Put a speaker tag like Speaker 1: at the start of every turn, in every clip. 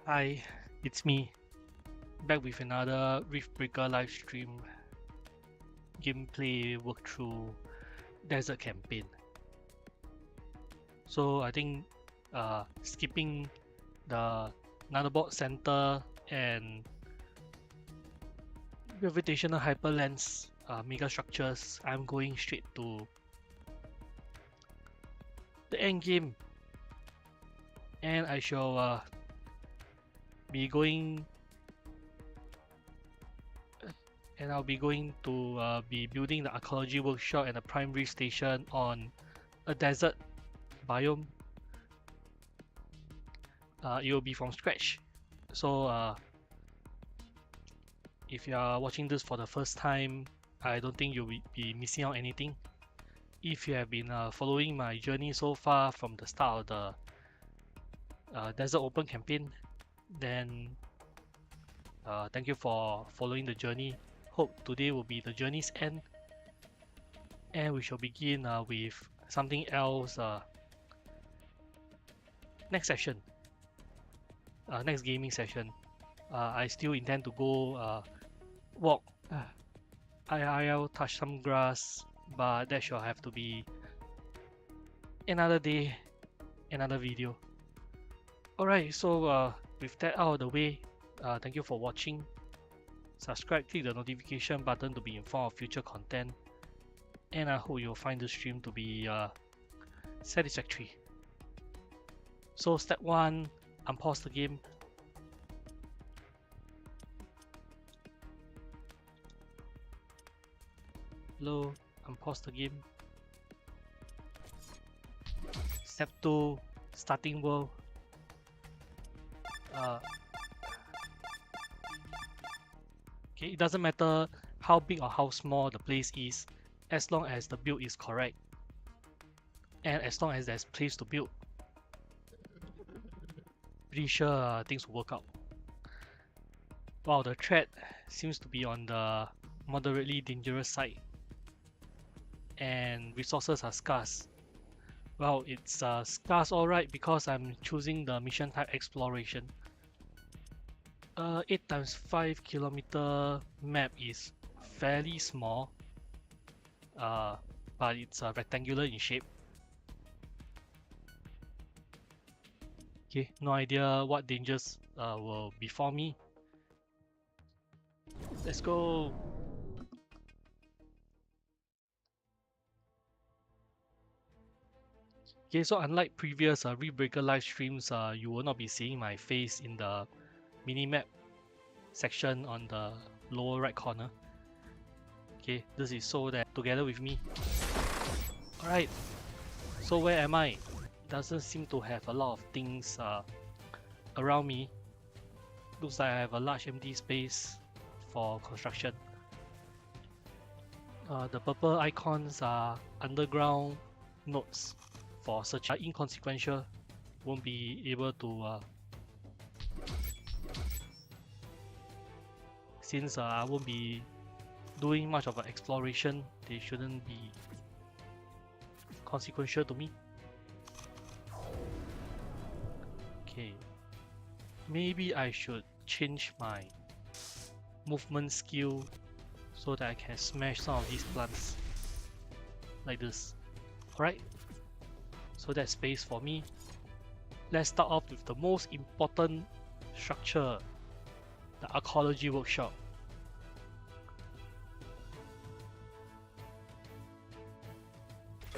Speaker 1: Hi, it's me, back with another Riftbreaker live stream gameplay walkthrough desert campaign. So I think skipping the nanobot center and gravitational hyperlens mega structures, I'm going straight to the end game, and I shall be going. And I'll be going to be building the Arcology workshop and a primary station on a desert biome. It will be from scratch. So if you are watching this for the first time, I don't think you'll be missing out anything. If you have been following my journey so far from the start of the Desert Open campaign, then thank you for following the journey. Hope today will be the journey's end, and we shall begin with something else next session, next gaming session. I still intend to go walk IRL, touch some grass, but that shall have to be another day, another video. Alright, so with that out of the way, thank you for watching. Subscribe, click the notification button to be informed of future content, and I hope you'll find the stream to be satisfactory. So step 1, unpause the game. Hello, unpause the game. Step 2, starting world. Okay, it doesn't matter how big or how small the place is, as long as the build is correct, and as long as there's place to build. Pretty sure things will work out. Wow, the threat seems to be on the moderately dangerous side, and resources are scarce. Well, it's scarce alright because I'm choosing the mission type exploration. 8 times 5 kilometer map is fairly small, but it's rectangular in shape. Okay, no idea what dangers will befall me. Let's go. Okay, so unlike previous Riftbreaker live streams, you will not be seeing my face in the minimap section on the lower right corner. Okay, this is so that together with me. Alright, so where am I? Doesn't seem to have a lot of things around me. Looks like I have a large empty space for construction. The purple icons are underground nodes for search. Inconsequential, won't be able to since I won't be doing much of an exploration, they shouldn't be consequential to me. Okay, maybe I should change my movement skill so that I can smash some of these plants like this. Alright, so that's space for me. Let's start off with the most important structure, the Arcology workshop.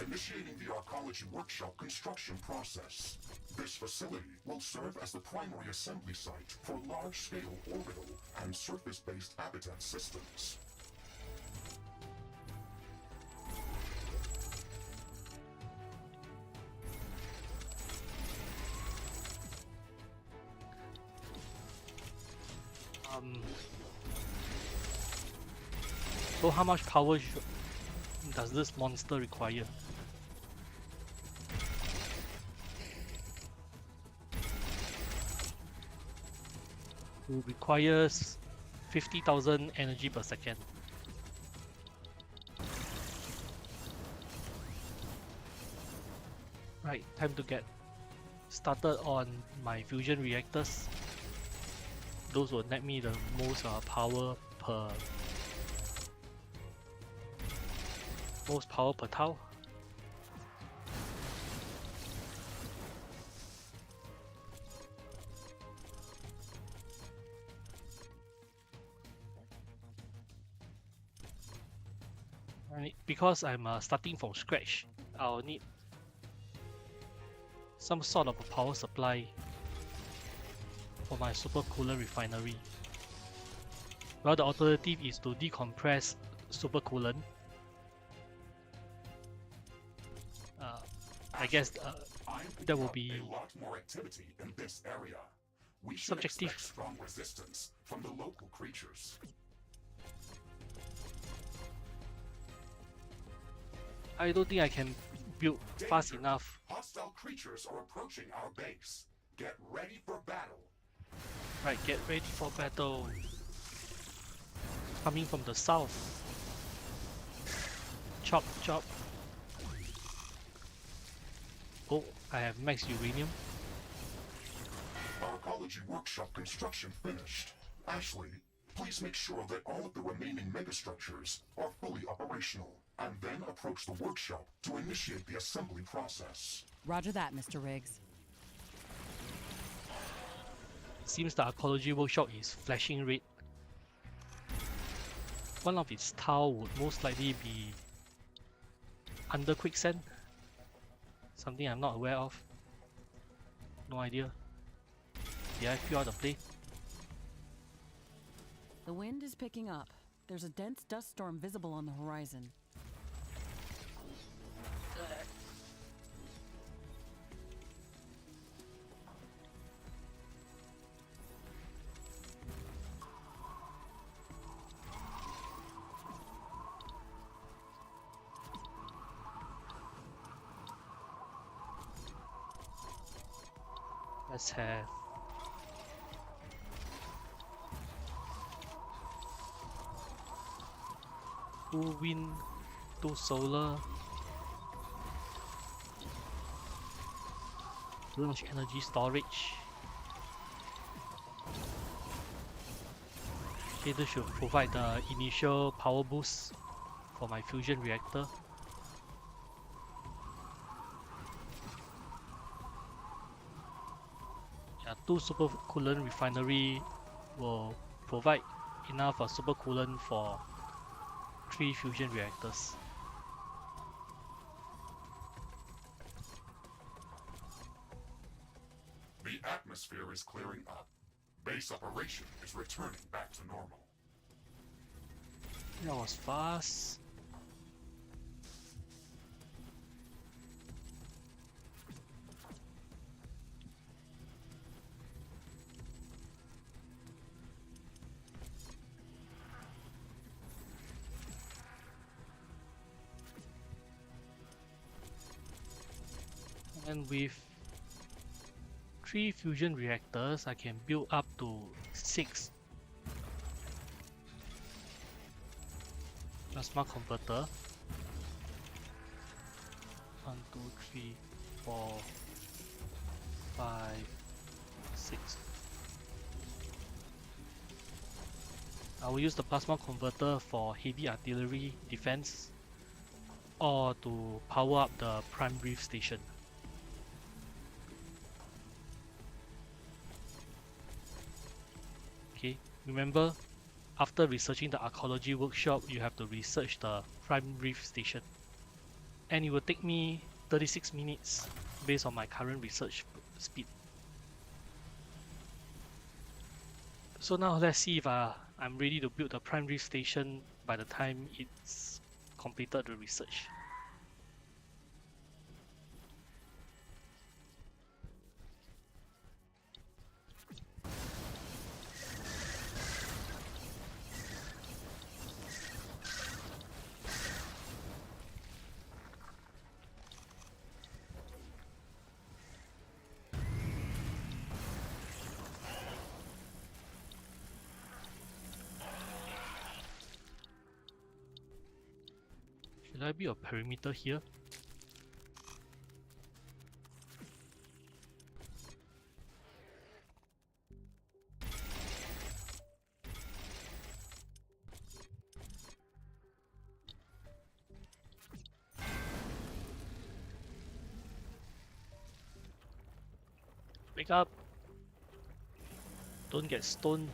Speaker 2: Initiating the Arcology workshop construction process. This facility will serve as the primary assembly site for large-scale orbital and surface-based habitat systems.
Speaker 1: So how much power does this monster require? It requires 50,000 energy per second. Right, time to get started on my fusion reactors. those will net me the most power per tile. And because I'm starting from scratch, I'll need some sort of a power supply for my supercooler refinery. Well, the alternative is to decompress supercoolant. I guess that will be
Speaker 2: a lot more activity in this area. We should
Speaker 1: subjective.
Speaker 2: expect strong resistance from the local creatures.
Speaker 1: I don't think I can build fast enough.
Speaker 2: Hostile creatures are approaching our base. Get ready for battle.
Speaker 1: Right, get ready for battle. Coming from the south. Chop, chop. Oh, I have max uranium.
Speaker 2: Arcology workshop construction finished. Ashley, please make sure that all of the remaining megastructures are fully operational, and then approach the workshop to initiate the assembly process.
Speaker 3: Roger that, Mr. Riggs.
Speaker 1: Seems the Arcology workshop is flashing red. One of its tiles would most likely be under quicksand. Something I'm not aware of. No idea. Did I fill out the play?
Speaker 3: The wind is picking up. There's a dense dust storm visible on the horizon.
Speaker 1: Let's have two wind, two solar, launch energy storage. Okay, this should provide the initial power boost for my fusion reactor. Yeah, 2 supercoolant refinery will provide enough supercoolant for 3 fusion reactors.
Speaker 2: The atmosphere is clearing up. Base operation is returning back to normal.
Speaker 1: That was fast. And with 3 fusion reactors, I can build up to 6 plasma converter. 1, 2, 3, 4, 5, 6. I will use the plasma converter for heavy artillery defense or to power up the prime reef station. Okay, remember, after researching the Arcology workshop, you have to research the prime reef station. And it will take me 36 minutes based on my current research speed. So now let's see if I'm ready to build the prime reef station by the time it's completed the research. Should I build a perimeter here? Wake up! Don't get stoned.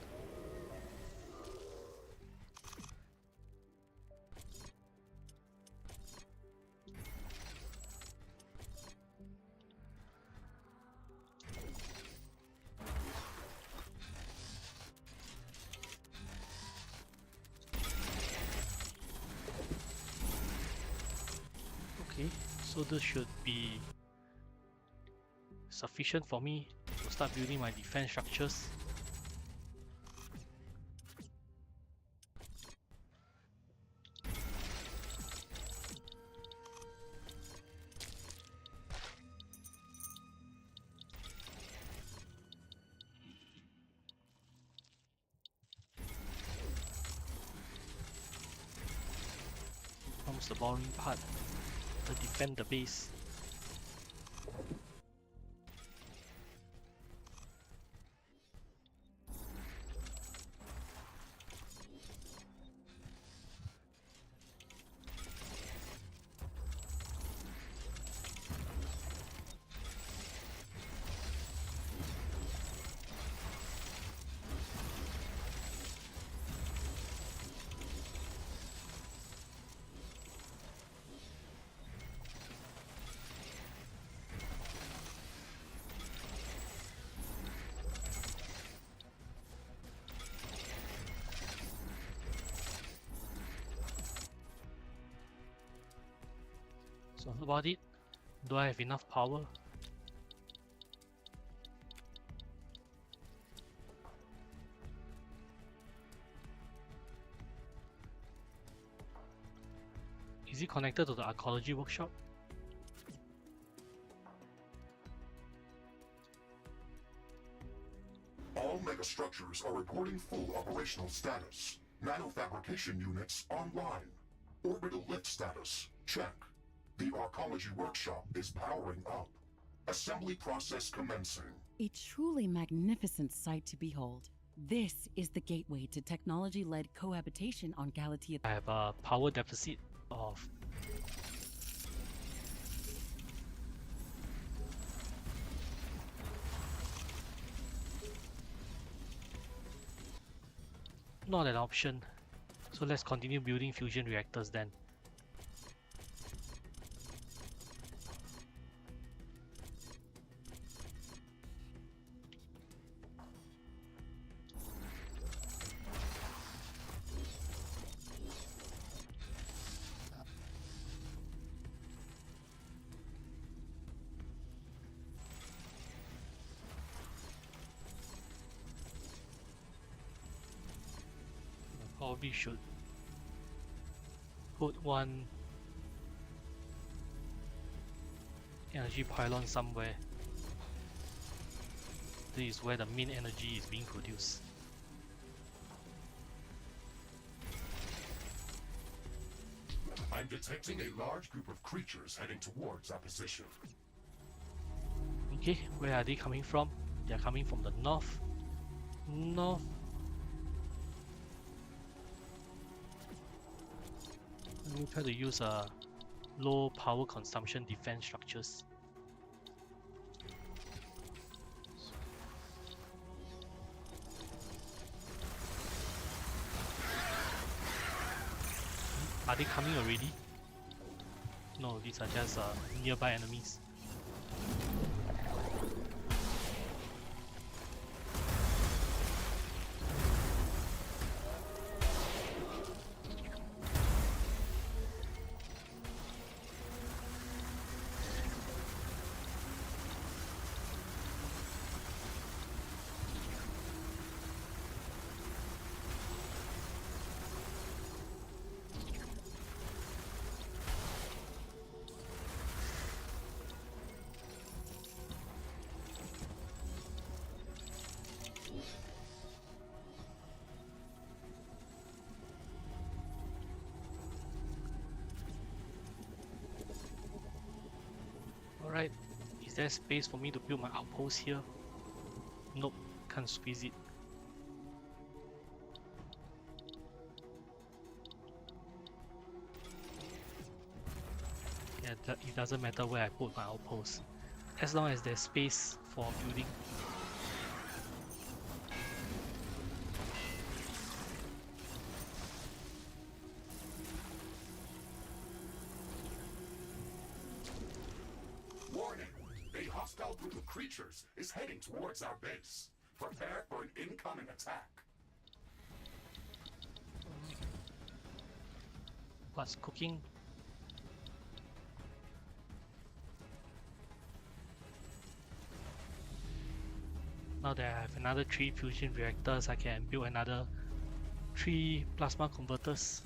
Speaker 1: Okay, so this should be sufficient for me to start building my defense structures. Comes the boring part, to defend the base. So about it, do I have enough power? Is it connected to the Arcology workshop?
Speaker 2: All megastructures are reporting full operational status. Nanofabrication units online. Orbital lift status, check. The Arcology workshop is powering up. Assembly process commencing.
Speaker 3: A truly magnificent sight to behold. This is the gateway to technology-led cohabitation on Galatea.
Speaker 1: I have a power deficit of not an option. So let's continue building fusion reactors then. Probably should put one energy pylon somewhere. This is where the main energy is being produced.
Speaker 2: I'm detecting a large group of creatures heading towards our position.
Speaker 1: Okay, where are they coming from? They are coming from the north. North. Let me try to use low power consumption defense structures. Are they coming already? No, these are just nearby enemies. Alright, is there space for me to build my outpost here? Nope, can't squeeze it. Yeah, it doesn't matter where I put my outpost. as long as there's space for building.
Speaker 2: Warning! A hostile group of creatures is heading towards our base. Prepare for an incoming attack.
Speaker 1: What's cooking? Now that I have another 3 fusion reactors, I can build another 3 plasma converters.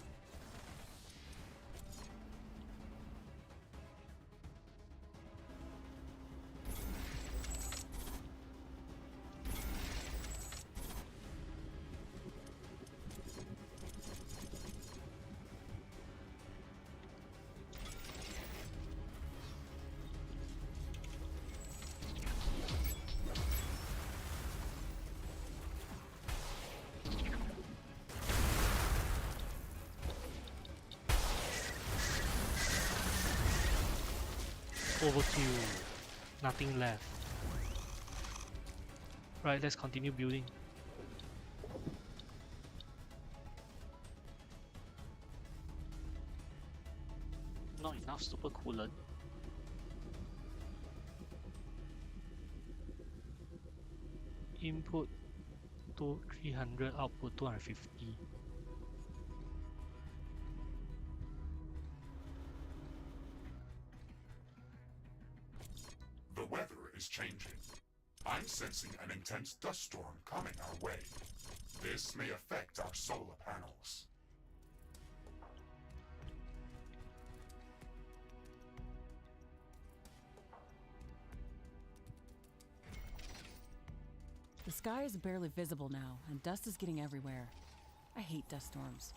Speaker 1: Overkill. Nothing left. Right, let's continue building. Not enough super coolant. Input to 300, output 250.
Speaker 2: The weather is changing. I'm sensing an intense dust storm coming our way. This may affect our solar panels.
Speaker 3: The sky is barely visible now, and dust is getting everywhere. I hate dust storms.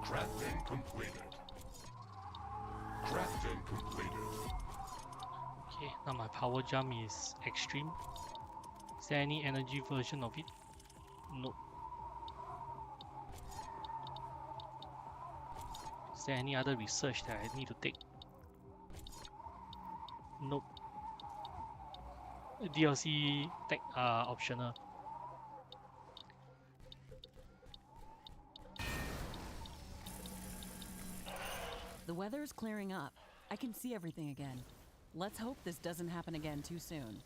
Speaker 2: Crafting completed. Crafting completed.
Speaker 1: Okay, now my power jump is extreme. Is there any energy version of it? Nope. Is there any other research that I need to take? Nope. DLC tech optional.
Speaker 3: The weather is clearing up. I can see everything again. Let's hope this doesn't happen again too soon.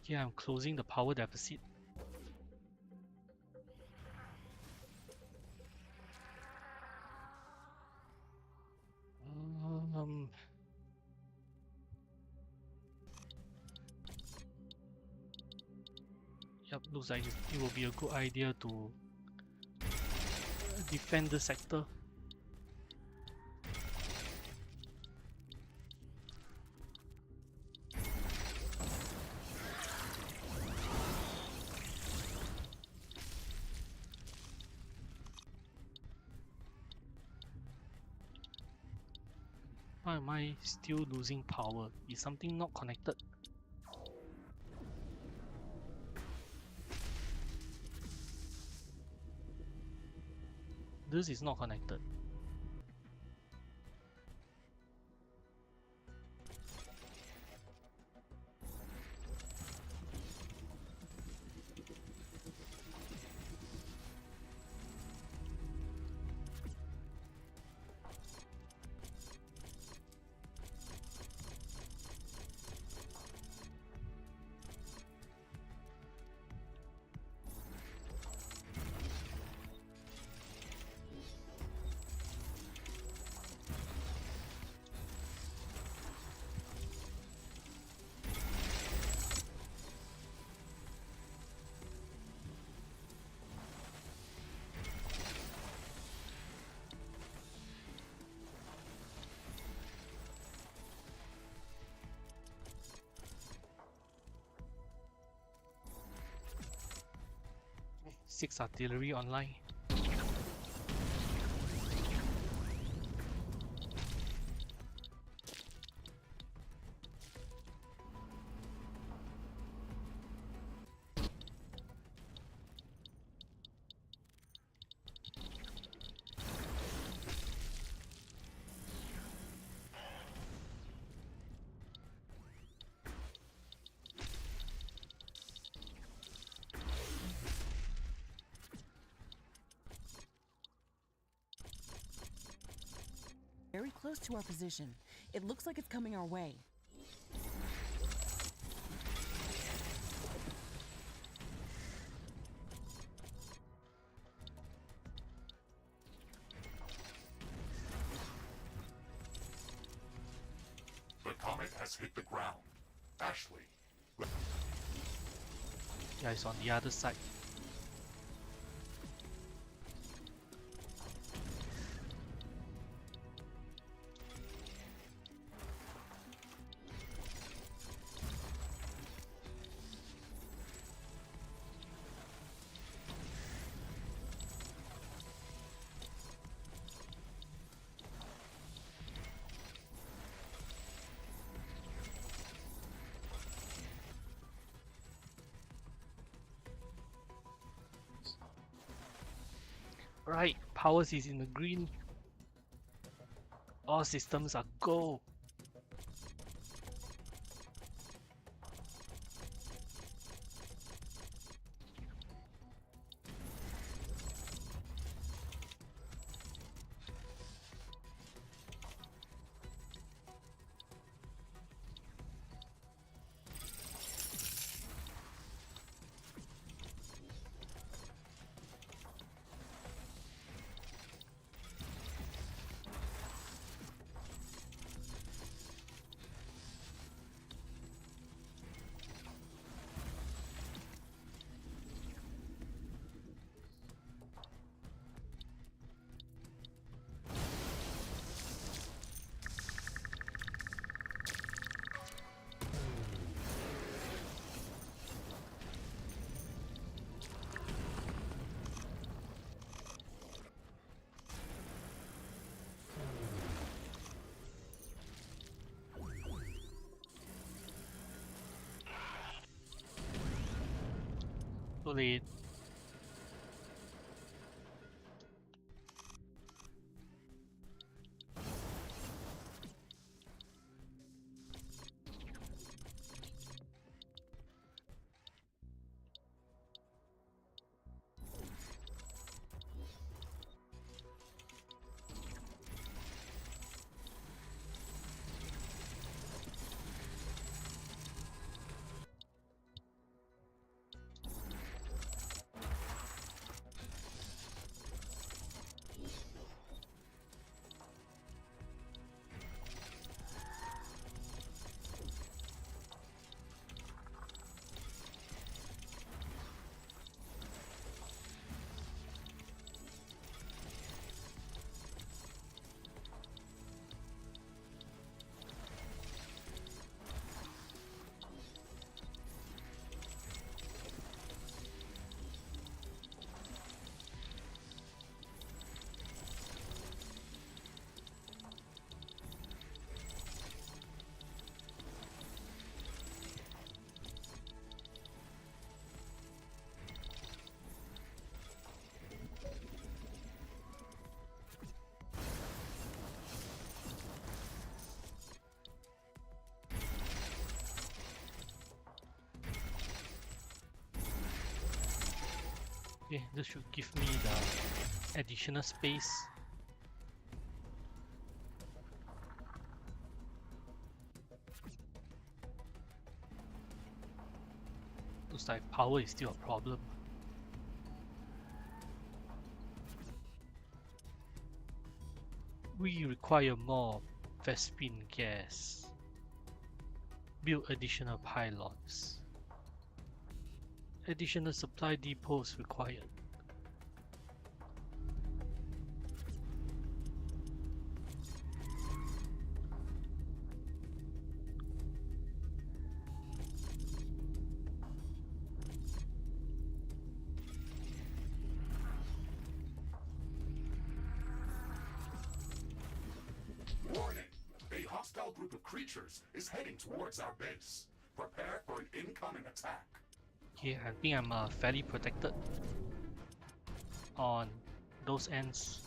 Speaker 1: Yeah, I'm closing the power deficit. Yep, looks like it will be a good idea to defend the sector. Why am I still losing power? Is something not connected? This is not connected. 6 artillery online.
Speaker 4: Very close to our position. It looks like it's coming our way.
Speaker 2: The comet has hit the ground. Ashley,
Speaker 1: Yeah, it's on the other side. Right, powers is in the green. All systems are go. Too late. Okay, this should give me the additional space. Looks like power is still a problem. We require more Vespin gas. Build additional pylons. Additional supply depots required.
Speaker 2: small group of creatures is heading towards our base. Prepare for an incoming attack.
Speaker 1: Okay, I think I'm fairly protected on those ends.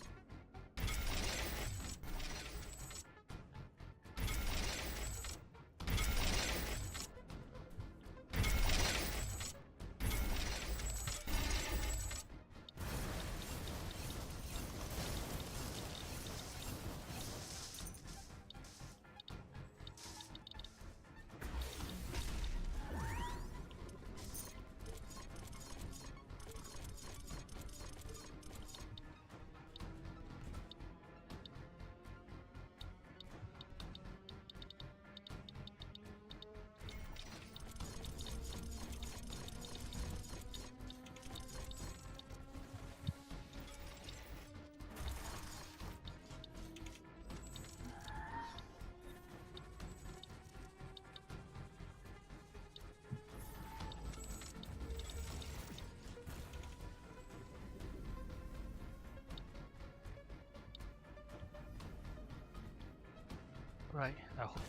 Speaker 1: Right, I hope.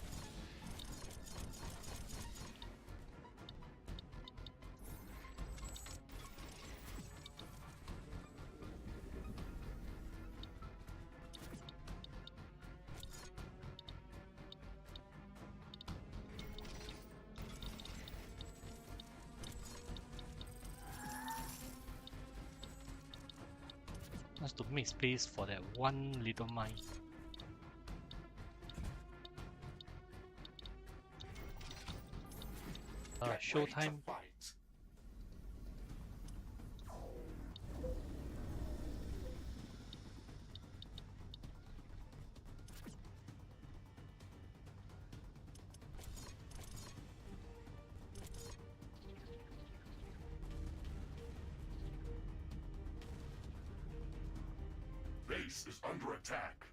Speaker 1: Just to make space for that one little mine.
Speaker 2: Get ready to
Speaker 1: Showtime.
Speaker 2: fight. Base is under attack.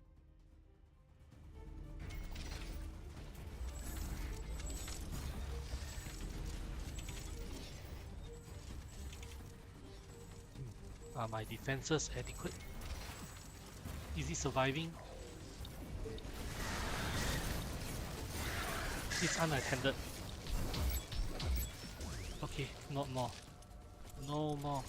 Speaker 1: Are my defenses adequate? Is he surviving? It's unattended. Okay, not more. No more.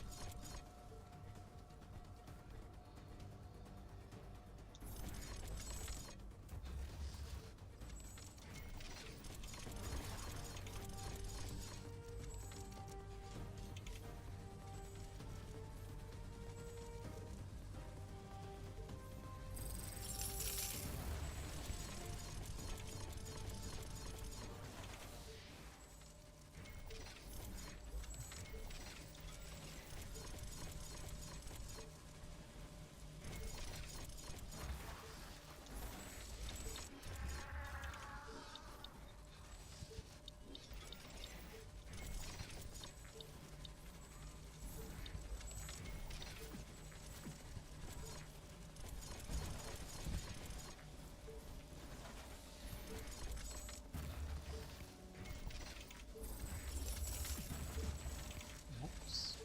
Speaker 1: Oops.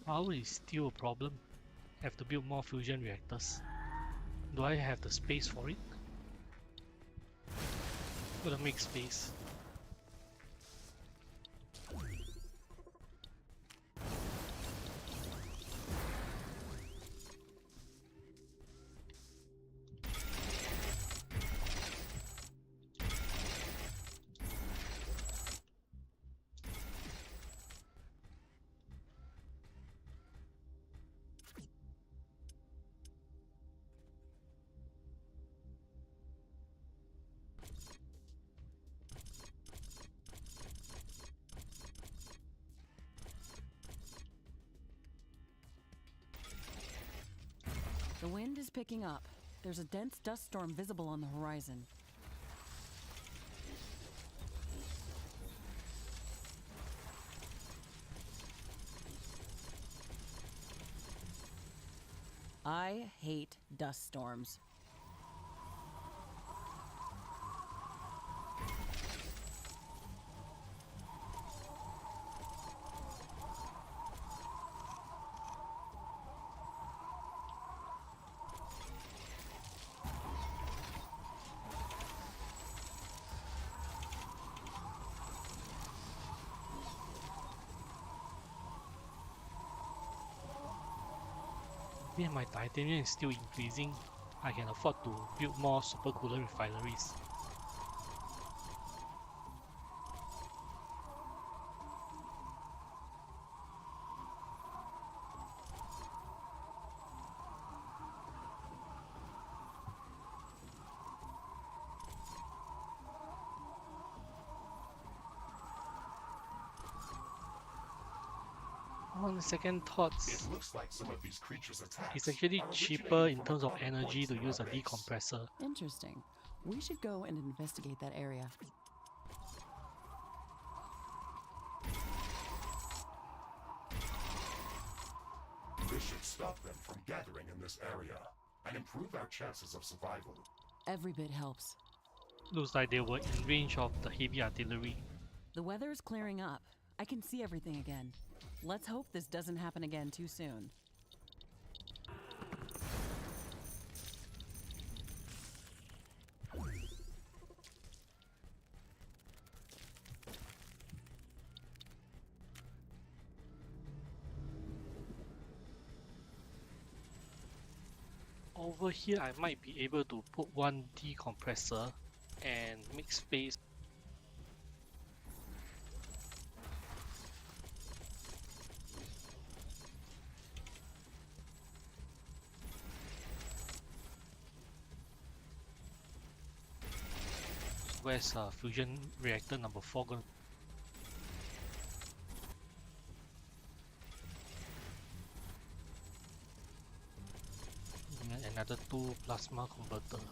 Speaker 1: Power is still a problem. Have to build more fusion reactors. Do I have the space for it? Gotta make space.
Speaker 4: The wind is picking up. There's a dense dust storm visible on the horizon. I hate dust storms.
Speaker 1: Yeah, my titanium is still increasing. I can afford to build more supercooler refineries. On second
Speaker 2: It
Speaker 1: thoughts,
Speaker 2: looks like some of these creatures' attacks
Speaker 1: it's actually
Speaker 2: are
Speaker 1: cheaper
Speaker 2: originating
Speaker 1: in
Speaker 2: from
Speaker 1: terms of
Speaker 2: other
Speaker 1: energy
Speaker 2: points
Speaker 1: to
Speaker 2: in
Speaker 1: use
Speaker 2: our
Speaker 1: a
Speaker 2: base.
Speaker 1: decompressor.
Speaker 4: Interesting. We should go and investigate that area.
Speaker 2: This should stop them from gathering in this area and improve our chances of survival.
Speaker 4: Every bit helps.
Speaker 1: Looks like they were in range of the heavy artillery.
Speaker 4: The weather is clearing up. I can see everything again. Let's hope this doesn't happen again too soon.
Speaker 1: Over here, I might be able to put one decompressor and make space. Where's fusion reactor number 4 going? And another 2 plasma converter.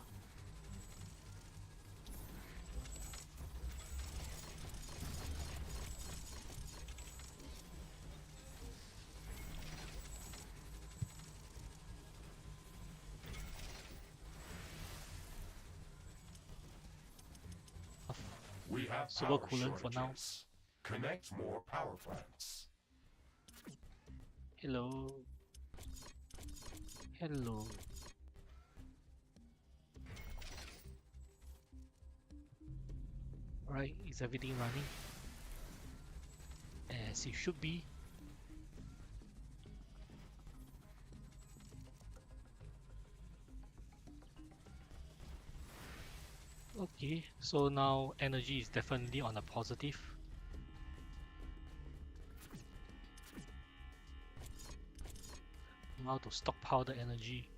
Speaker 2: We have
Speaker 1: Super
Speaker 2: power
Speaker 1: coolant for now.
Speaker 2: shortages. Connect more power plants.
Speaker 1: Hello. Hello. Right, is everything running? As it should be. Okay, so now energy is definitely on a positive. Now to stockpile the energy.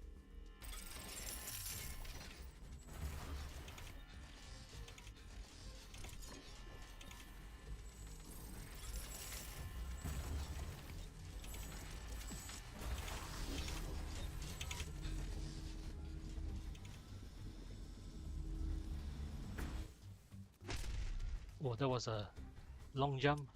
Speaker 1: Oh, that was a long jump.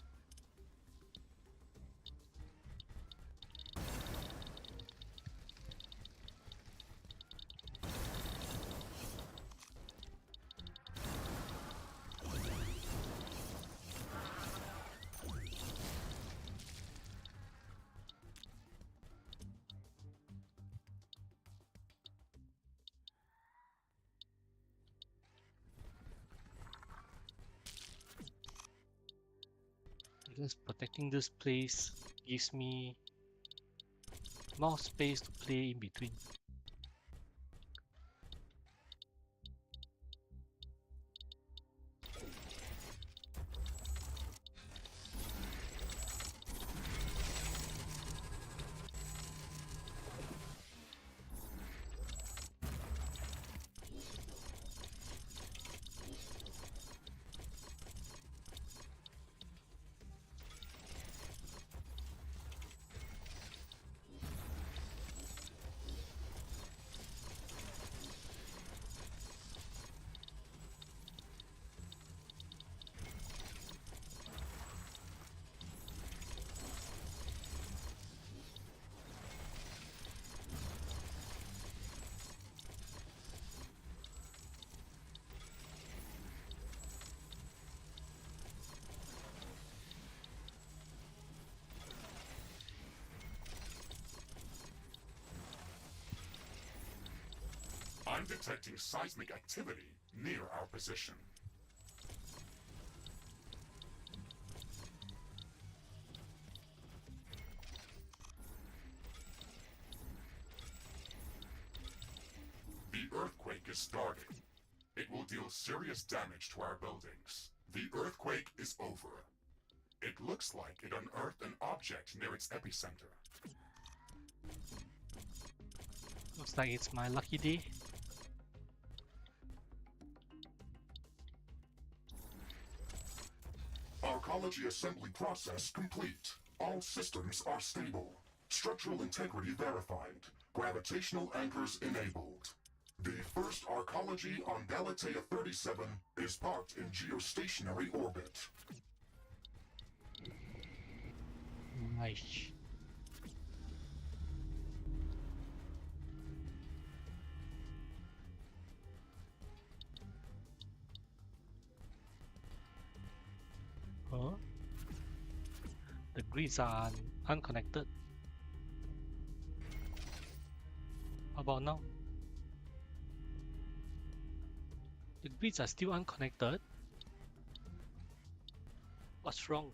Speaker 1: Because protecting this place gives me more space to play in between.
Speaker 2: I'm detecting seismic activity near our position. The earthquake is starting. It will deal serious damage to our buildings. The earthquake is over. It looks like it unearthed an object near its epicenter.
Speaker 1: Looks like it's my lucky day.
Speaker 2: Arcology assembly process complete. All systems are stable. Structural integrity verified. Gravitational anchors enabled. The first Arcology on Galatea 37 is parked in geostationary orbit.
Speaker 1: Nice. Huh? The grids are unconnected. How about now? The grids are still unconnected. What's wrong?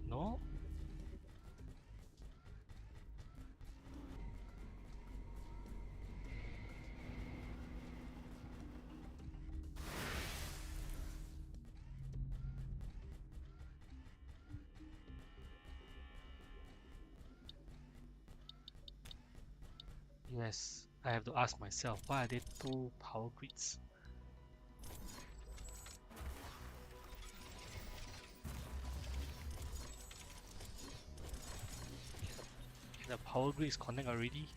Speaker 1: No? Yes, I have to ask myself, why are there two power grids? The power grid is connected already.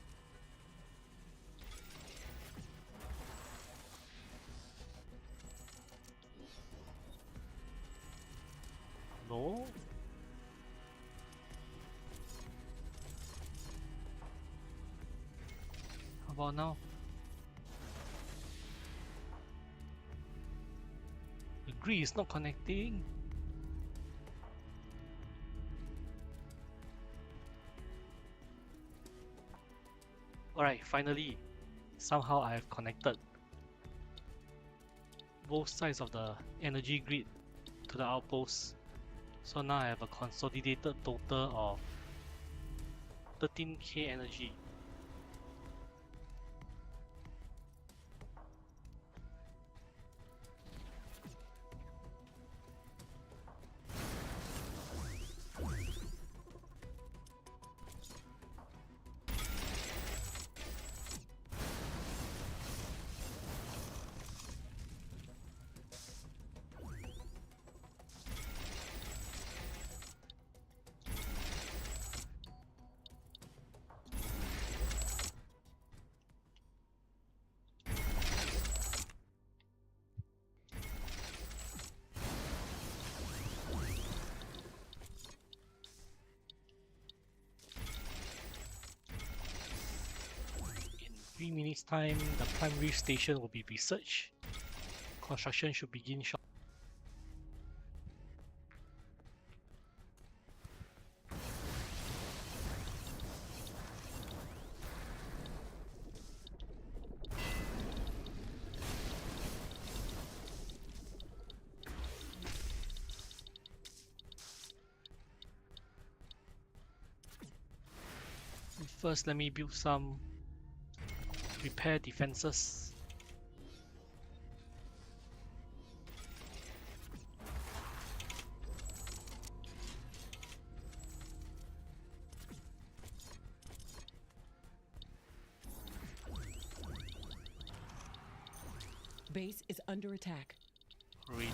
Speaker 1: No? How about now? The grid is not connecting. Alright, finally, somehow I have connected both sides of the energy grid to the outpost. So now I have a consolidated total of 13k energy. In 3 minutes time, the primary station will be researched. Construction should begin shortly. First, let me build some repair defenses.
Speaker 4: Base is under attack.
Speaker 1: Ready.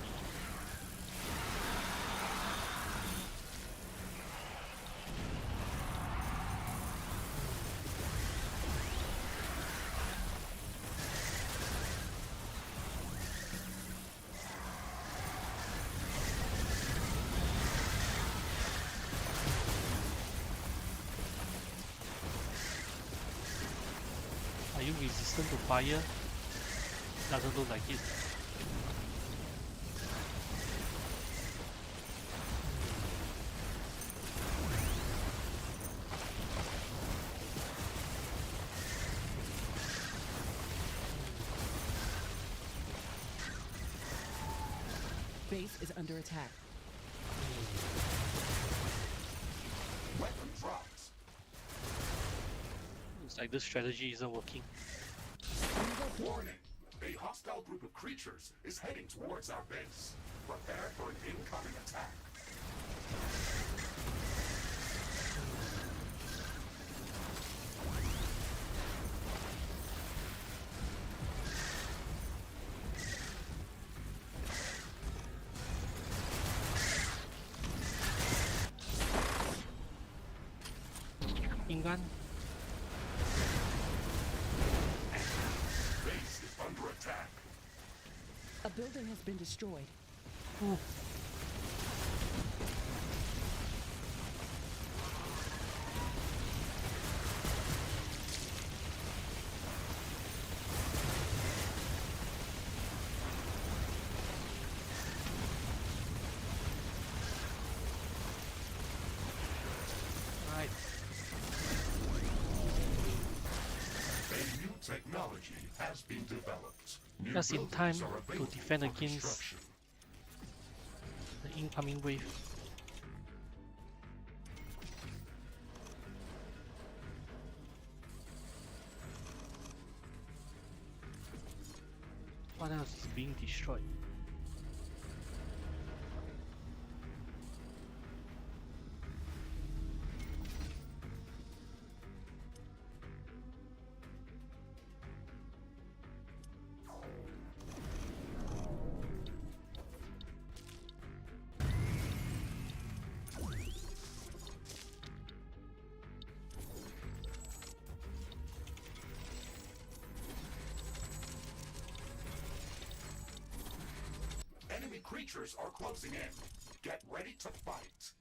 Speaker 1: Are you resistant? resistant to fire? Doesn't look like it.
Speaker 4: Base is under attack.
Speaker 2: Weapon dropped.
Speaker 1: Looks like this strategy isn't working.
Speaker 2: Warning! A hostile group of creatures is heading towards our base. Prepare for an incoming attack.
Speaker 1: Ingan?
Speaker 2: Base is under attack.
Speaker 4: A building has been destroyed.
Speaker 1: Ooh. Right.
Speaker 2: A new technology has been developed. New
Speaker 1: Just in
Speaker 2: buildings
Speaker 1: time
Speaker 2: are
Speaker 1: to
Speaker 2: available
Speaker 1: defend
Speaker 2: for
Speaker 1: against
Speaker 2: construction.
Speaker 1: the incoming wave. What else is being destroyed?
Speaker 2: Enemy creatures are closing in. Get ready to fight.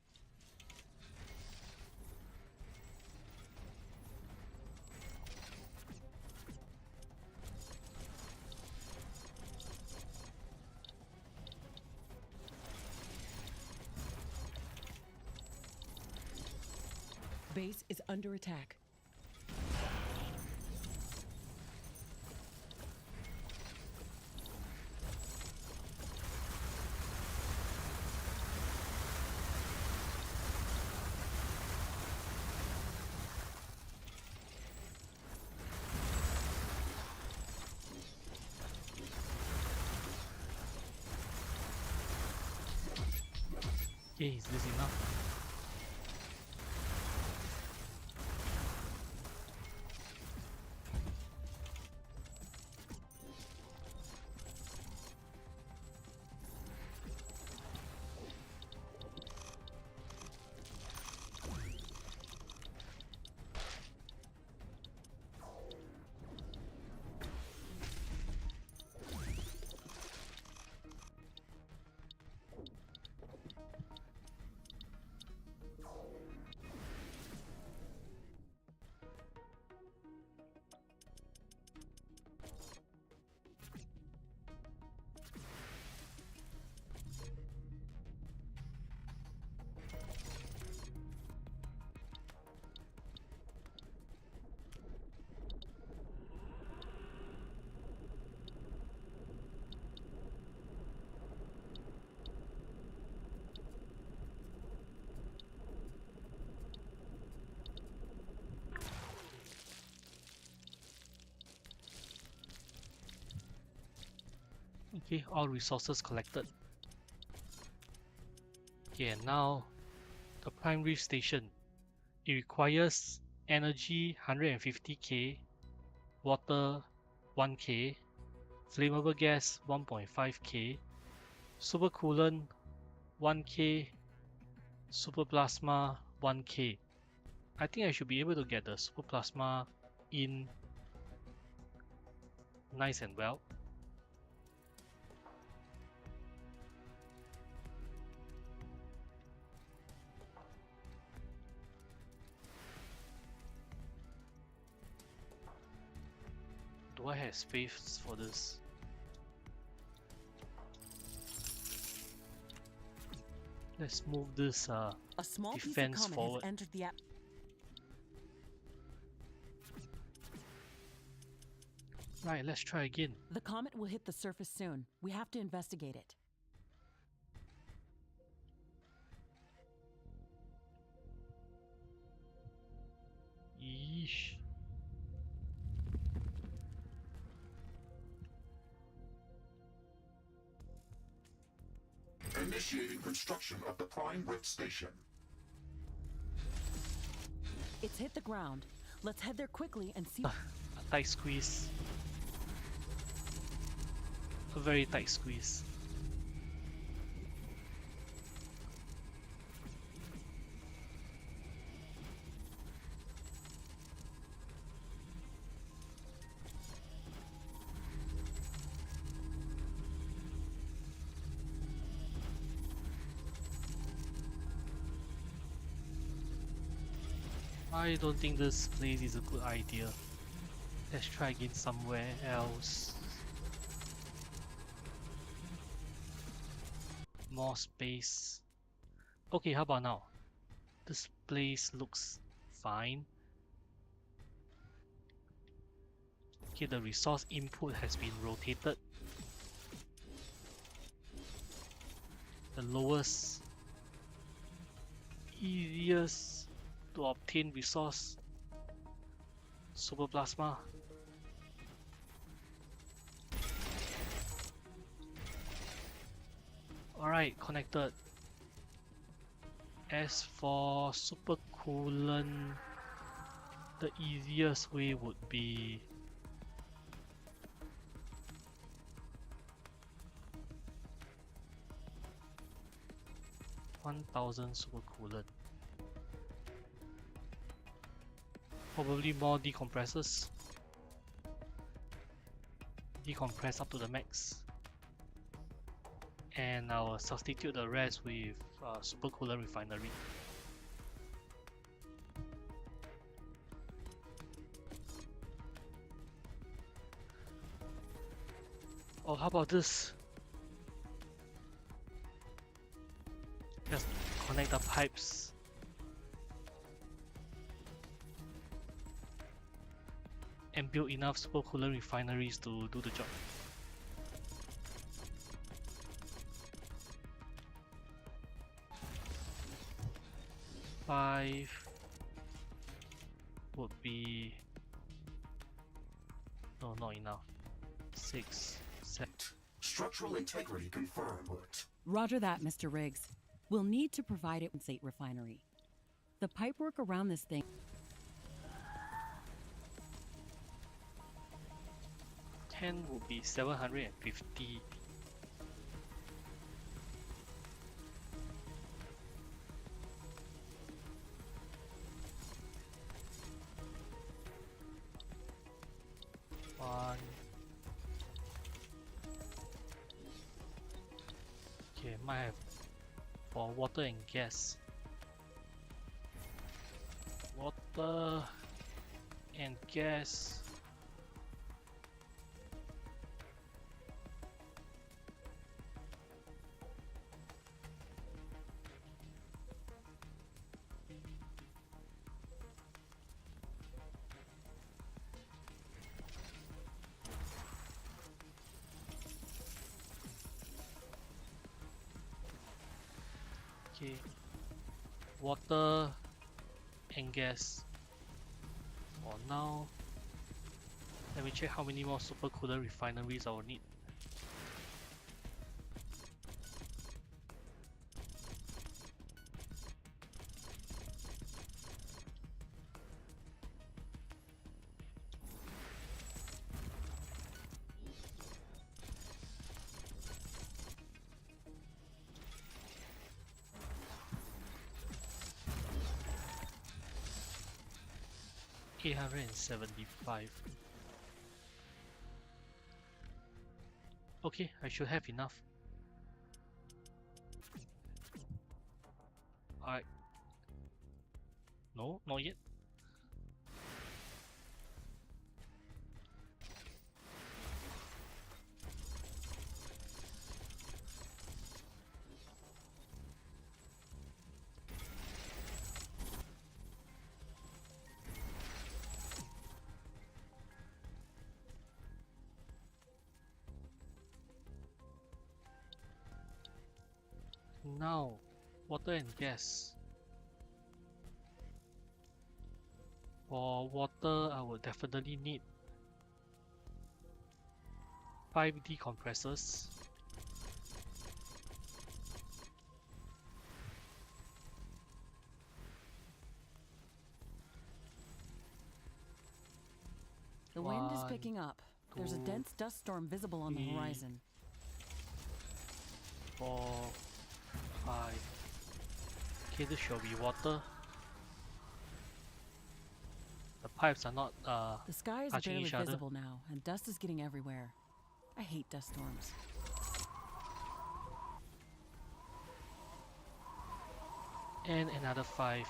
Speaker 4: Base is under attack.
Speaker 1: Okay, is this enough? Okay, all resources collected. Okay, and now the Prime Reef Station. It requires energy 150k, water 1k, flammable gas 1.5k, super coolant 1k, super plasma 1k. I think I should be able to get the super plasma in nice and well. Do has faith for this. Let's move this
Speaker 4: A small piece of
Speaker 1: defense
Speaker 4: comet
Speaker 1: forward.
Speaker 4: has entered the
Speaker 1: Right, let's try again.
Speaker 4: The comet will hit the surface soon. We have to investigate it.
Speaker 1: Yeesh.
Speaker 2: Initiating construction of the Prime Rift Station.
Speaker 4: It's hit the ground. Let's head there quickly and see.
Speaker 1: A tight squeeze. A very tight squeeze. I don't think this place is a good idea. Let's try again somewhere else. More space. Okay, how about now? This place looks fine. Okay, the resource input has been rotated. The lowest, easiest to obtain resource, super plasma. Alright, connected. As for super coolant, the easiest way would be $1,000 super coolant. Probably more decompressors. Decompress up to the max. And I'll substitute the rest with super coolant refinery. Oh, how about this? Just connect the pipes. And build enough super coolant refineries to do the job. Five would be no, not enough. 6, 7.
Speaker 2: Structural integrity confirmed.
Speaker 3: Roger that, Mr. Riggs. We'll need to provide it with State Refinery. The pipework around this thing.
Speaker 1: 10 would be 750. One. Okay, might have for water and gas. Water and gas. Okay, water and gas for now. Let me check how many more super coolant refineries I will need. $875. Okay, I should have enough. Alright. No, not yet. Now, water and gas. For water, I would definitely need 5D compressors.
Speaker 4: The wind is
Speaker 1: One,
Speaker 4: picking up. There's a
Speaker 1: 2,
Speaker 4: dense dust storm visible on the
Speaker 1: 3,
Speaker 4: horizon.
Speaker 1: 4, 5. Okay, this should be water. The pipes are not
Speaker 4: The sky is
Speaker 1: touching
Speaker 4: barely
Speaker 1: each other.
Speaker 4: visible now, and dust is getting everywhere. I hate dust storms.
Speaker 1: And another 5.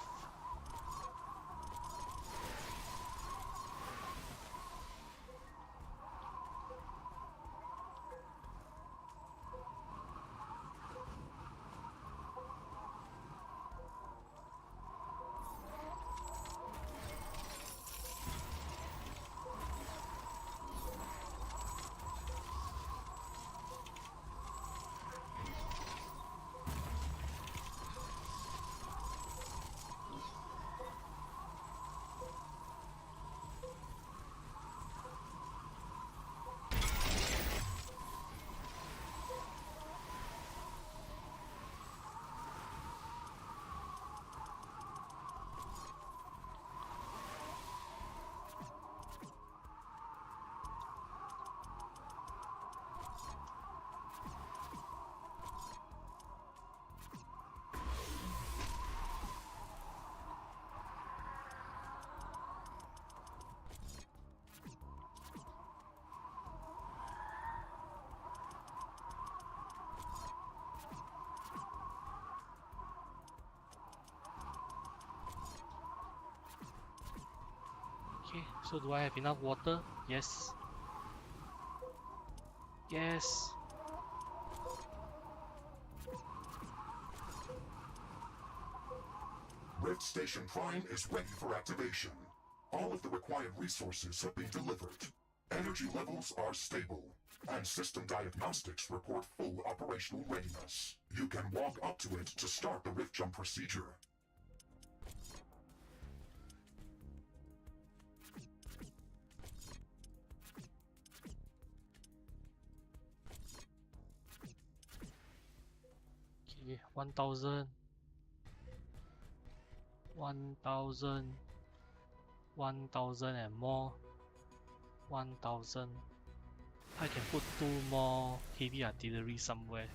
Speaker 1: Okay, so do I have enough water? Yes. Yes.
Speaker 2: Rift Station Prime is ready for activation. All of the required resources have been delivered. Energy levels are stable, and system diagnostics report full operational readiness. You can walk up to it to start the rift jump procedure.
Speaker 1: Okay, 1000. 1000. 1000 and more. 1000. I can put 2 more heavy artillery somewhere.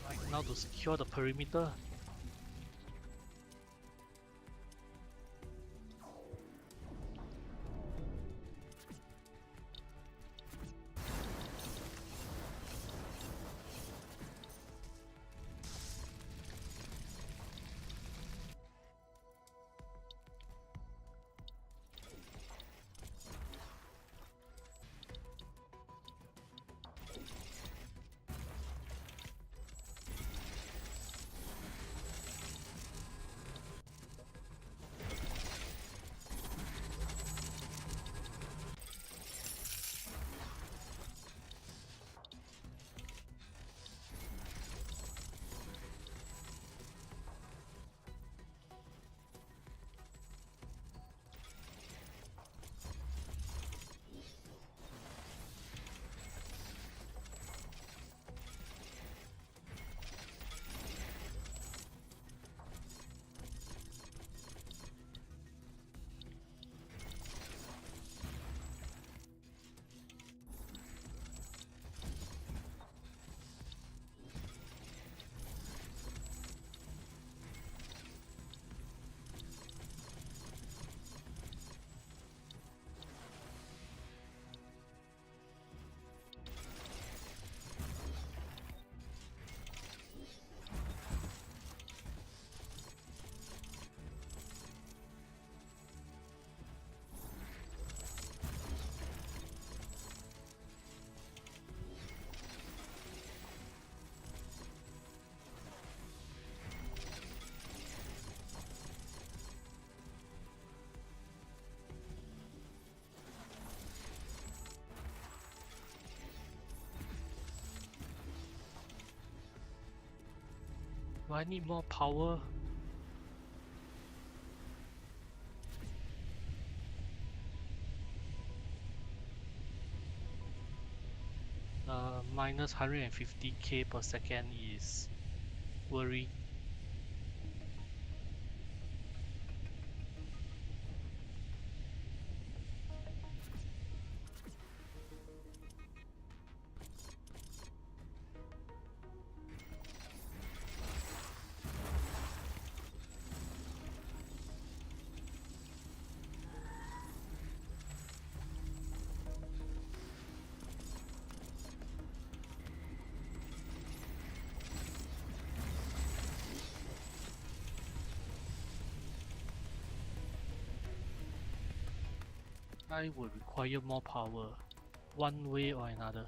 Speaker 1: Right now to secure the perimeter. I need more power? Minus 150k per second is worrying. I would require more power, one way or another.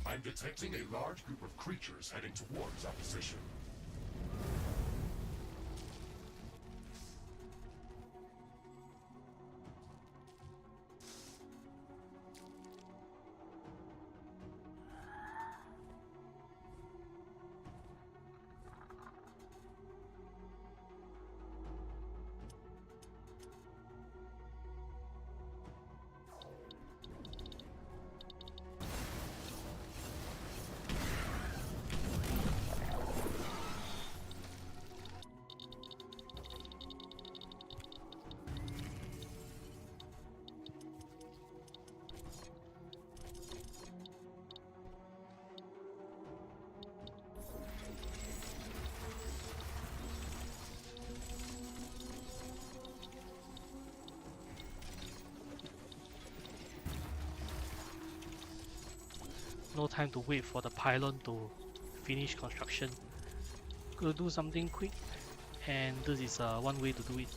Speaker 2: I'm detecting a large group of creatures heading towards our position.
Speaker 1: No time to wait for the pylon to finish construction. Gotta do something quick, and this is one way to do it.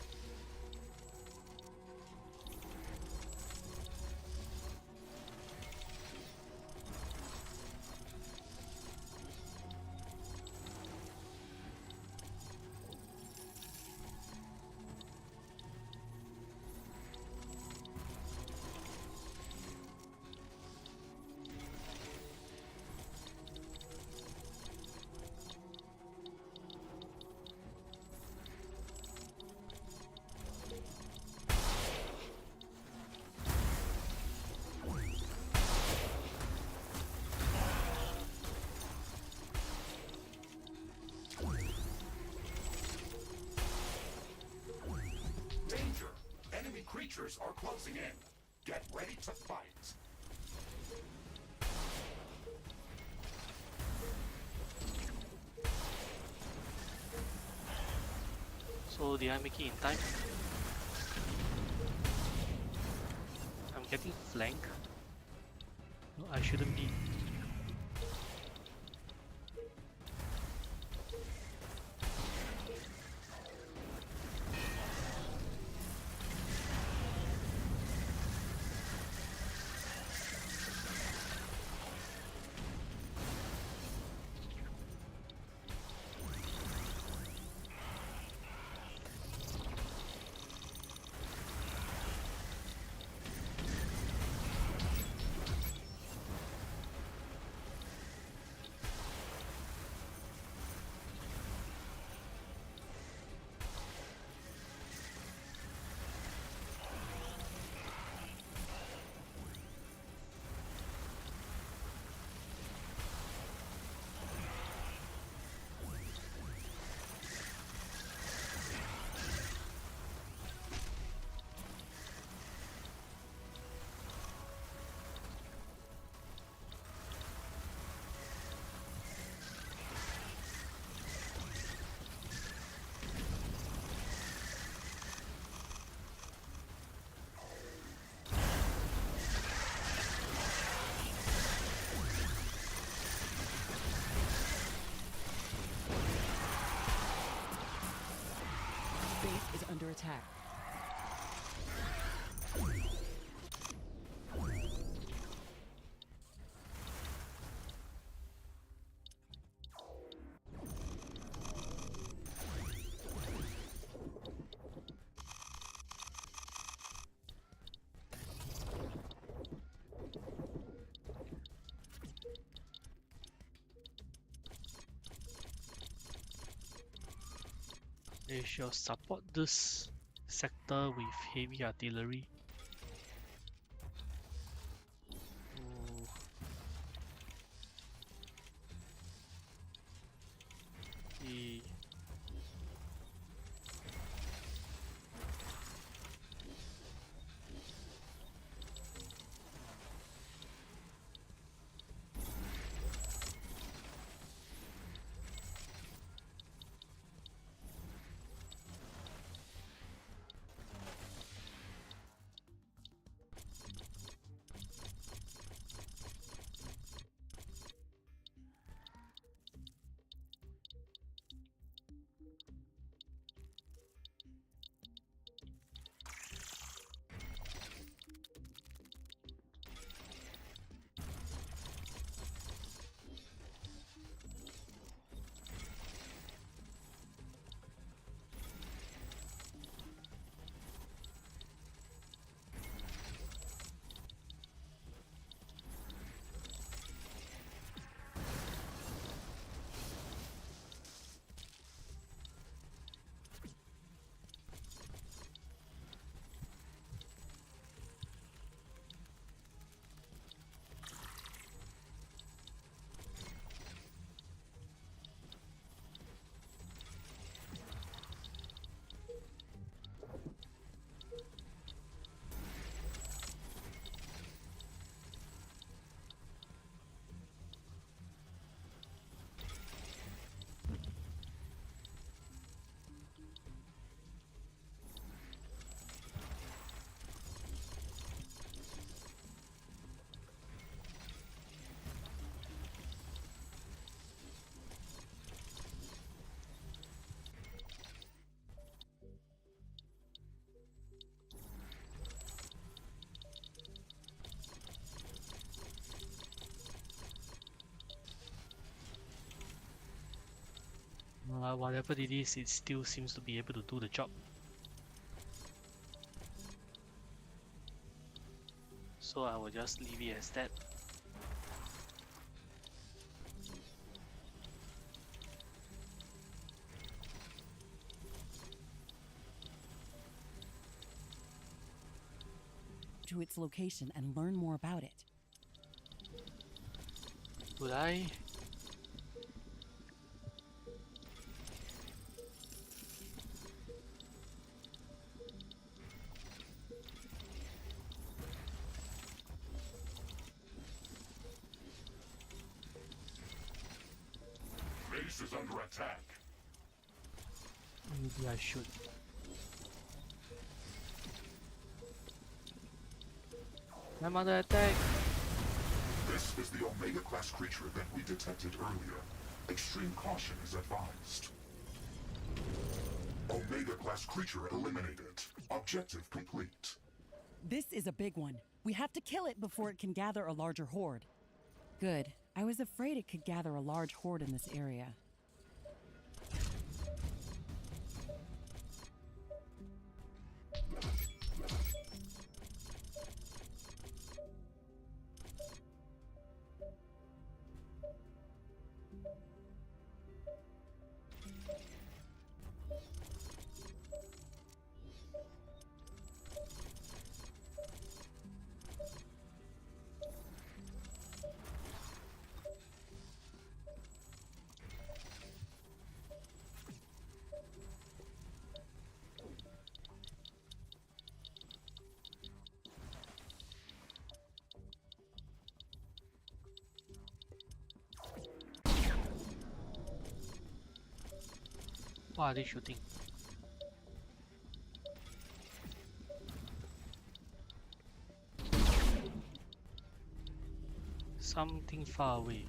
Speaker 2: Danger! Enemy creatures are closing in. Get ready to fight.
Speaker 1: So did I make it in time? I'm getting flanked. No, I shouldn't be.
Speaker 3: attack.
Speaker 1: They shall support this sector with heavy artillery. Ooh. The whatever it is, it still seems to be able to do the job. So I will just leave it as that.
Speaker 3: To its location and learn more about it.
Speaker 1: Would I?
Speaker 2: Base is under attack.
Speaker 1: Maybe I should. I'm under attack!
Speaker 2: This is the Omega-class creature that we detected earlier. Extreme caution is advised. Omega-class creature eliminated. Objective complete.
Speaker 3: This is a big one. We have to kill it before it can gather a larger horde. Good. I was afraid it could gather a large horde in this area.
Speaker 1: What are they shooting? Something far away.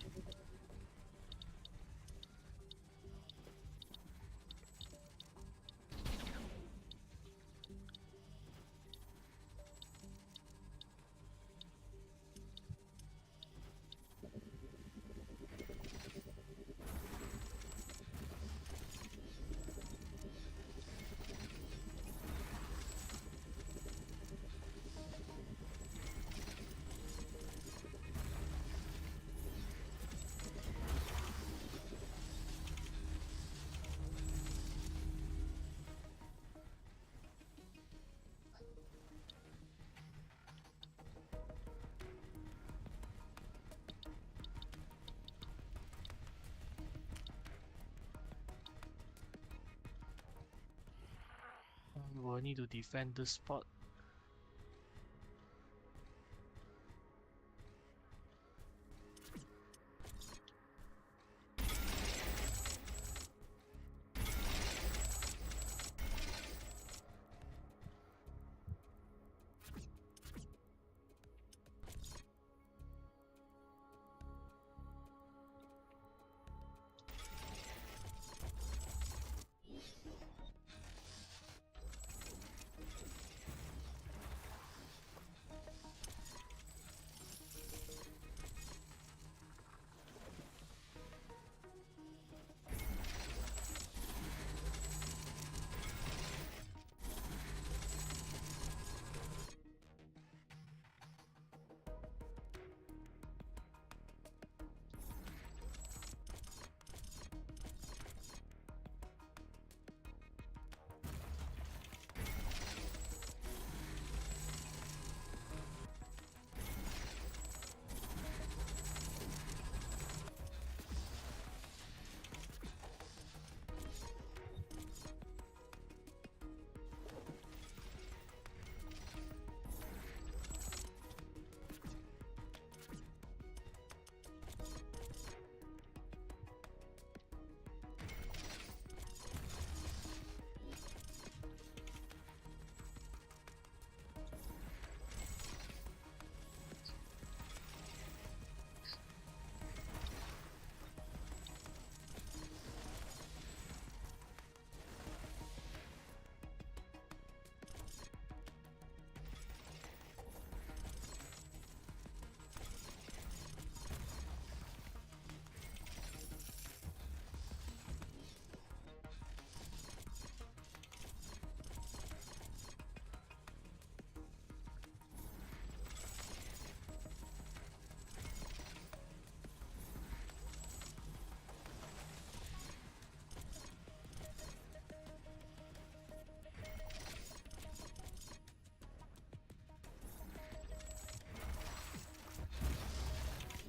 Speaker 1: I need to defend this spot?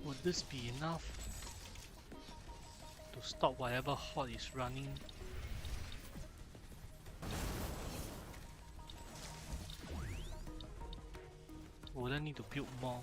Speaker 1: Would this be enough to stop whatever horde is running? Would I need to build more?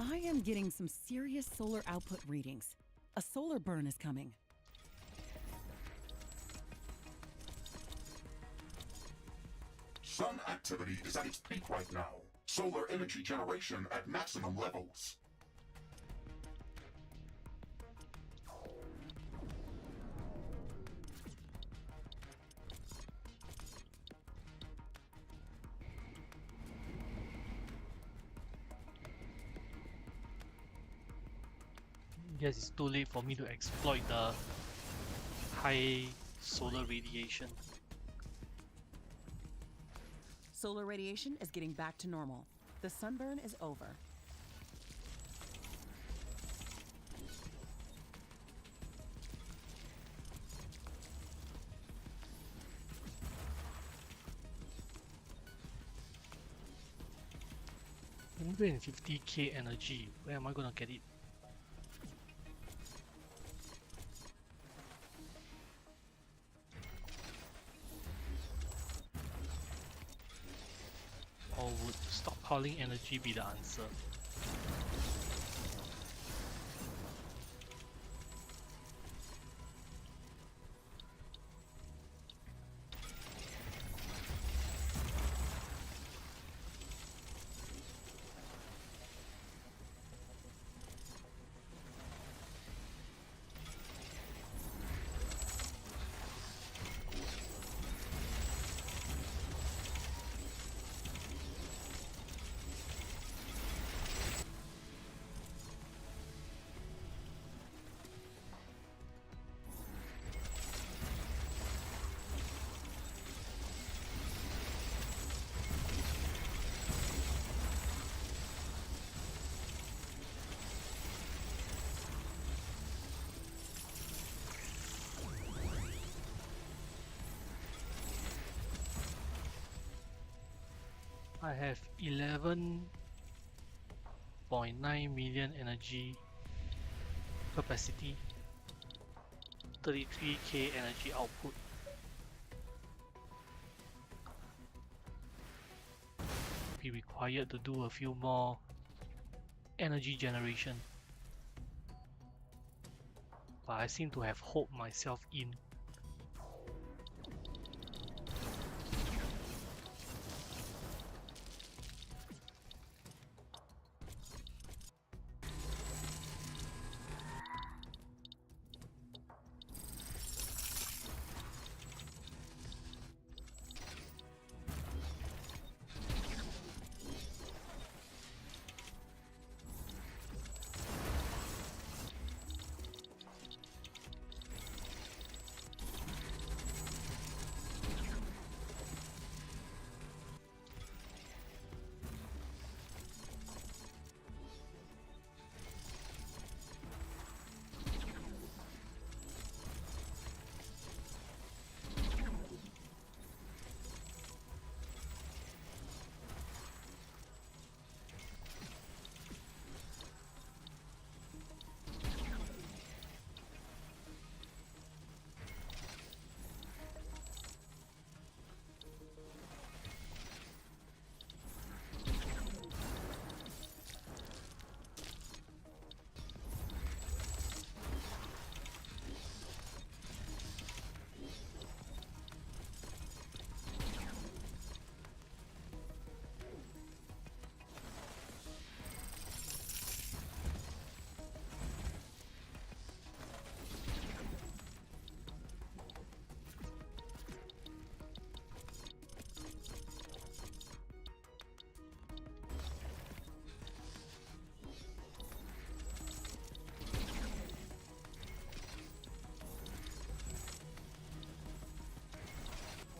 Speaker 3: I am getting some serious solar output readings. A solar burn is coming.
Speaker 2: Sun activity is at its peak right now. Solar energy generation at maximum levels.
Speaker 1: Guess it's too late for me to exploit the high solar radiation.
Speaker 4: Solar radiation is getting back to normal. The sunburn is over.
Speaker 1: $150k energy. Where am I gonna get it? Or would stockpiling energy be the answer? I have 11.9 million energy capacity, 33k energy output. Be required to do a few more energy generation, but I seem to have hoped myself in.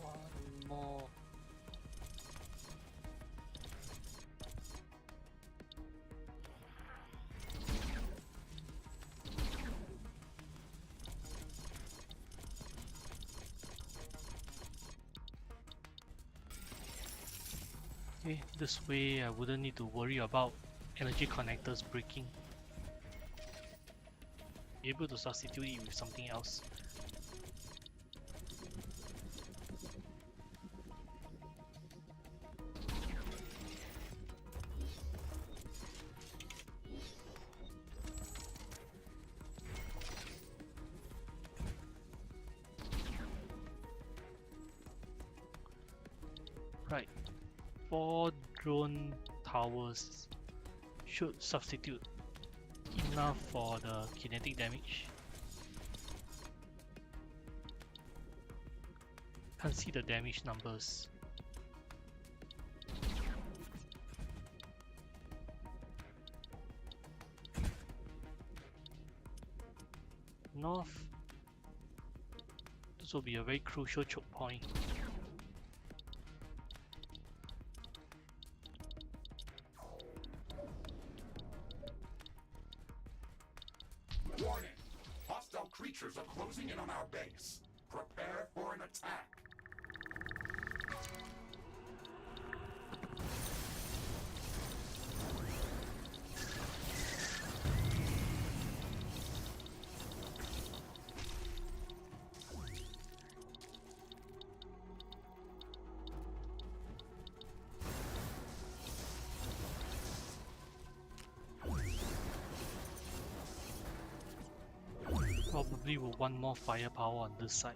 Speaker 1: One more. Okay, this way I wouldn't need to worry about energy connectors breaking. Be able to substitute it with something else. Right, 4 drone towers should substitute enough for the kinetic damage. Can't see the damage numbers. North. This will be a very crucial choke point.
Speaker 2: Warning! Hostile creatures are closing in on our base. Prepare for an attack.
Speaker 1: Probably will want more firepower on this side.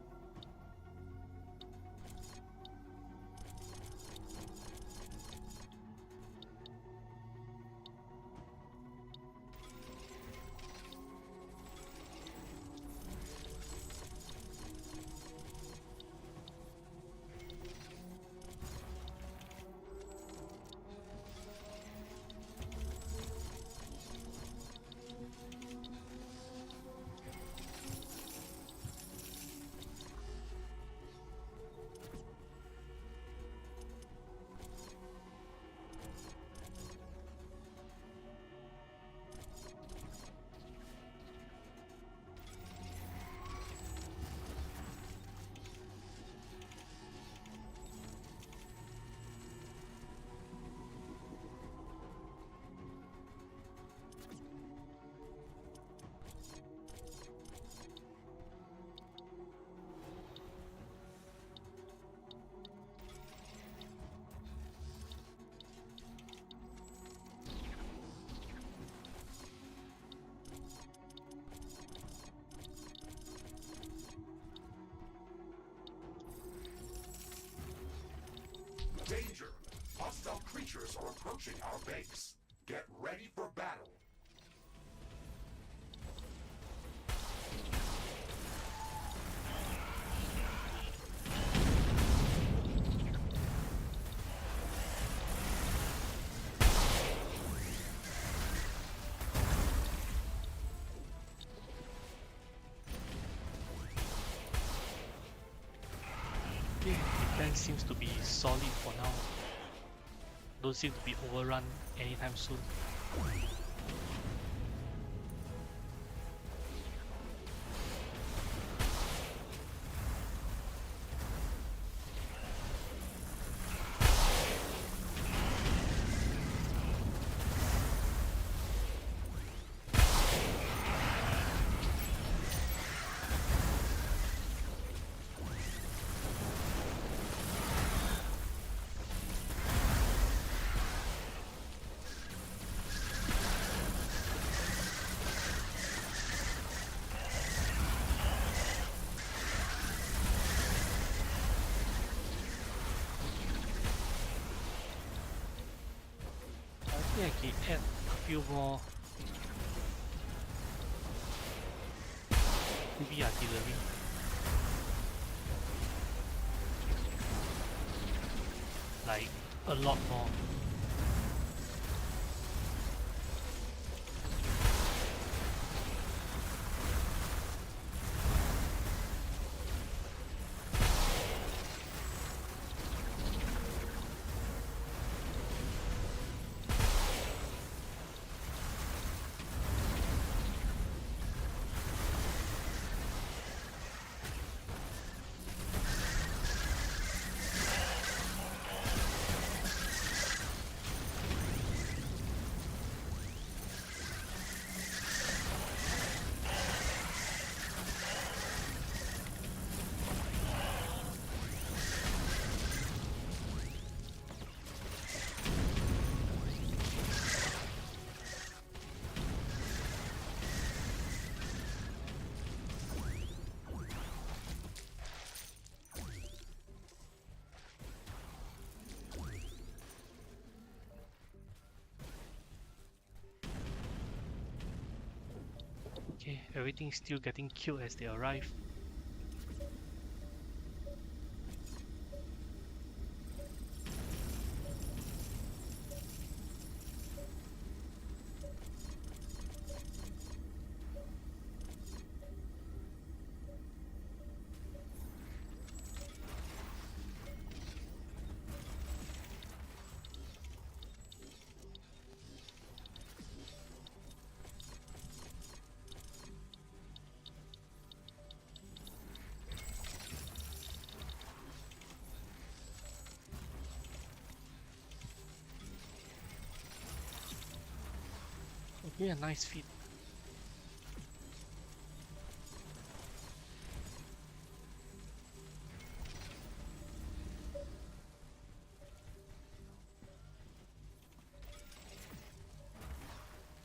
Speaker 2: creatures are approaching our base. Get ready for battle.
Speaker 1: Defense seems to be solid for now. Don't seem to be overrun anytime soon. I think I can add a few more heavy artillery. Like a lot more. Okay, everything's still getting killed as they arrive. Okay, a nice feat.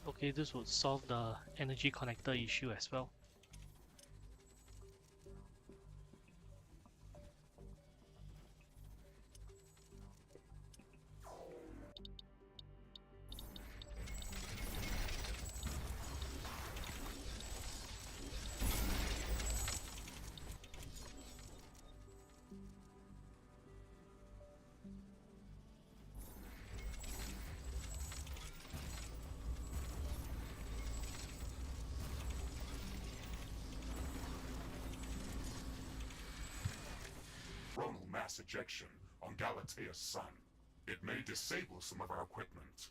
Speaker 1: Okay, this would solve the energy connector issue as well.
Speaker 2: Chronal mass ejection on Galatea's sun. It may disable some of our equipment.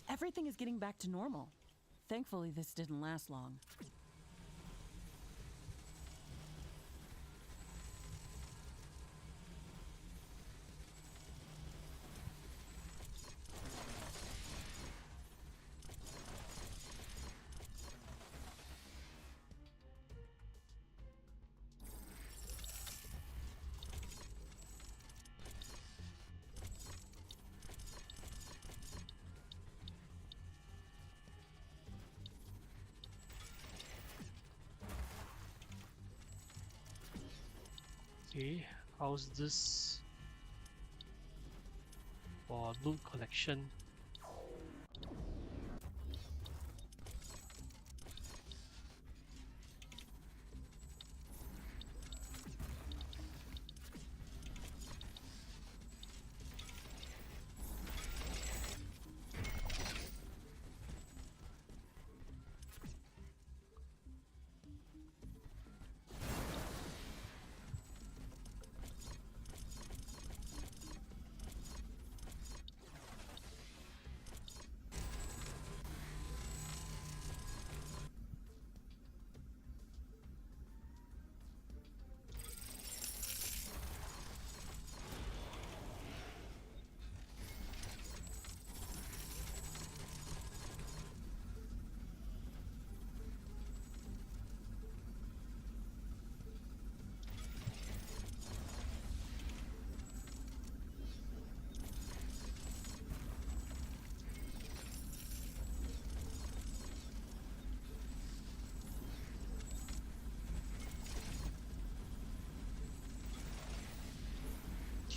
Speaker 4: Everything is getting back to normal. Thankfully, this didn't last long.
Speaker 1: Okay, how's this for loot collection?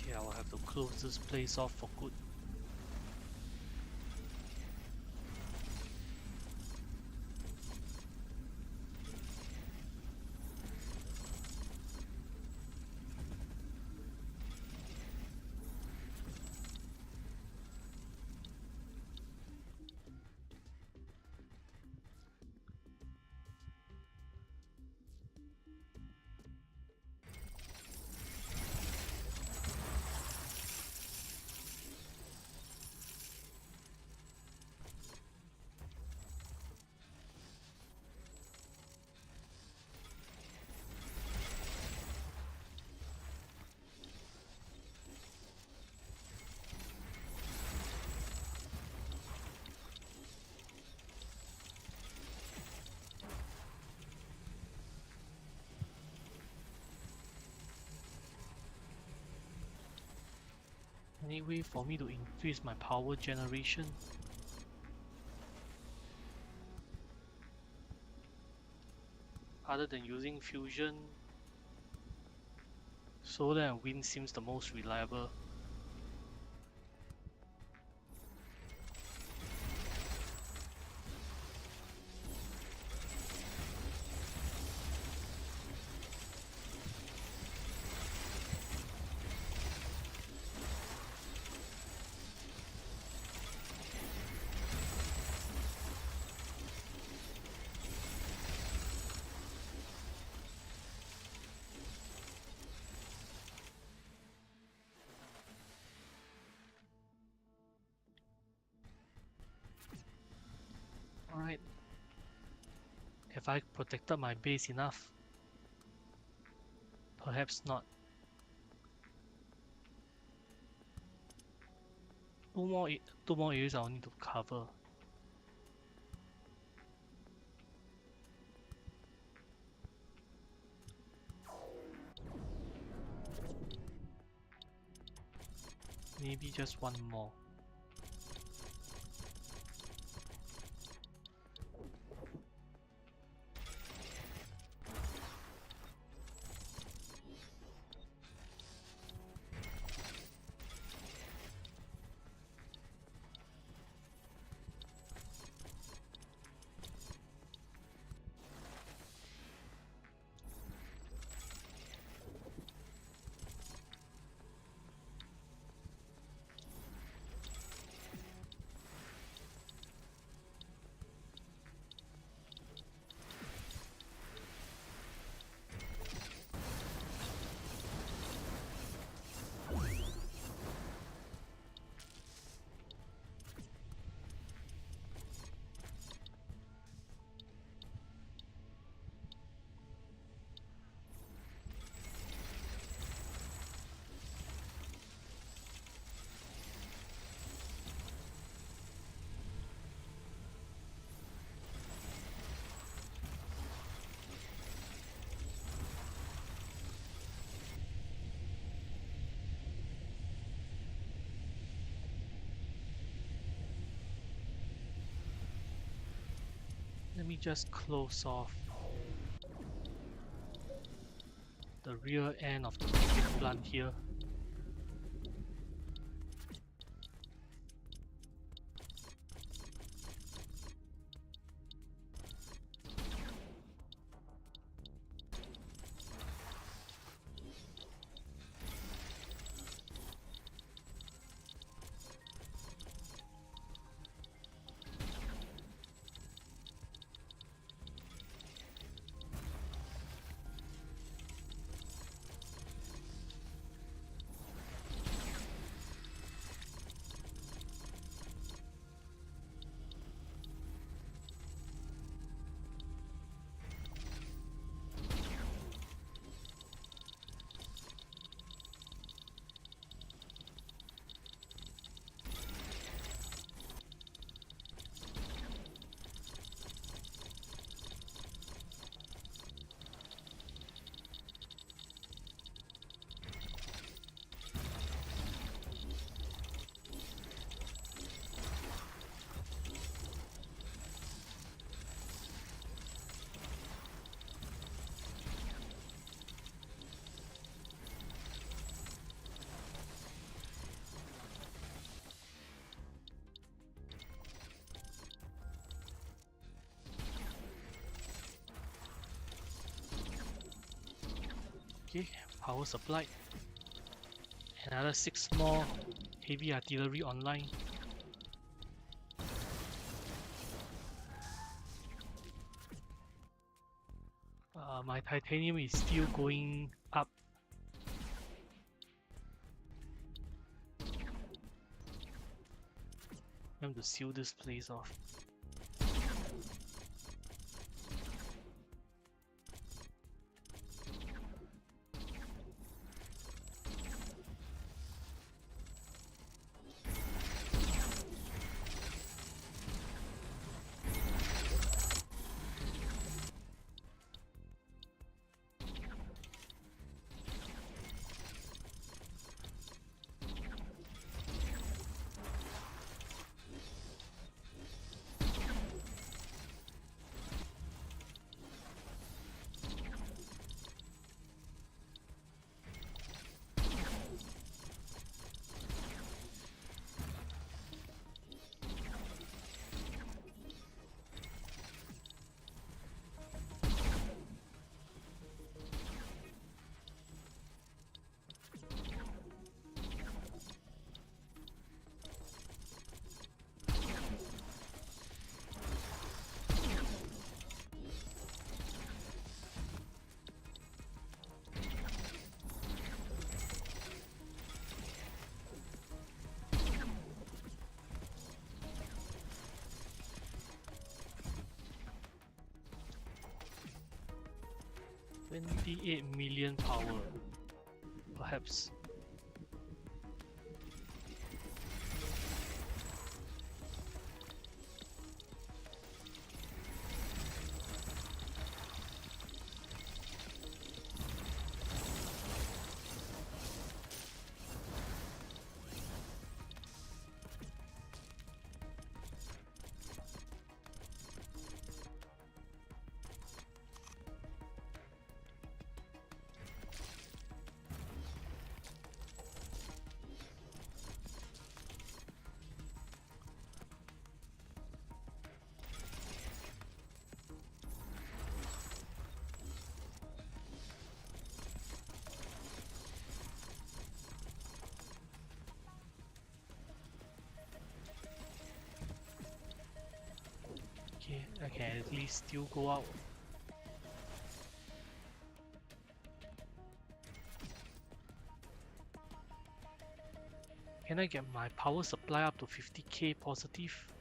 Speaker 1: Okay, I will have to close this place off for good. Any way for me to increase my power generation? Other than using fusion, solar and wind seems the most reliable. Alright. Have I protected my base enough? Perhaps not. Two more areas I'll need to cover. Maybe just one more. Let me just close off the rear end of the basic plant here. Okay, power supplied. Another 6 more heavy artillery online. My titanium is still going up. I'm going to seal this place off. $28 million power, perhaps. Okay, I can at least still go out. Can I get my power supply up to 50k positive?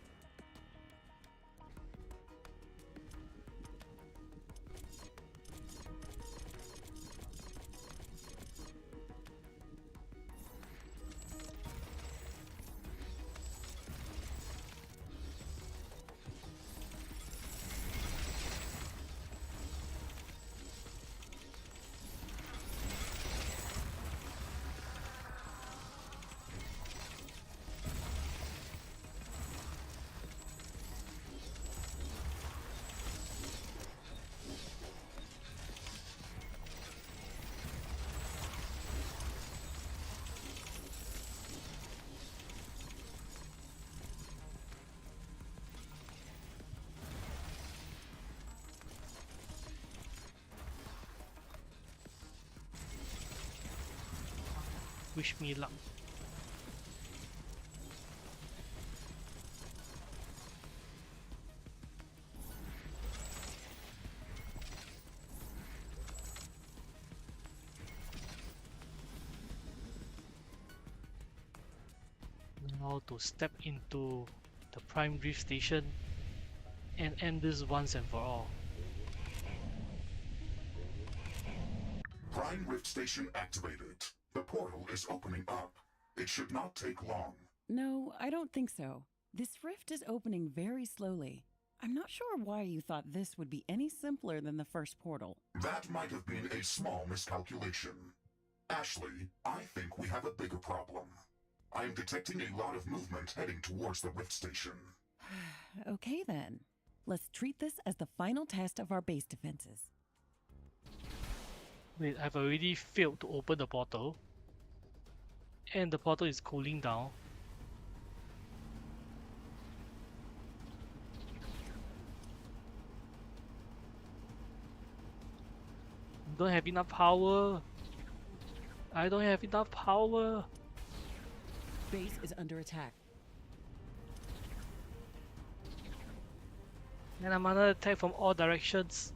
Speaker 1: Wish me luck. Now to step into the Prime Drift Station and end this once and for all.
Speaker 2: Prime Rift Station activated. The portal is opening up. It should not take long.
Speaker 3: No, I don't think so. This rift is opening very slowly. I'm not sure why you thought this would be any simpler than the first portal.
Speaker 2: That might have been a small miscalculation. Ashley, I think we have a bigger problem. I am detecting a lot of movement heading towards the Rift Station.
Speaker 3: Okay then. Let's treat this as the final test of our base defenses.
Speaker 1: Wait, I've already failed to open the portal. And the portal is cooling down. Don't have enough power. I don't have enough power.
Speaker 3: Base is under attack.
Speaker 1: And I'm under attack from all directions.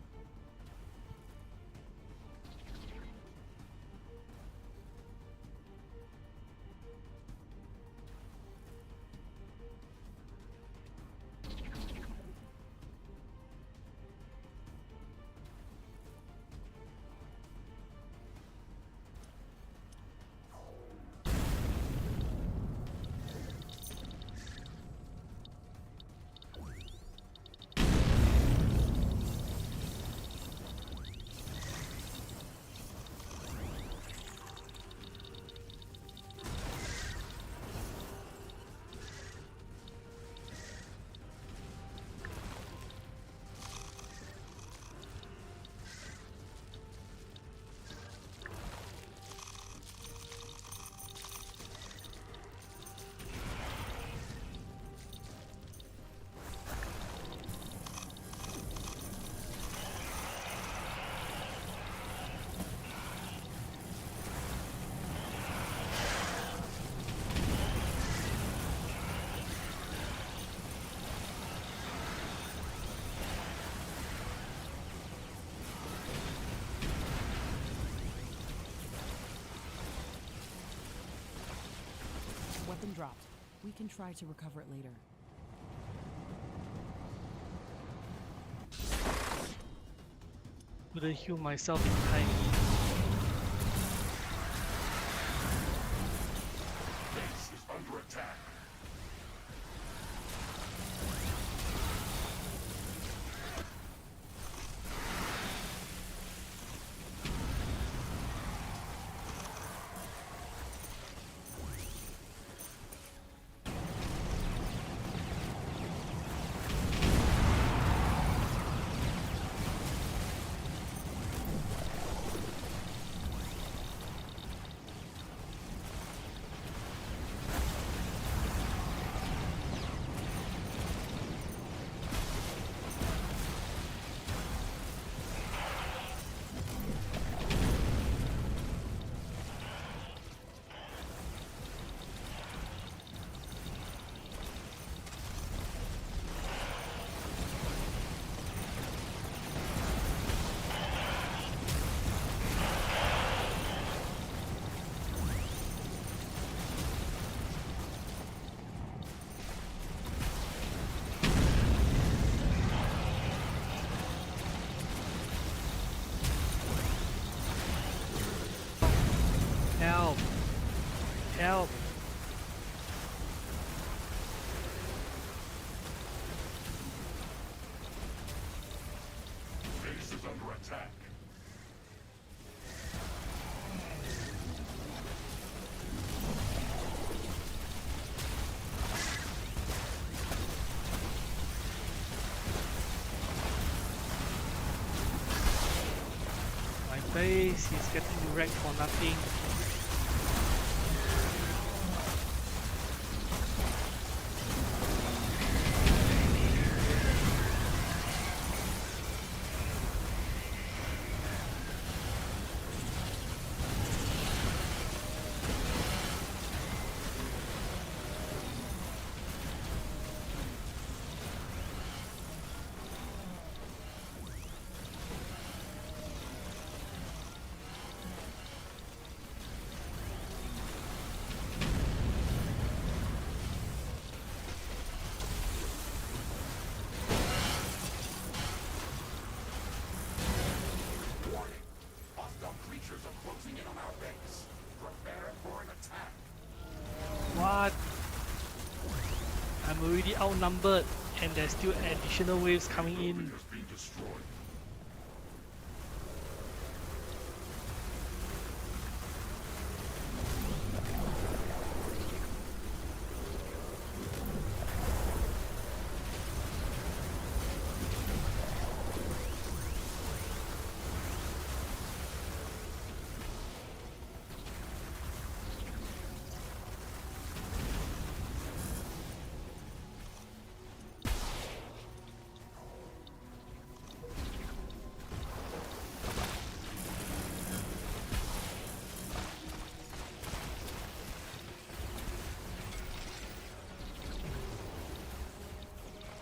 Speaker 3: Weapon dropped. We can try to recover it later.
Speaker 1: Couldn't heal myself in time.
Speaker 2: Base is under attack.
Speaker 1: Help! Help!
Speaker 2: Base is under attack.
Speaker 1: My base is getting wrecked for nothing. already outnumbered and there's still additional waves coming in.
Speaker 2: Has been destroyed.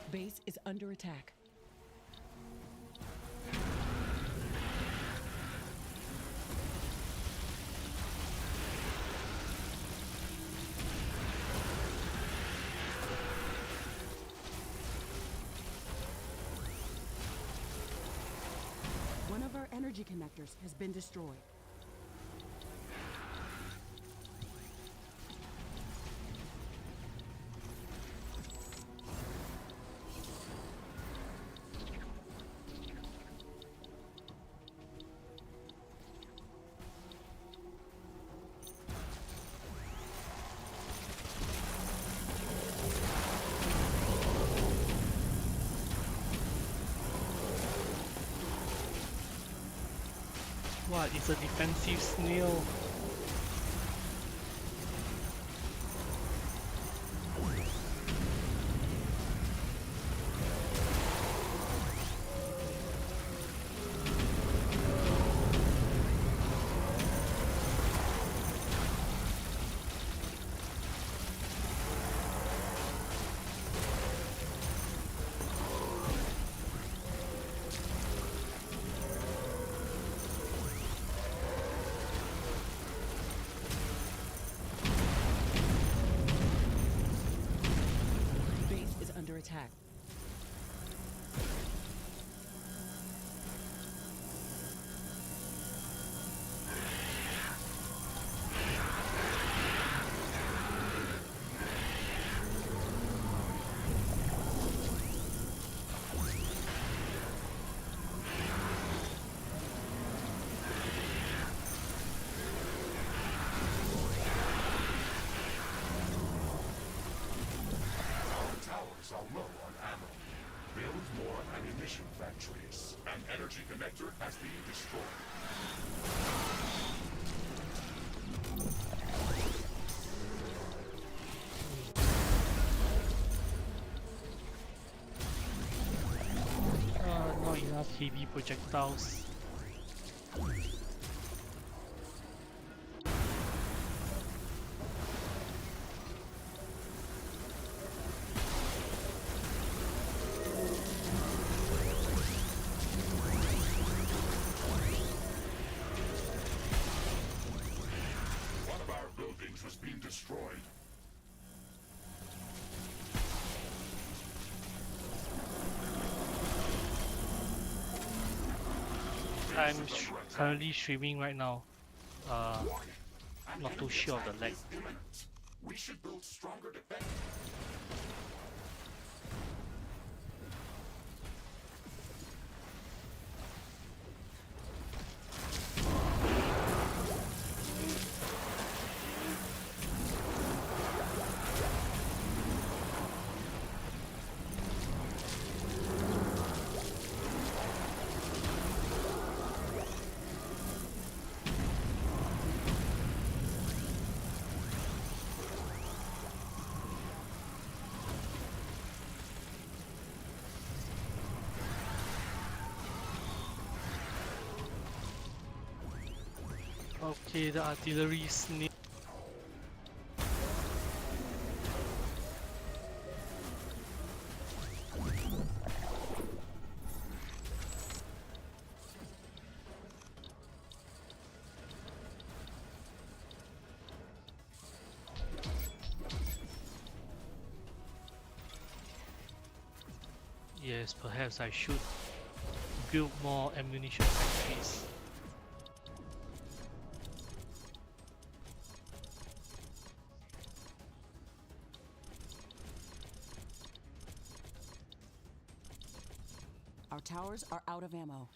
Speaker 3: Base is under attack. One of our energy connectors has been destroyed.
Speaker 1: What is a defensive snail?
Speaker 3: Base is under attack.
Speaker 2: Towers are low on ammo. Build more ammunition factories. An energy connector has been destroyed.
Speaker 1: Not enough heavy projectiles.
Speaker 2: One of our buildings was being destroyed.
Speaker 1: I'm currently streaming right now.
Speaker 2: Warning. An
Speaker 1: Not too
Speaker 2: enemy
Speaker 1: sure of the
Speaker 2: attack
Speaker 1: lag.
Speaker 2: is imminent. We should build stronger defense.
Speaker 1: Okay, the artillery snail. Yes, perhaps I should build more ammunition factories.
Speaker 4: towers are out of ammo.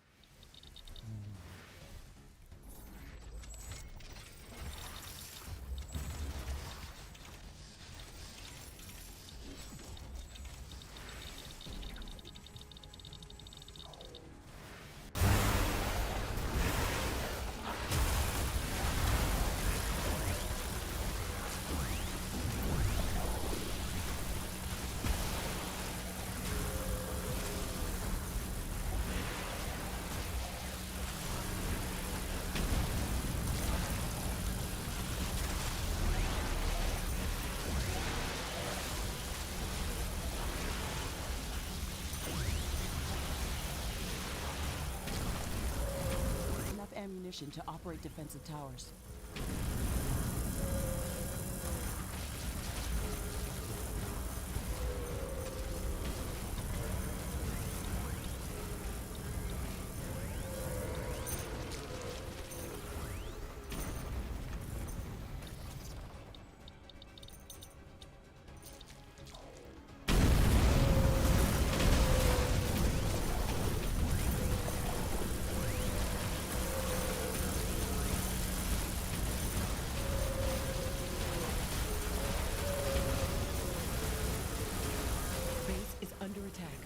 Speaker 4: Enough ammunition to operate defensive towers. Base is under attack.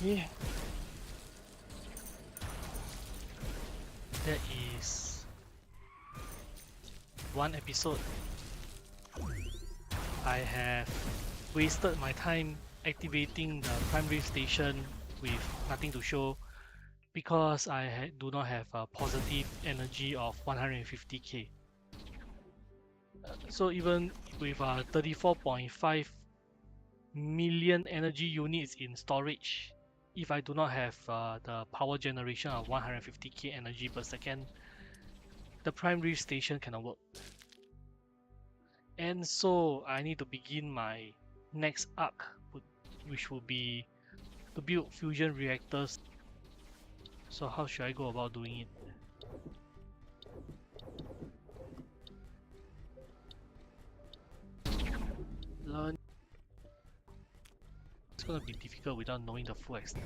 Speaker 1: Yeah. That is one episode. I have wasted my time activating the primary station with nothing to show because I do not have a positive energy of 150k. So even with 34.5 million energy units in storage, if I do not have the power generation of 150k energy per second, the primary station cannot work. And so I need to begin my next arc, which will be to build fusion reactors. So how should I go about doing it? Learn. It's gonna be difficult without knowing the full extent.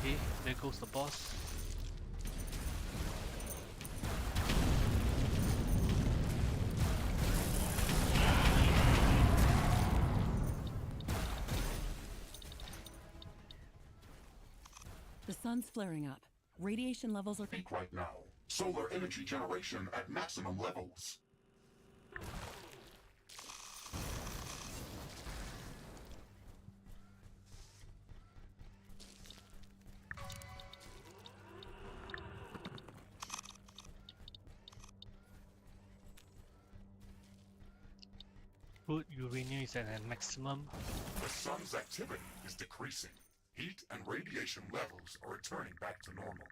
Speaker 1: Okay, there goes the boss.
Speaker 3: The sun's flaring up. Radiation levels are...
Speaker 2: Peak right now. Solar energy generation at maximum levels.
Speaker 1: Good uranium is at a maximum.
Speaker 2: The sun's activity is decreasing. Heat and radiation levels are returning back to normal.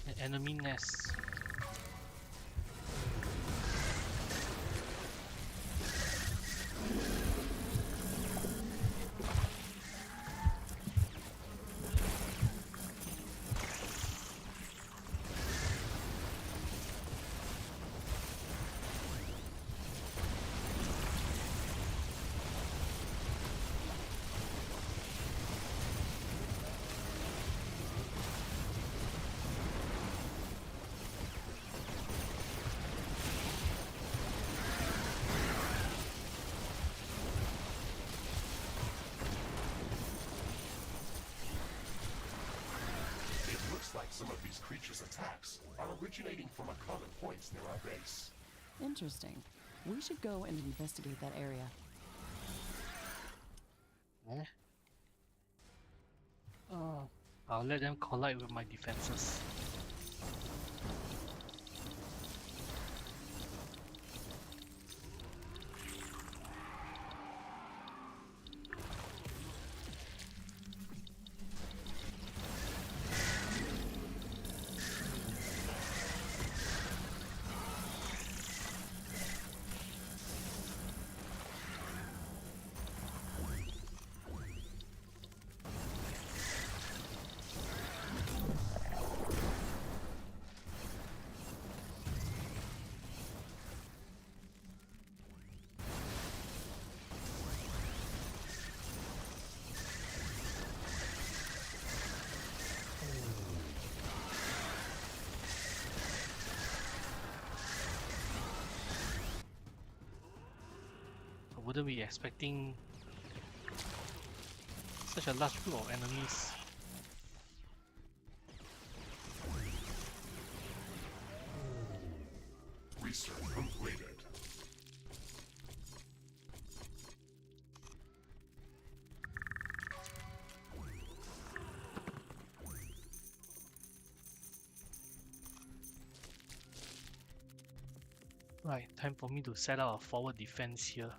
Speaker 1: An enemy nest.
Speaker 2: Like some of these creatures' attacks are originating from common points near our base.
Speaker 4: Interesting. We should go and investigate that area.
Speaker 1: Eh? Oh, I'll let them collide with my defenses. wouldn't be expecting such a large group of enemies.
Speaker 2: Research completed.
Speaker 1: Right, time for me to set up a forward defense here.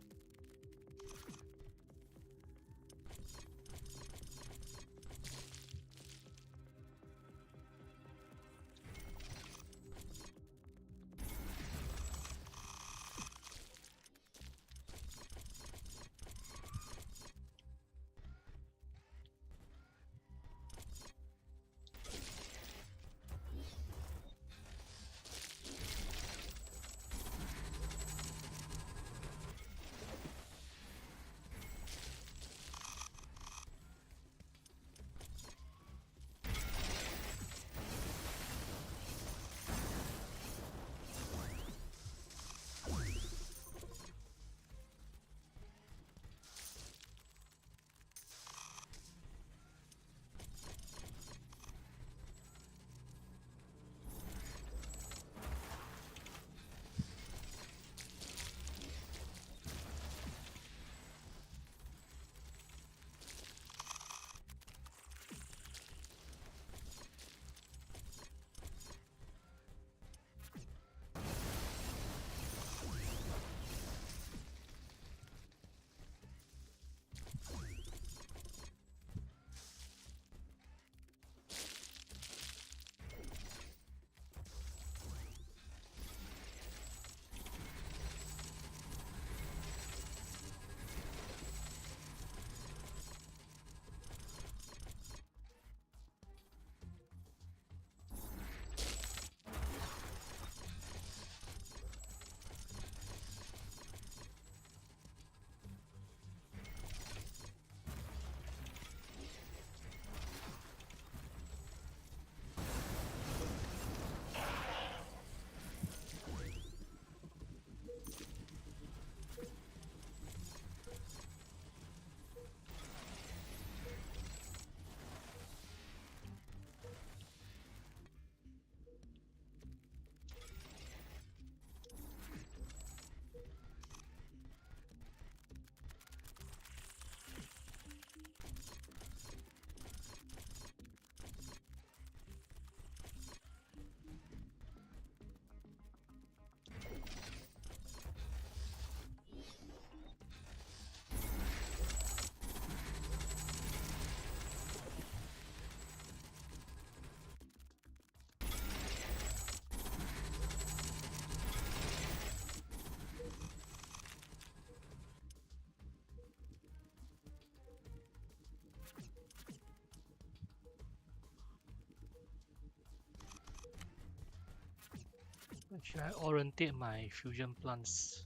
Speaker 1: Should I orientate my fusion plants?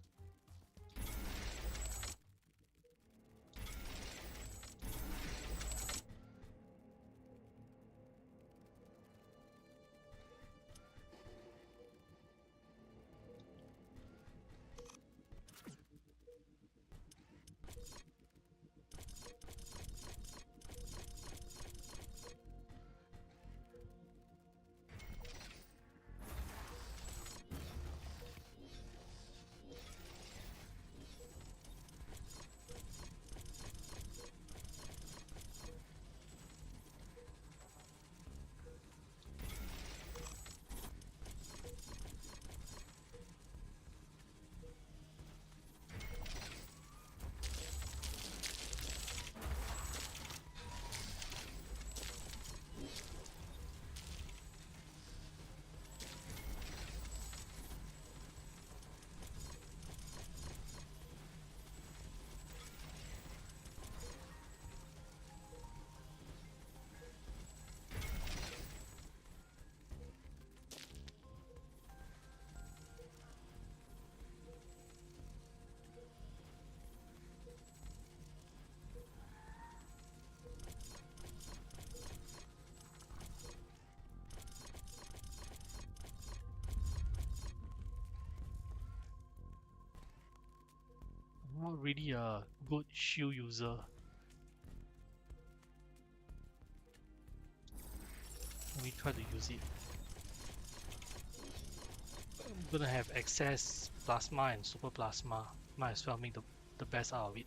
Speaker 1: really a good shield user. Let me try to use it. I'm gonna have excess plasma and super plasma. Might as well make the best out of it.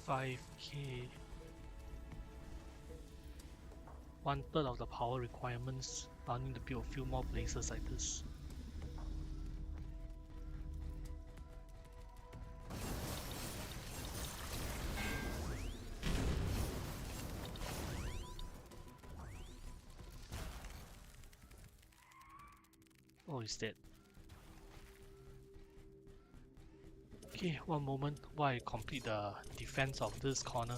Speaker 1: $55k. 1/3 of the power requirements. I'll need to build a few more places like this. Oh, he's dead. Okay, one moment while I complete the defense of this corner.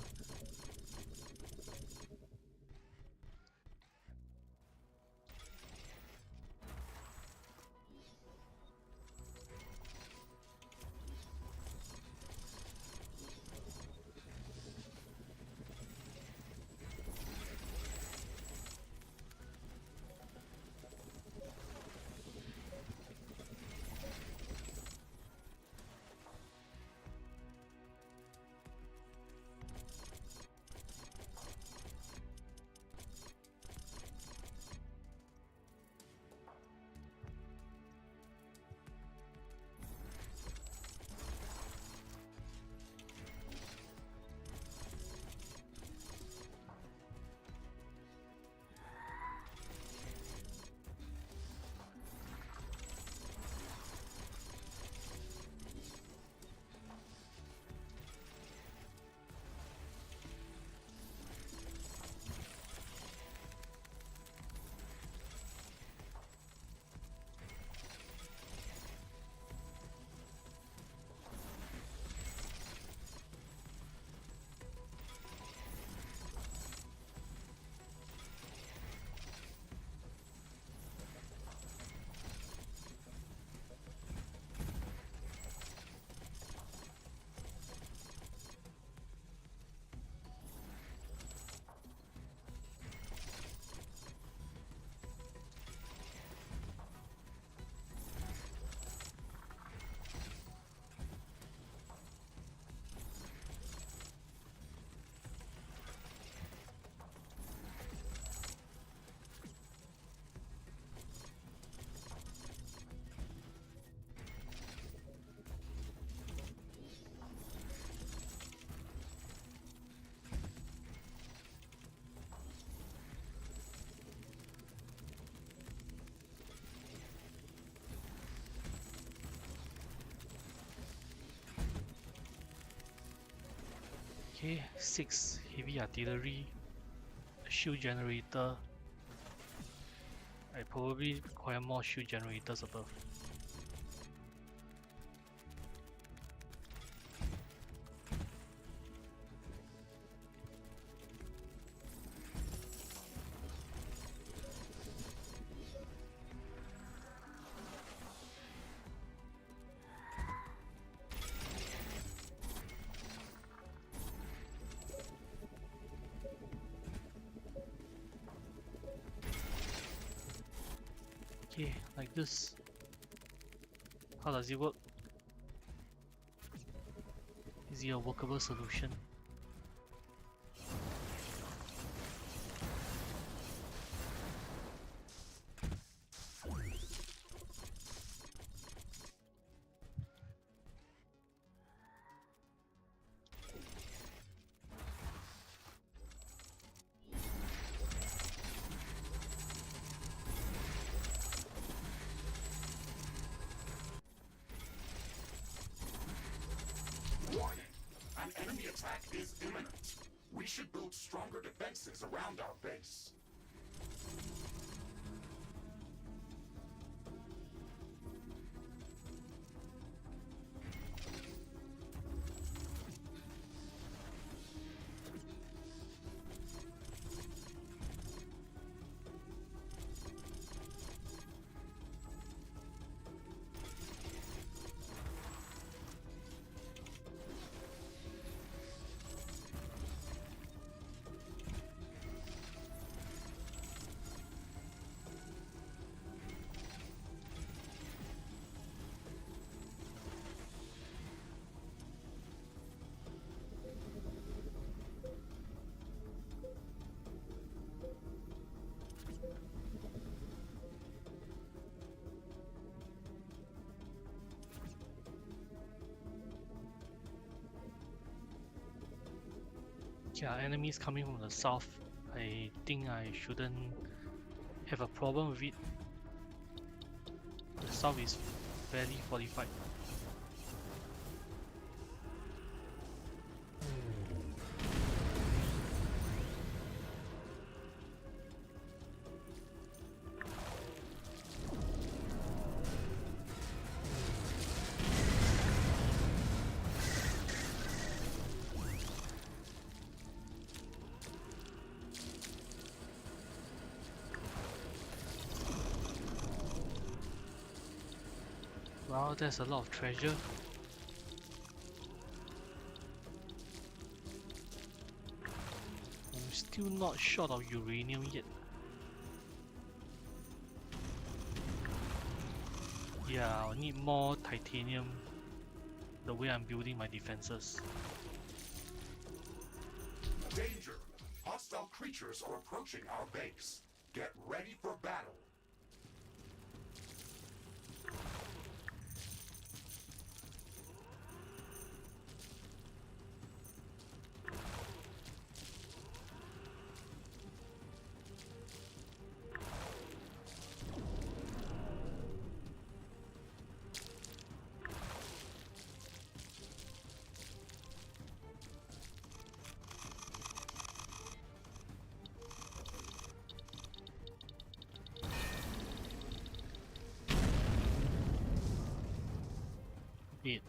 Speaker 1: Okay, 6 heavy artillery, a shield generator. I probably require more shield generators above. Okay, like this. How does it work? Is it a workable solution?
Speaker 2: Warning! An enemy attack is imminent. We should build stronger defenses around our base.
Speaker 1: Yeah, enemies coming from the south. I think I shouldn't have a problem with it. The south is fairly fortified. Wow, there's a lot of treasure. I'm still not short of uranium yet. Yeah, I'll need more titanium the way I'm building my defenses.
Speaker 2: Danger! Hostile creatures are approaching our base. Get ready for battle.
Speaker 1: Wait.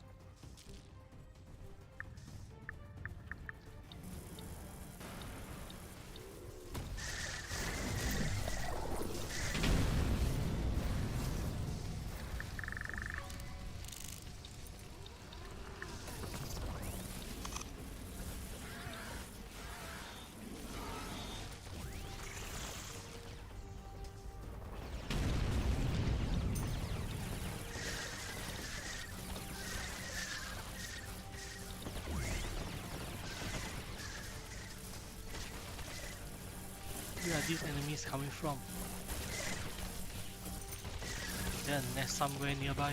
Speaker 1: Where are these enemies coming from? Is there a nest somewhere nearby?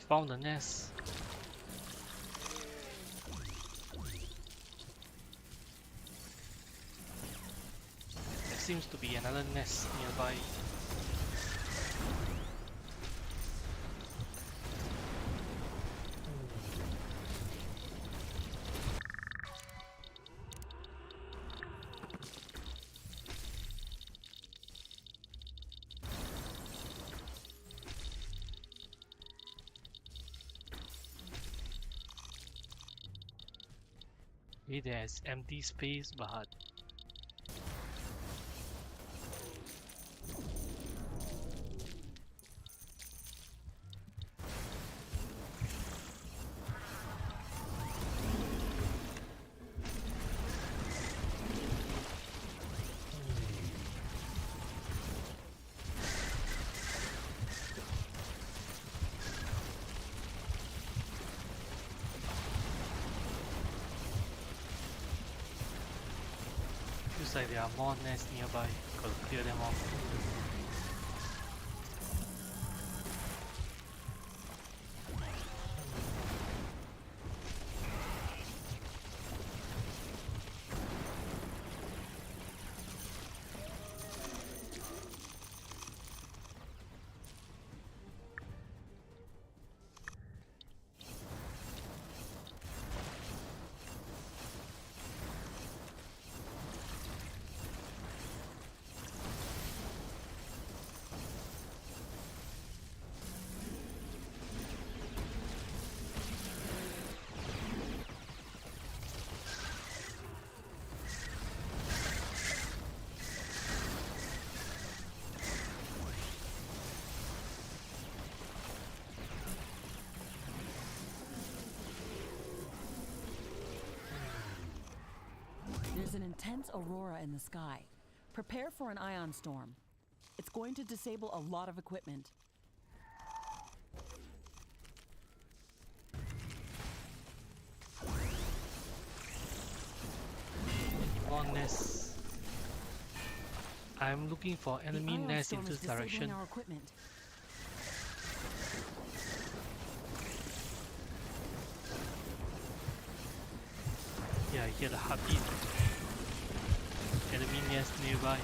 Speaker 1: found the nest. There seems to be another nest nearby. There's empty space, but looks like there are more nests nearby. Gotta clear them off.
Speaker 4: There's an intense aurora in the sky. Prepare for an ion storm. It's going to disable a lot of equipment.
Speaker 1: More nests. I'm looking for enemy
Speaker 4: The ion
Speaker 1: nests in
Speaker 4: storm
Speaker 1: this
Speaker 4: is disabling
Speaker 1: direction.
Speaker 4: our equipment.
Speaker 1: Yeah, I hear the heartbeat. Enemy nest nearby.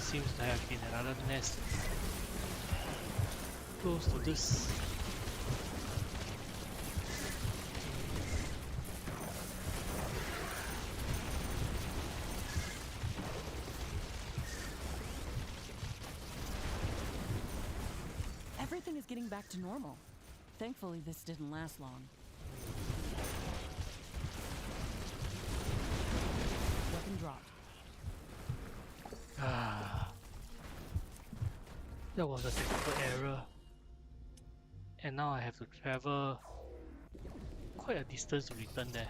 Speaker 1: Seems to have been another nest close to this.
Speaker 4: Everything is getting back to normal. Thankfully, this didn't last long. Weapon dropped.
Speaker 1: That was a technical error. And now I have to travel quite a distance to return there.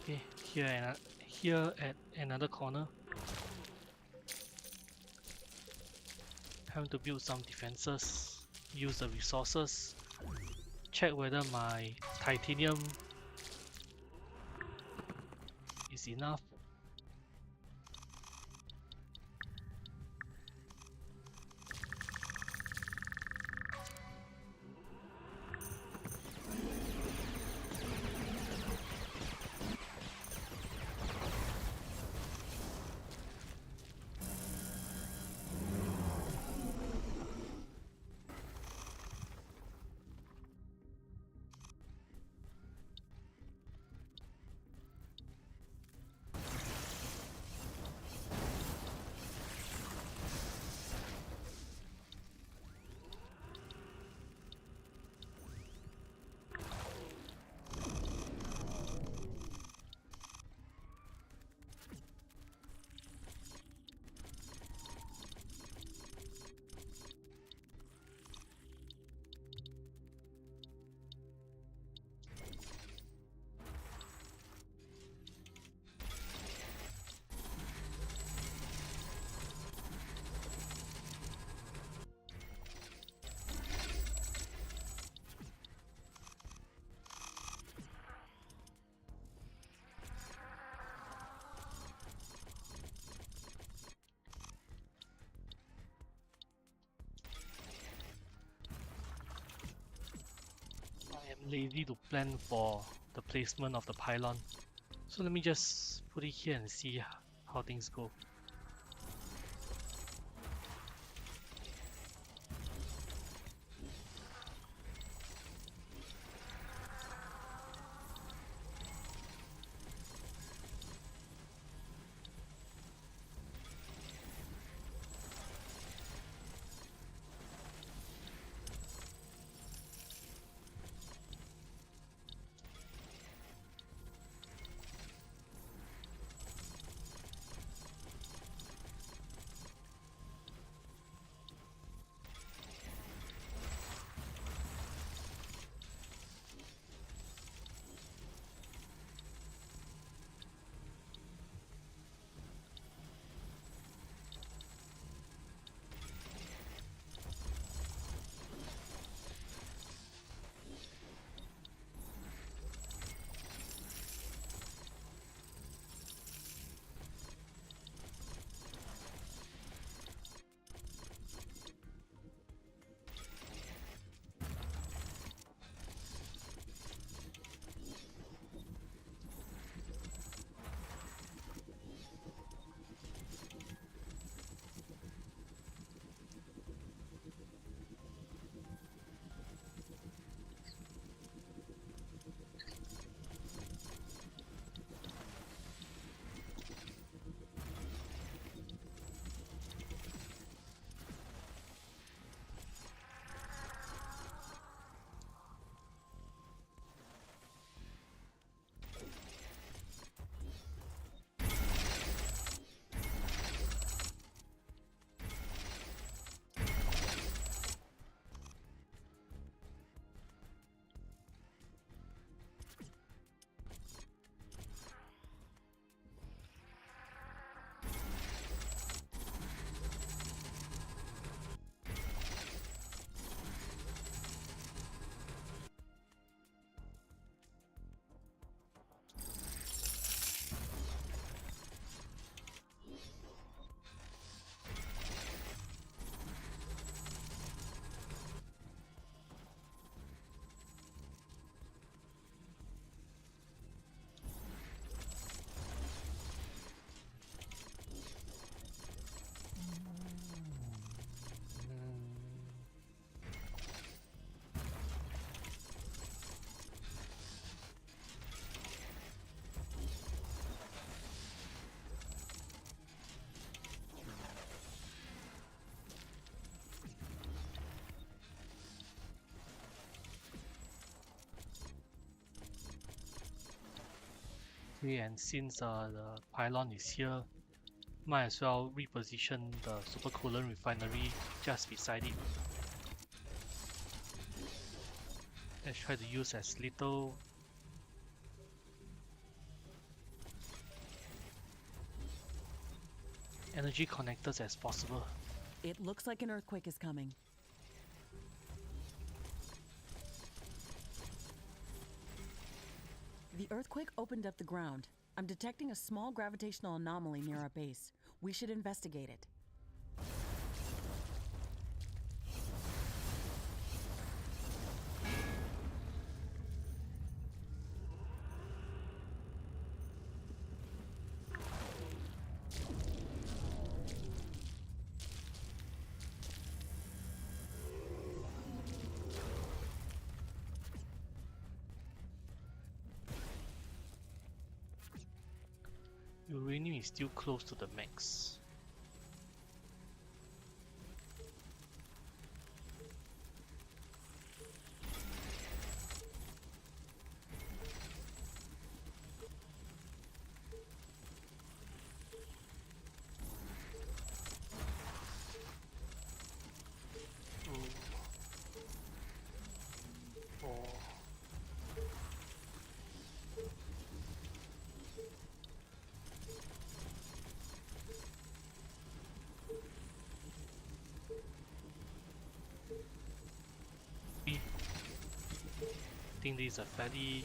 Speaker 1: Okay, here at another corner. Having to build some defenses, use the resources, check whether my titanium is enough. I am lazy to plan for the placement of the pylon. So let me just put it here and see how things go. Okay, and since the pylon is here, might as well reposition the supercoolant refinery just beside it. Let's try to use as little energy connectors as possible.
Speaker 4: It looks like an earthquake is coming. The earthquake opened up the ground. I'm detecting a small gravitational anomaly near our base. We should investigate it.
Speaker 1: Uranium is still close to the max. I think this is a fairly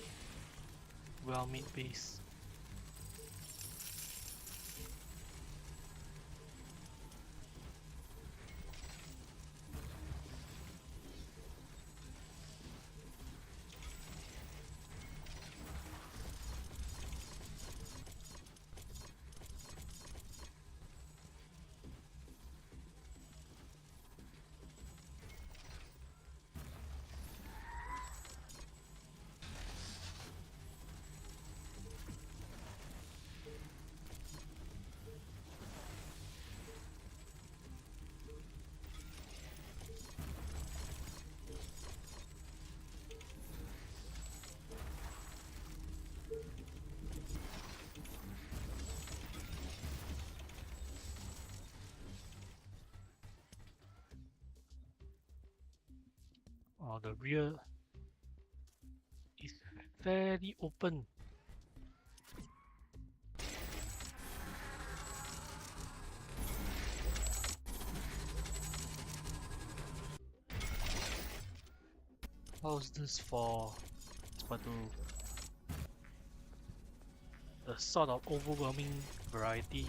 Speaker 1: well-made base. The rear is fairly open. How's this for the sort of overwhelming variety?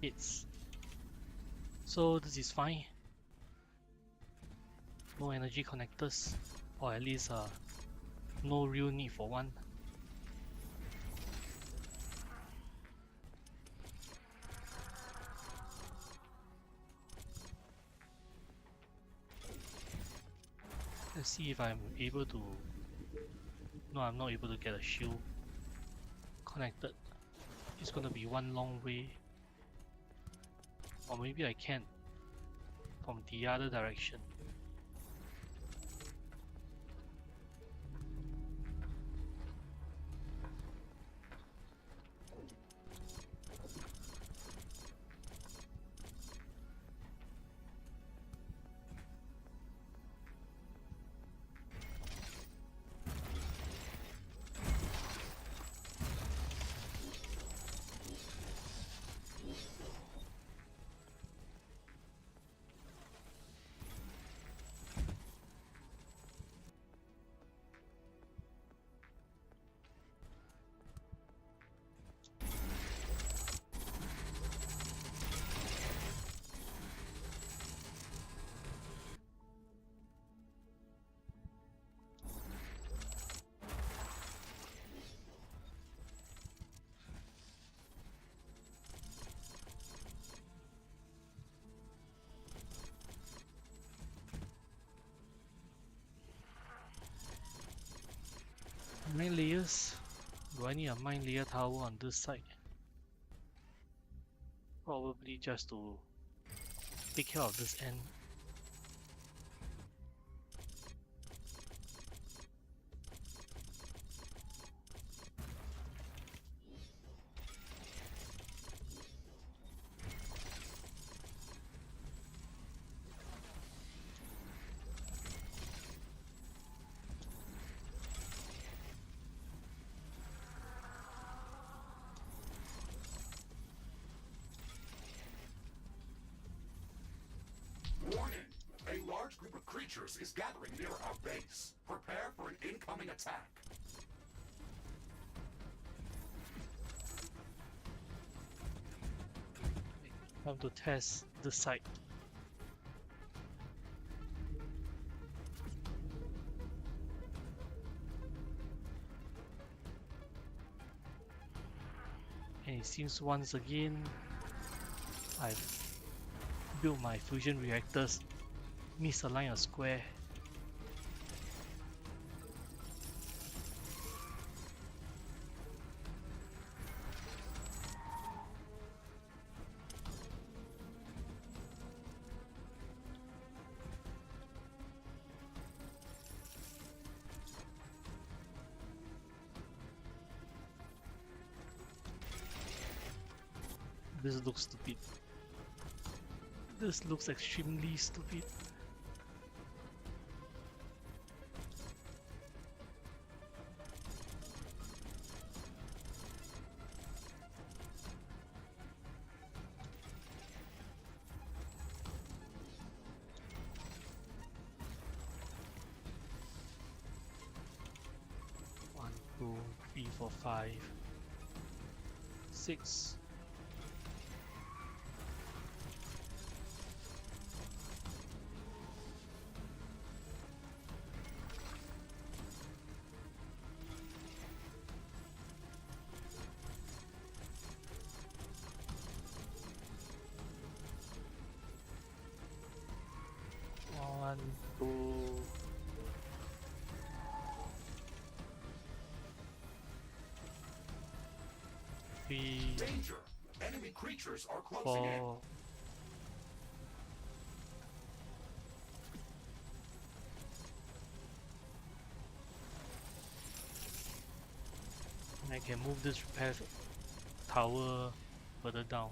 Speaker 1: Hits. So this is fine. No energy connectors, or at least no real need for one. Let's see if I'm able to... No, I'm not able to get a shield connected. It's gonna be one long way. Or maybe I can from the other direction. Mine layers. Do I need a mine layer tower on this side? Probably just to take care of this end.
Speaker 2: creatures is gathering near our base. Prepare for an incoming attack.
Speaker 1: Time to test the site. And it seems once again I've built my fusion reactors, misalign a square. This looks stupid. This looks extremely stupid. One, 2, 3, 4, 5, 6. One, two, three,
Speaker 2: Danger! Enemy creatures are closing in.
Speaker 1: 4. I can move this repair tower further down.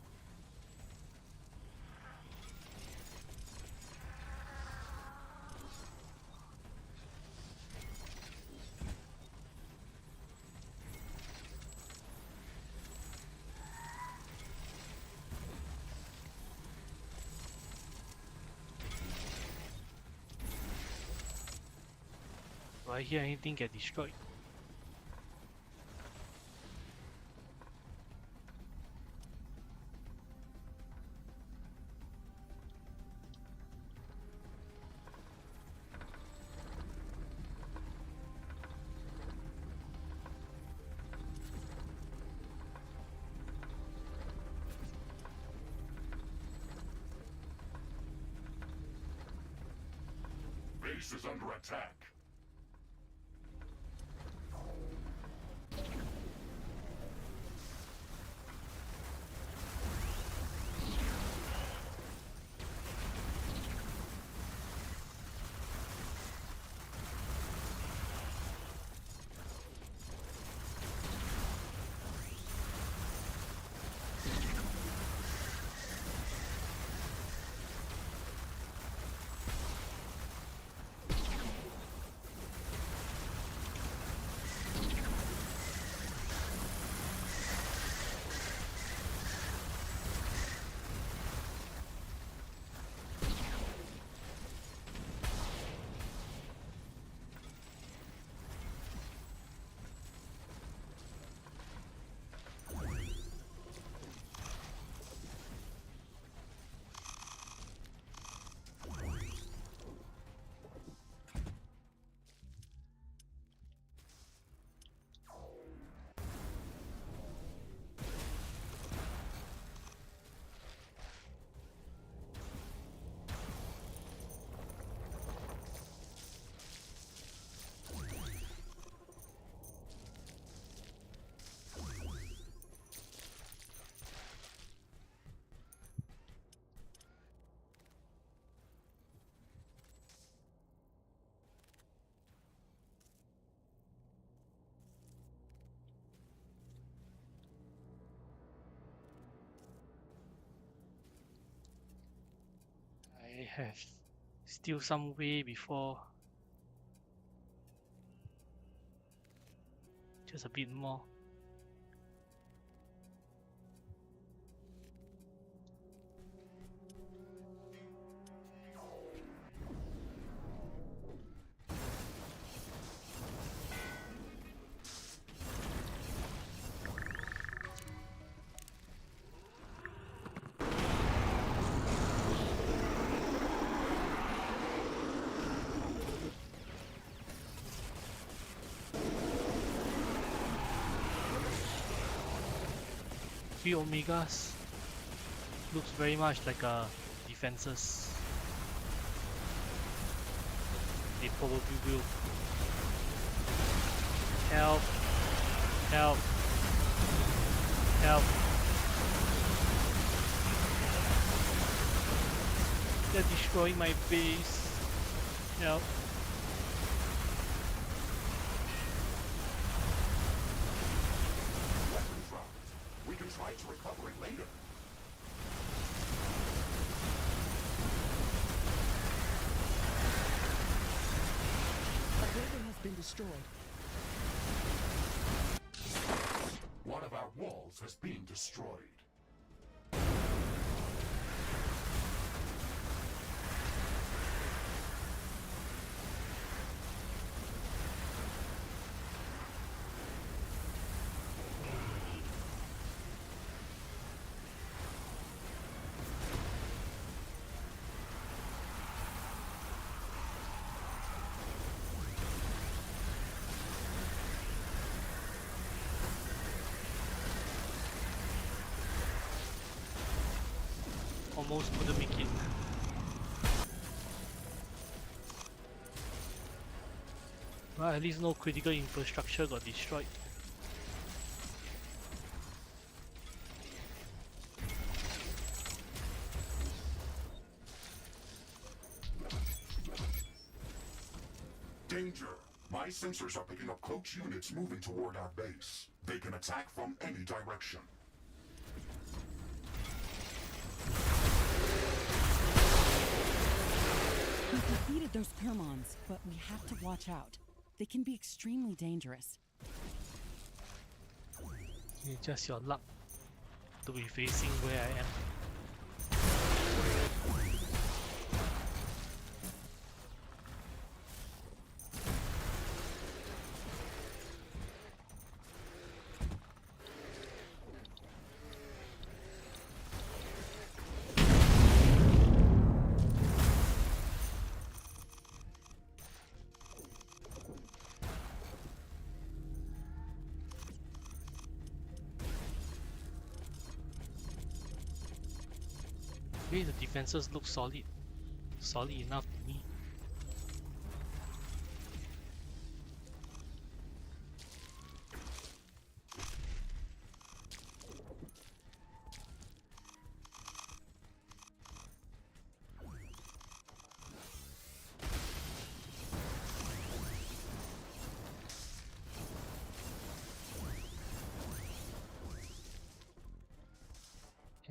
Speaker 1: Do I hear anything get destroyed?
Speaker 2: Base is under attack. I have still some way before. Just a bit more.
Speaker 1: 3 Omegas. Looks very much like defenses. They probably will. Help! Help! Help! They're destroying my base. Help!
Speaker 2: Weapon dropped. We can try to recover it later.
Speaker 4: A building has been destroyed.
Speaker 2: One of our walls has been destroyed.
Speaker 1: Almost couldn't make it. Well, at least no critical infrastructure got destroyed.
Speaker 2: Danger! My sensors are picking up cloaked units moving toward our base. They can attack from any direction.
Speaker 3: We defeated those Pyrmons, but we have to watch out. They can be extremely dangerous.
Speaker 1: It's just your luck to be facing where I am. Okay, the defenses look solid. Solid enough to me.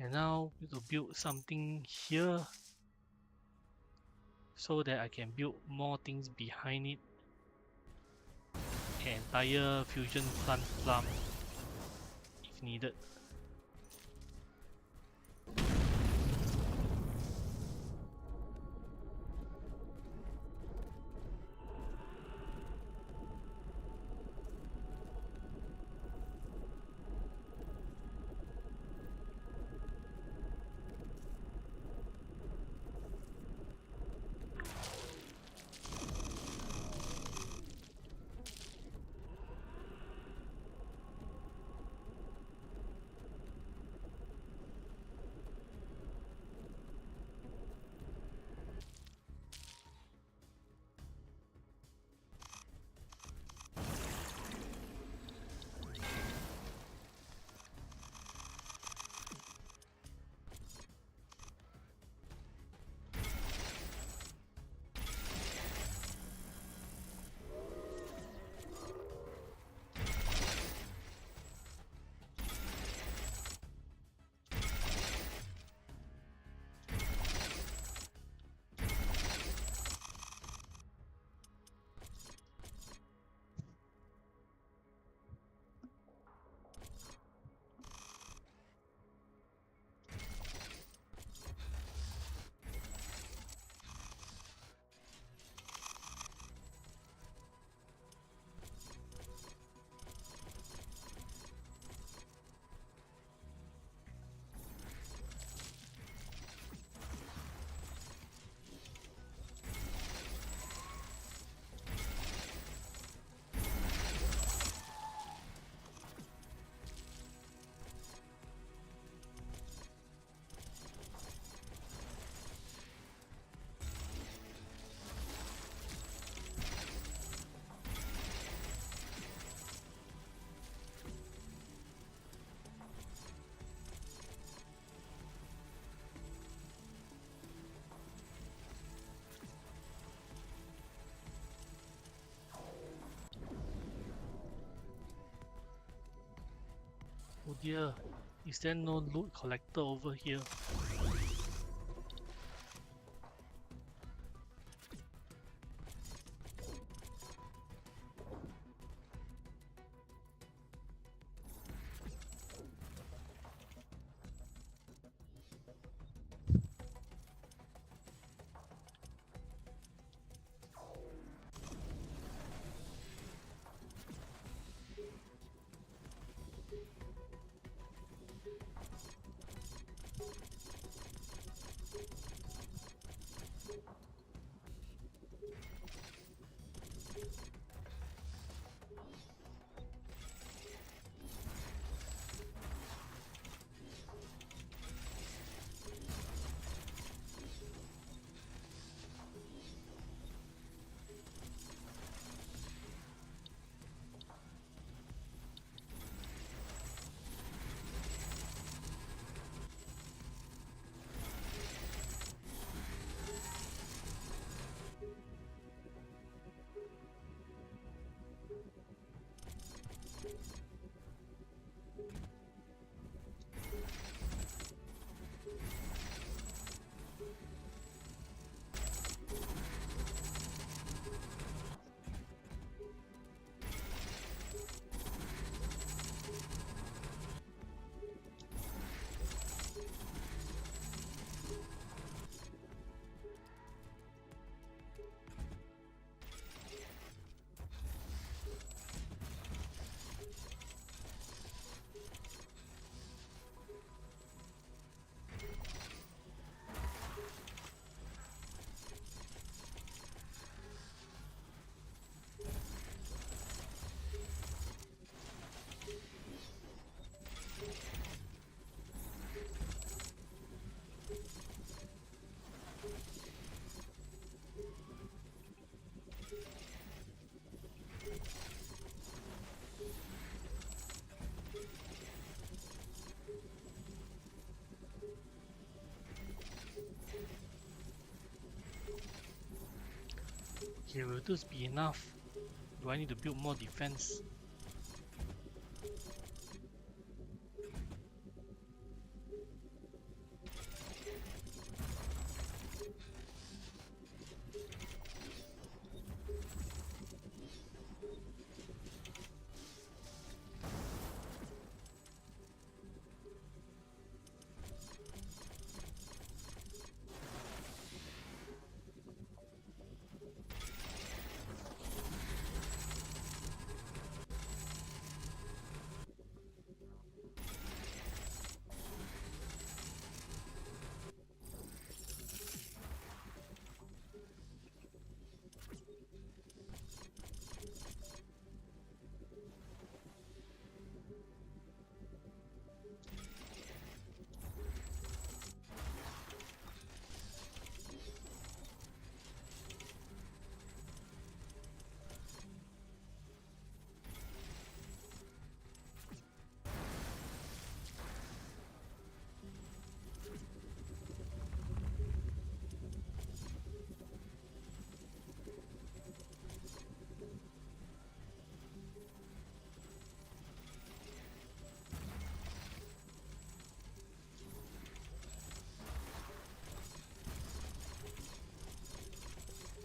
Speaker 1: And now we need to build something here so that I can build more things behind it. An entire fusion plant farm if needed. dear, is there no loot collector over here? Okay, will this be enough? Do I need to build more defense?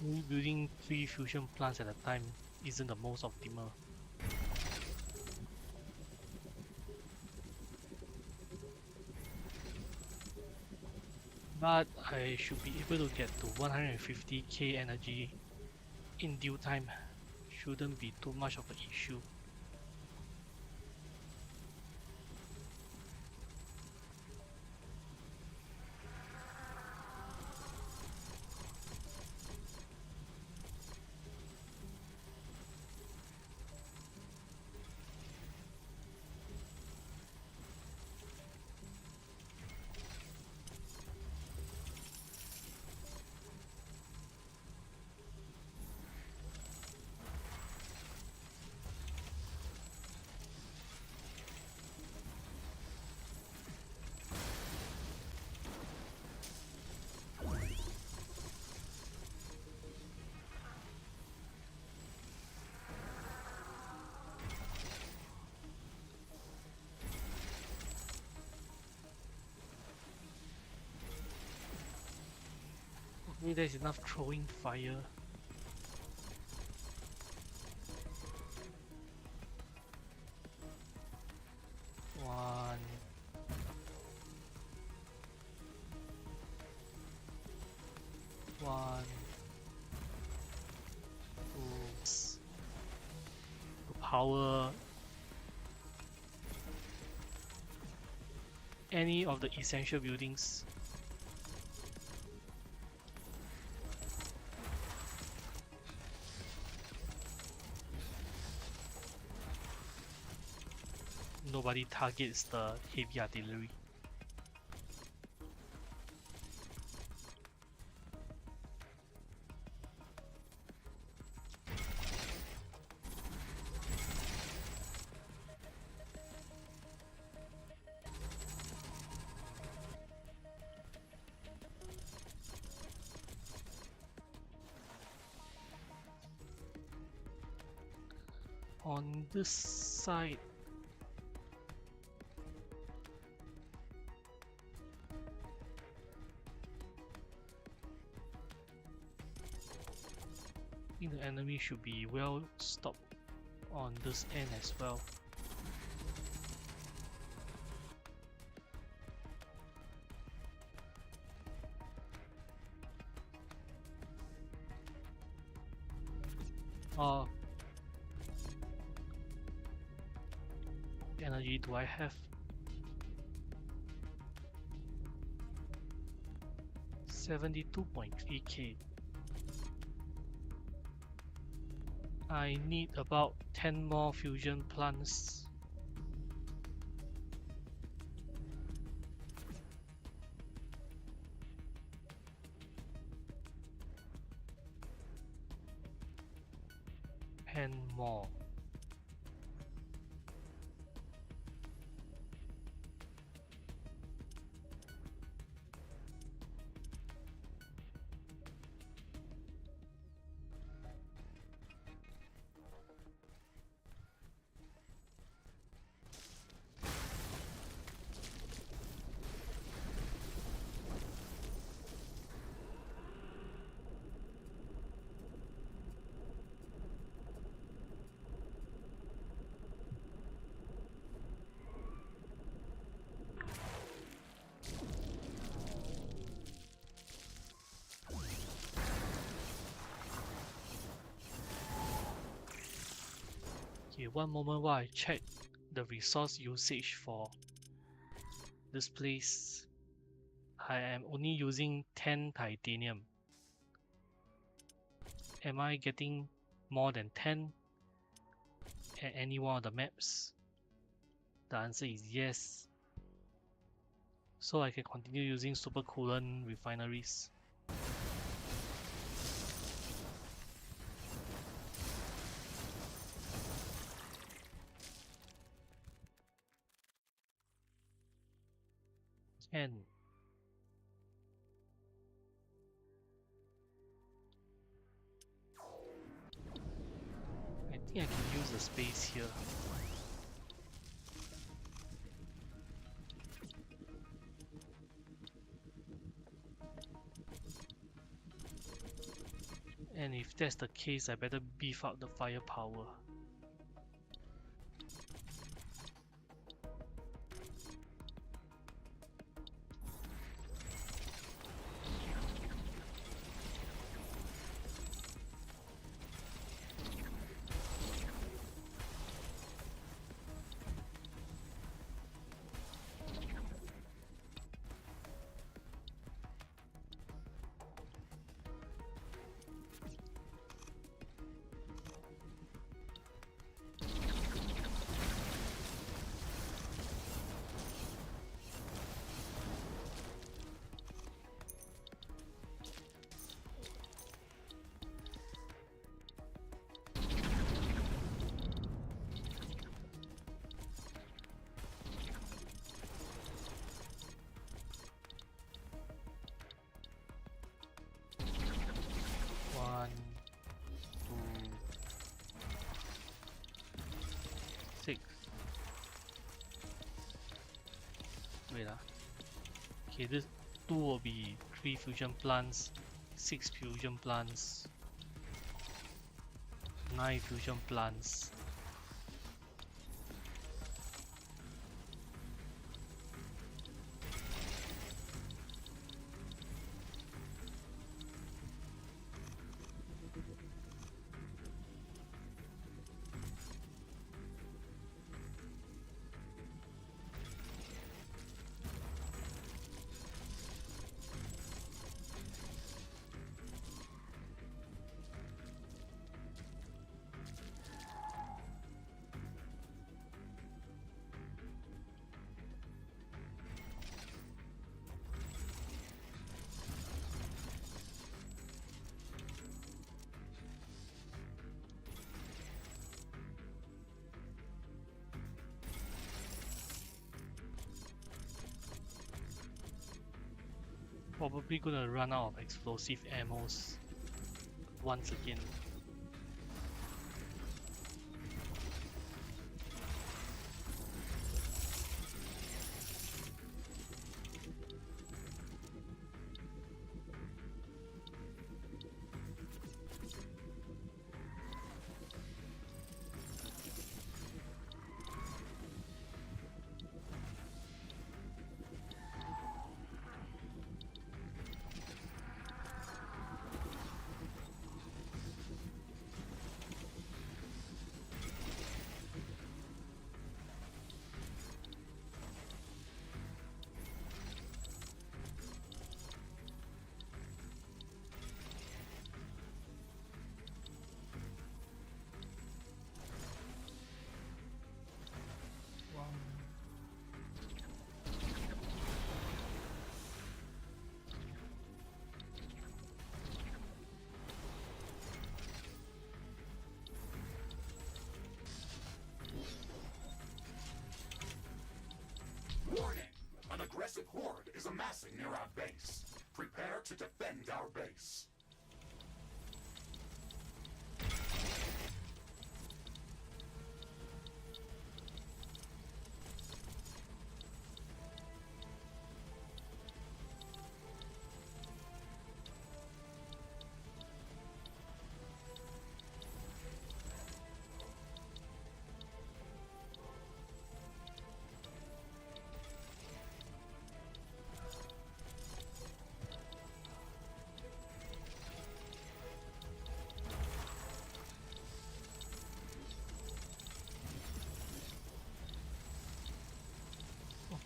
Speaker 1: Maybe building 3 fusion plants at a time isn't the most optimal. But I should be able to get to 150k energy in due time. Shouldn't be too much of an issue. Maybe there's enough throwing fire. One. One. Two. To power any of the essential buildings. Nobody targets the heavy artillery. On this side, I think the enemy should be well stopped on this end as well. Energy do I have? 72.3k. I need about 10 more fusion plants. And more. Okay, one moment while I check the resource usage for this place. I am only using 10 titanium. Am I getting more than 10 at any one of the maps? The answer is yes. So I can continue using supercoolant refineries. And I think I can use the space here. And if that's the case, I better beef up the firepower. One, two, 6. Wait. Okay, this 2 will be 3 fusion plants. 6 fusion plants, 9 fusion plants. Probably gonna run out of explosive ammos once again.
Speaker 2: Warning! An aggressive horde is amassing near our base. Prepare to defend our base.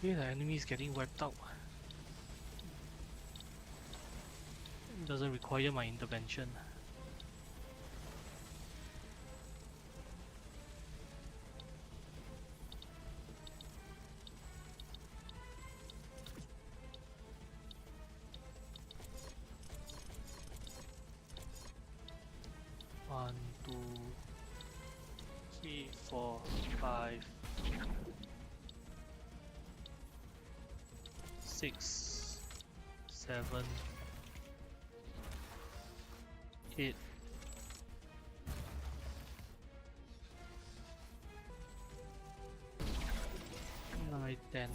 Speaker 1: Okay, the enemy is getting wiped out. Doesn't require my intervention. One, two, three, 4, 5, 6, 7, 8, 9, 10.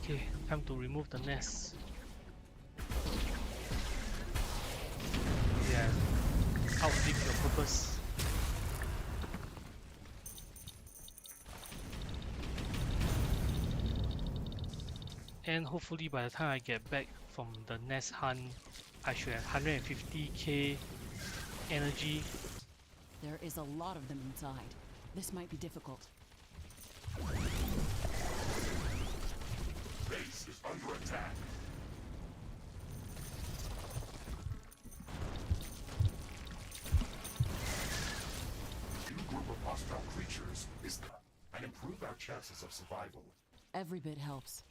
Speaker 1: Okay, time to remove the nest. Yeah, outlive your purpose. And hopefully by the time I get back from the nest hunt, I should have 150k energy.
Speaker 4: There is a lot of them inside. This might be difficult.
Speaker 2: Base is under attack. chances of survival.
Speaker 4: Every bit helps.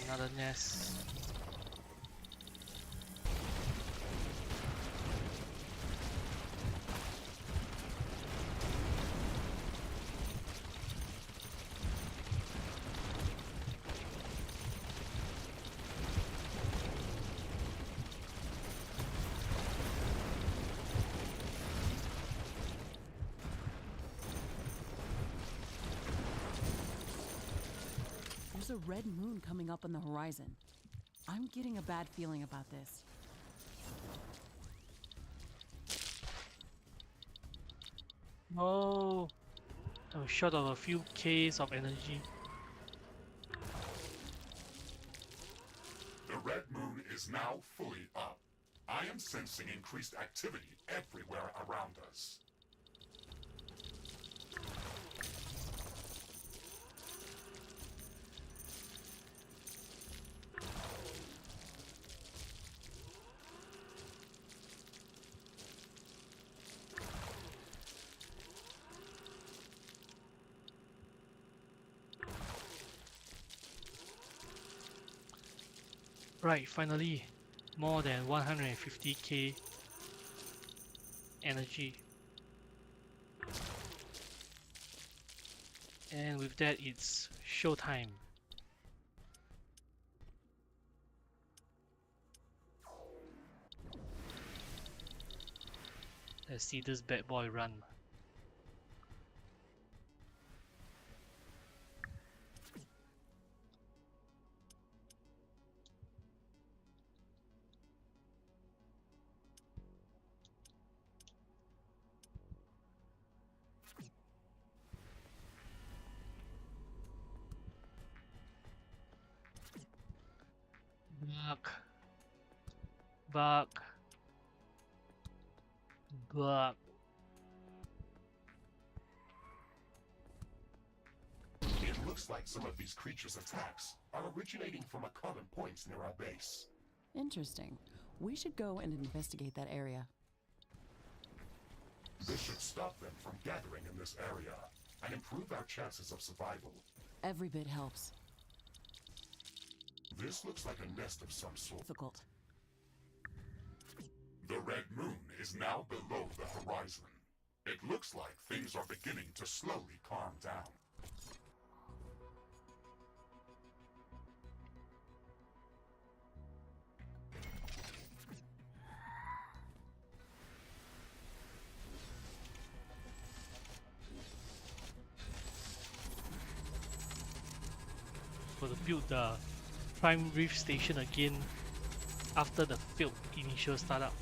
Speaker 1: Another nest.
Speaker 4: There's a red moon coming up on the horizon. I'm getting a bad feeling about this.
Speaker 1: Oh, I'm short of a few Ks of energy.
Speaker 2: The red moon is now fully up. I am sensing increased activity everywhere around us.
Speaker 1: Right, finally, more than 150k energy. And with that, it's showtime. Let's see this bad boy run. Buck. Buck. Buck.
Speaker 2: It looks like some of these creatures' attacks are originating from a common point near our base.
Speaker 4: Interesting. We should go and investigate that area.
Speaker 2: This should stop them from gathering in this area and improve our chances of survival.
Speaker 4: Every bit helps.
Speaker 2: This looks like a nest of some sort.
Speaker 4: Difficult.
Speaker 2: The red moon is now below the horizon. It looks like things are beginning to slowly calm down.
Speaker 1: For to build the Prime Rift Station again after the failed initial startup.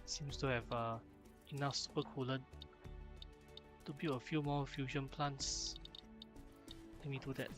Speaker 1: Seems to have enough super coolant to build a few more fusion plants. Let me do that.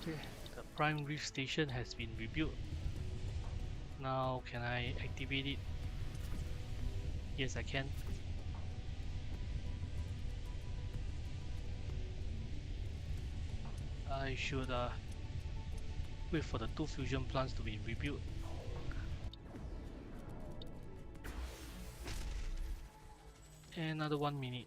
Speaker 1: Okay, the Prime Reef Station has been rebuilt. Now can I activate it? Yes, I can. I should wait for the 2 fusion plants to be rebuilt. Another 1 minute.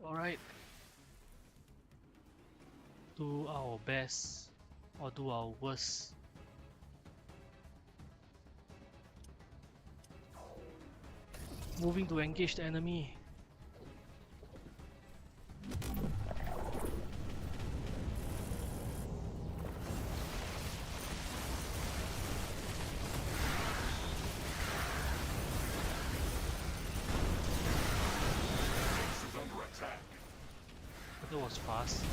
Speaker 1: Alright. Do our best or do our worst. Moving to engage the enemy.
Speaker 2: Base is under attack.
Speaker 1: That was fast.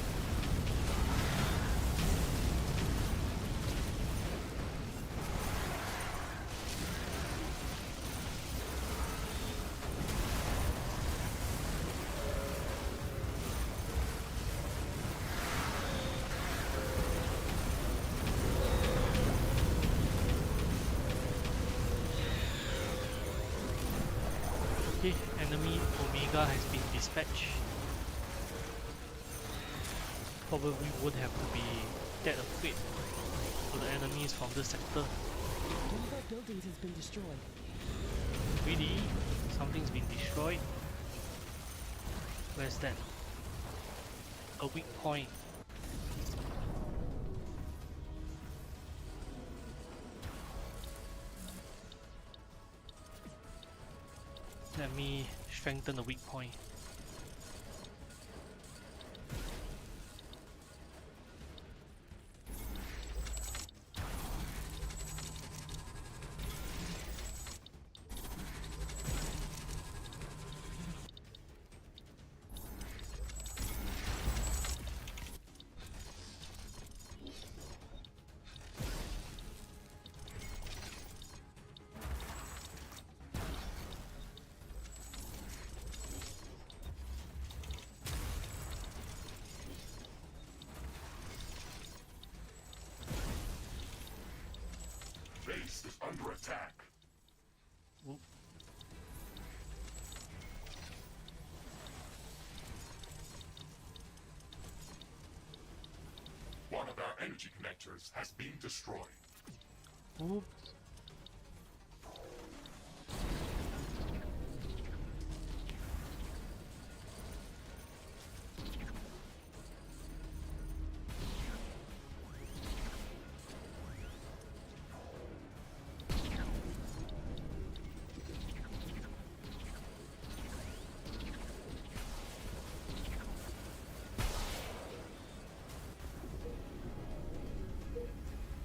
Speaker 1: Okay, enemy Omega has been dispatched. Probably would have to be that afraid to the enemies from this sector.
Speaker 4: One of our buildings has been destroyed.
Speaker 1: Really? Something's been destroyed? Where's that? A weak point. Let me strengthen the weak point.
Speaker 2: Base is under attack.
Speaker 1: Oop.
Speaker 2: One of our energy connectors has been destroyed.
Speaker 1: Oops.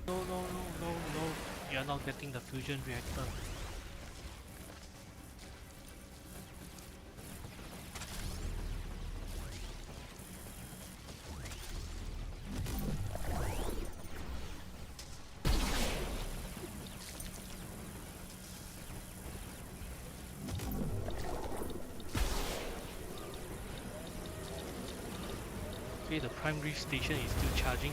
Speaker 1: No. You're not getting the fusion reactor. Okay, the Prime Reef Station is still charging.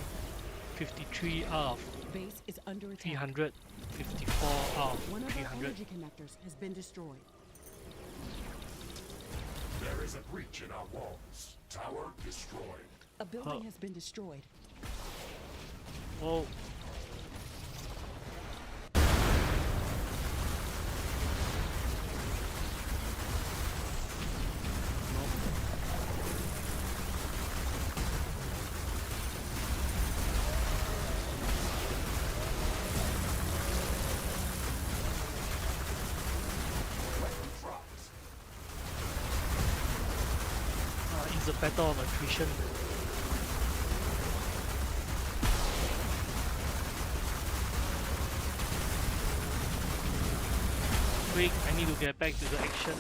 Speaker 1: 53 out of
Speaker 4: Base is under attack.
Speaker 1: 300, 54 out of
Speaker 4: One of our
Speaker 1: 300.
Speaker 4: energy connectors has been destroyed.
Speaker 2: There is a breach in our walls. Tower destroyed.
Speaker 4: A building
Speaker 1: Huh.
Speaker 4: has been destroyed.
Speaker 1: Whoa. battle of attrition. Quick, I need to get back to the action.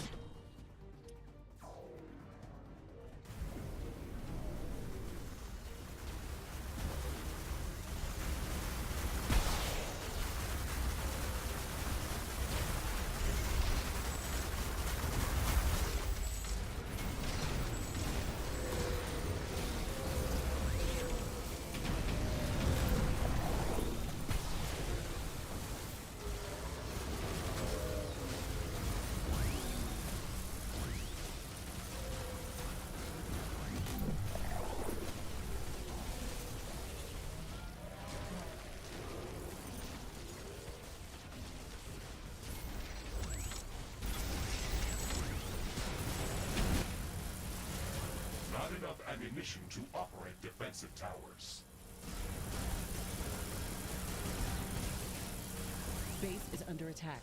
Speaker 2: Not enough ammunition to operate defensive towers.
Speaker 4: Base is under attack.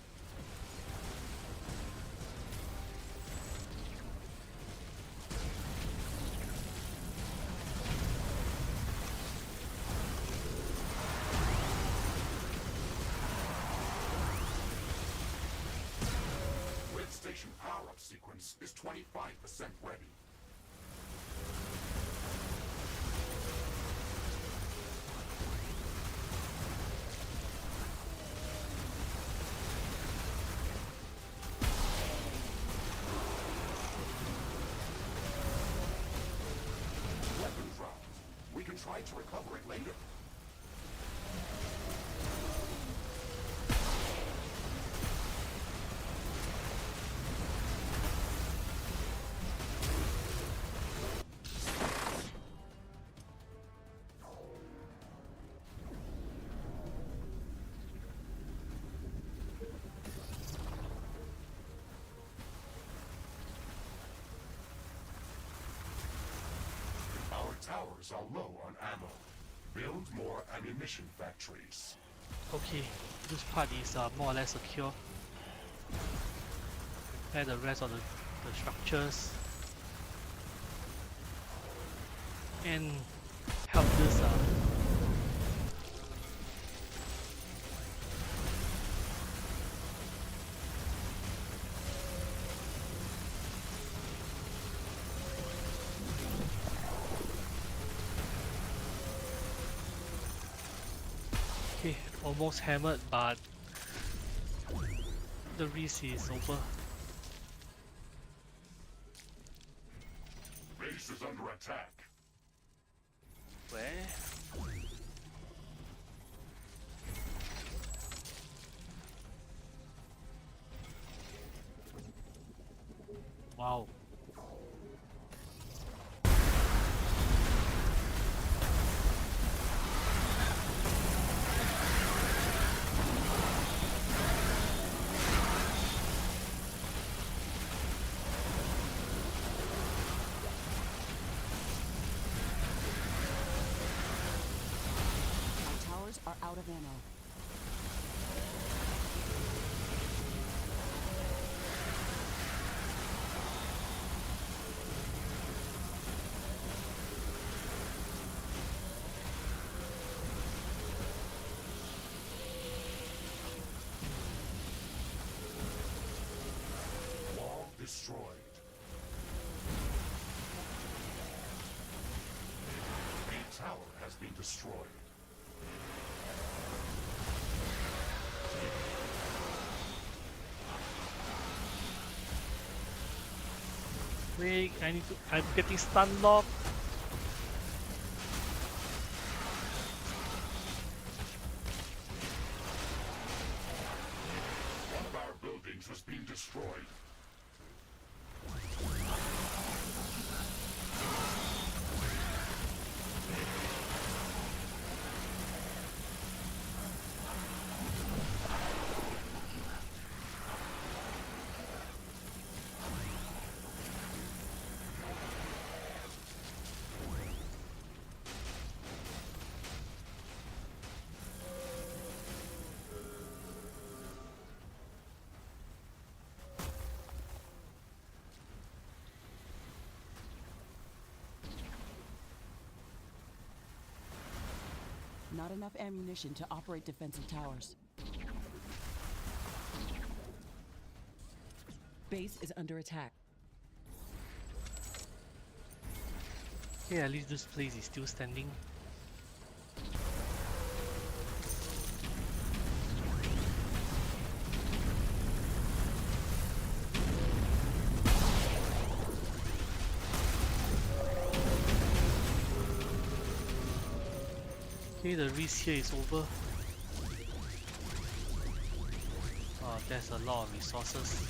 Speaker 2: Red Station power-up sequence is 25% ready. Weapons round. We can try to recover it later. Our towers are low on ammo. Build more ammunition factories.
Speaker 1: Okay, this part is more or less secure. Prepare the rest of the structures. And help this okay, almost hammered, but the risk is over.
Speaker 2: Base is under attack.
Speaker 1: Where? Wow.
Speaker 4: Our towers are out of ammo.
Speaker 2: Wall destroyed. A tower has been destroyed.
Speaker 1: Wait, I'm getting stun locked.
Speaker 2: One of our buildings has been destroyed.
Speaker 4: not enough ammunition to operate defensive towers. Base is under attack.
Speaker 1: Okay, at least this place is still standing. Okay, the risk here is over. Oh, there's a lot of resources.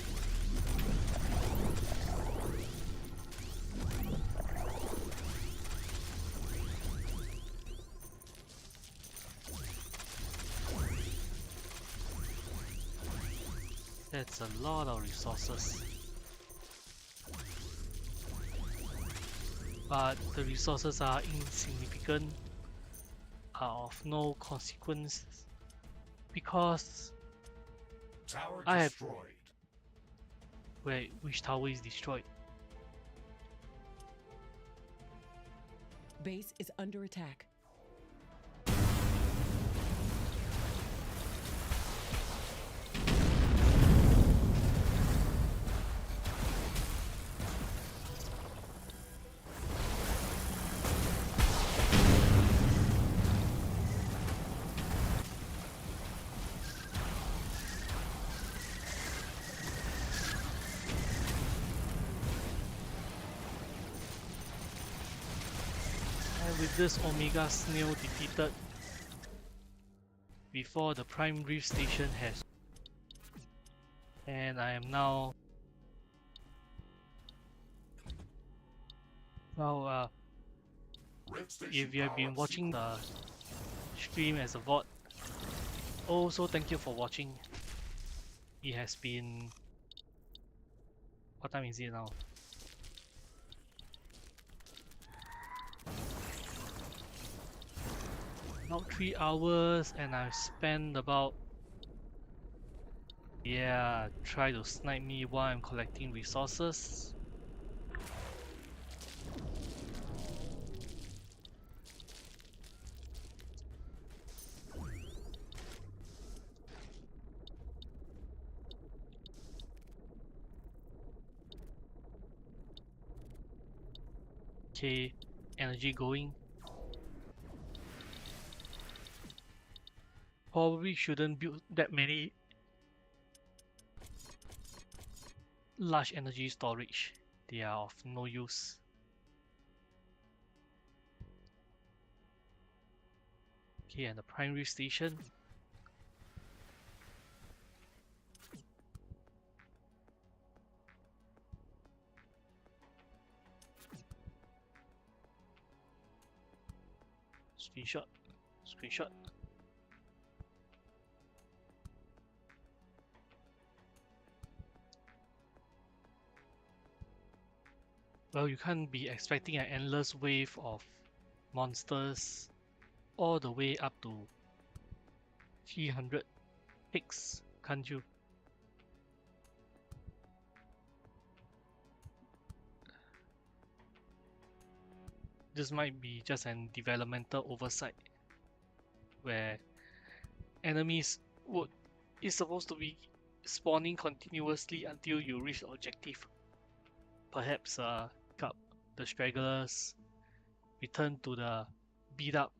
Speaker 1: That's a lot of resources. But the resources are insignificant, are of no consequence, because
Speaker 2: Tower
Speaker 1: I have...
Speaker 2: destroyed.
Speaker 1: Wait, which tower is destroyed?
Speaker 4: Base is under attack.
Speaker 1: And with this Omega Snail defeated before the Prime Reef Station has... And I am now... Well,
Speaker 2: Red Station
Speaker 1: if you have been
Speaker 2: power-up
Speaker 1: watching the stream as a VOD, also thank you for watching. It has been... What time is it now? About 3 hours, and I've spent about... Yeah, try to snipe me while I'm collecting resources. Okay, energy going. Probably shouldn't build that many large energy storage. They are of no use. Okay, and the primary station. Screenshot. Screenshot. Well, you can't be expecting an endless wave of monsters all the way up to 300 ticks, can't you? This might be just an developmental oversight where enemies is supposed to be spawning continuously until you reach the objective. Perhaps pick up the stragglers, return to the beat up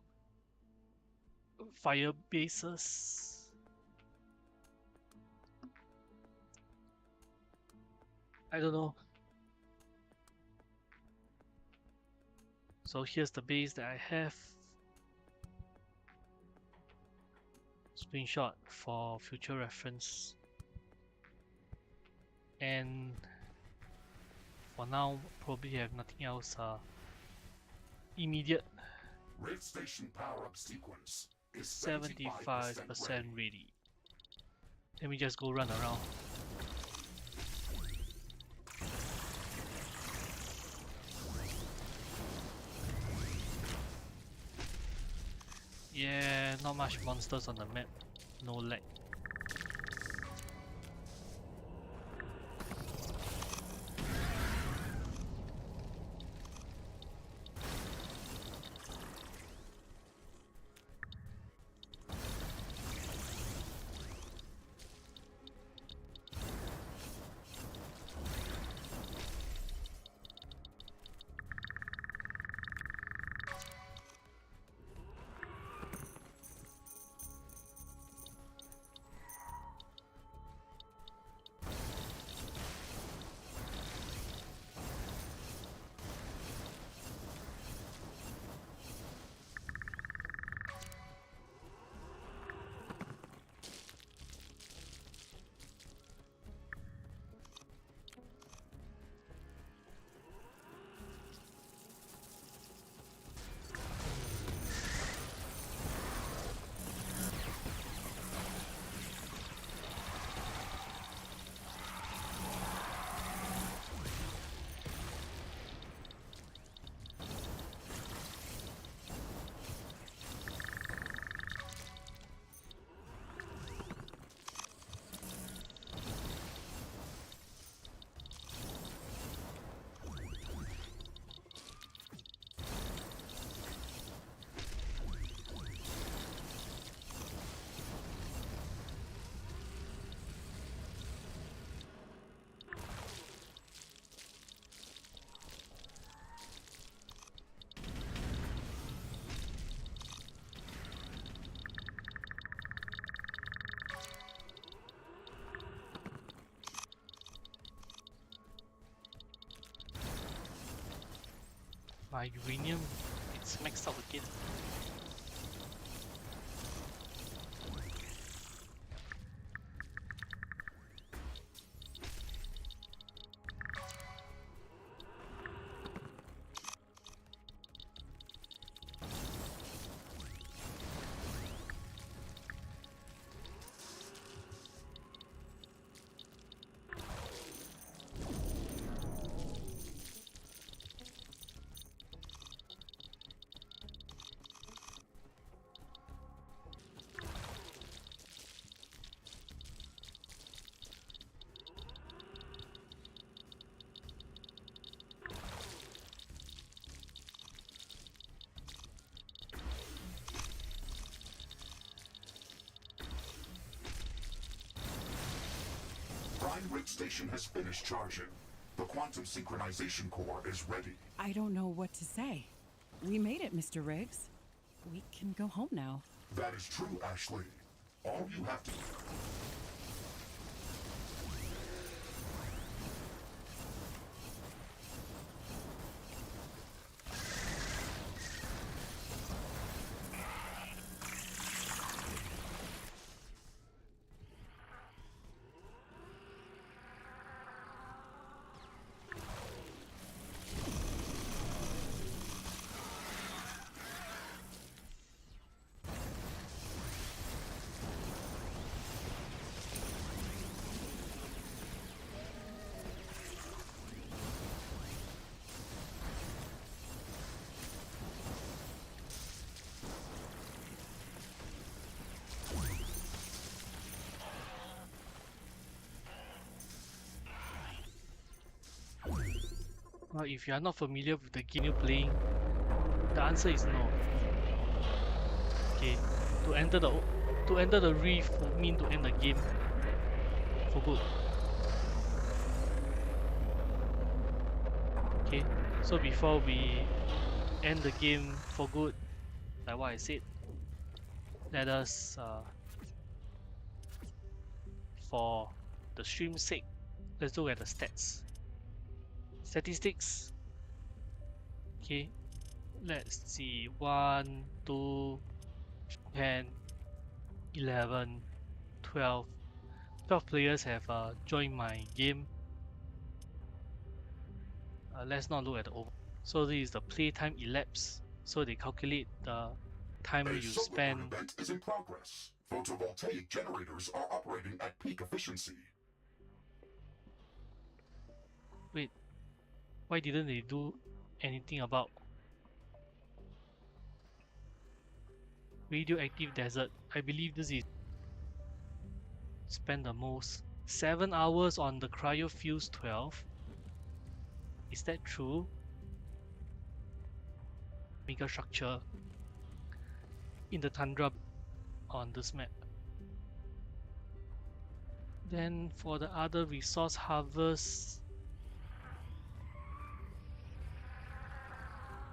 Speaker 1: fire bases. I don't know. So here's the base that I have. Screenshot for future reference. And for now, probably have nothing else immediate.
Speaker 2: Red Station power-up sequence is
Speaker 1: 75%
Speaker 2: ready.
Speaker 1: ready. Let me just go run around. Yeah, not much monsters on the map. No lag. my uranium, it's maxed out again.
Speaker 2: Prime Rig Station has finished charging. The quantum synchronization core is ready.
Speaker 3: I don't know what to say. We made it, Mr. Riggs. We can go home now.
Speaker 2: That is true, Ashley. All you have to...
Speaker 1: Well, if you are not familiar with the game you're playing, the answer is no. Okay, to enter the reef would mean to end the game for good. Okay, so before we end the game for good, like what I said, let us, for the stream's sake, let's look at the stats. Statistics. Okay, let's see. 1, 2, 10, 11, 12. 12 players have joined my game. Let's not look at the over. So this is the playtime elapsed. So they calculate the time
Speaker 2: A
Speaker 1: you
Speaker 2: solar
Speaker 1: spend.
Speaker 2: event is in progress. Photovoltaic generators are operating at peak efficiency.
Speaker 1: Wait, why didn't they do anything about radioactive desert? I believe this is spend the most. 7 hours on the cryofuse 12. Is that true? Mega structure in the tundra on this map. Then for the other resource harvest,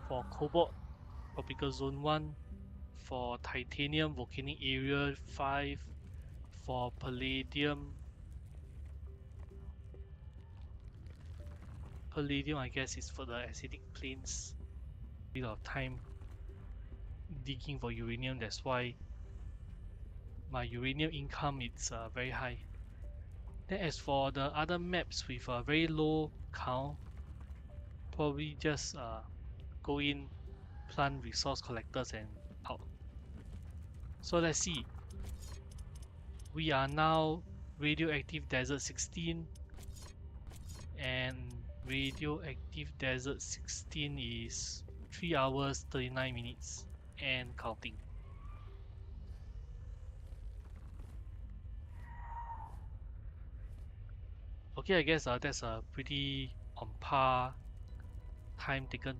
Speaker 1: for cobalt, tropical zone 1, for titanium, volcanic area 5, for palladium, I guess is for the acidic plains. A bit of time digging for uranium, that's why my uranium income is very high. Then as for the other maps with a very low count, probably just go in, plant resource collectors and out. So let's see. We are now radioactive desert 16, and radioactive desert 16 is 3 hours 39 minutes and counting. Okay, I guess that's a pretty on par time taken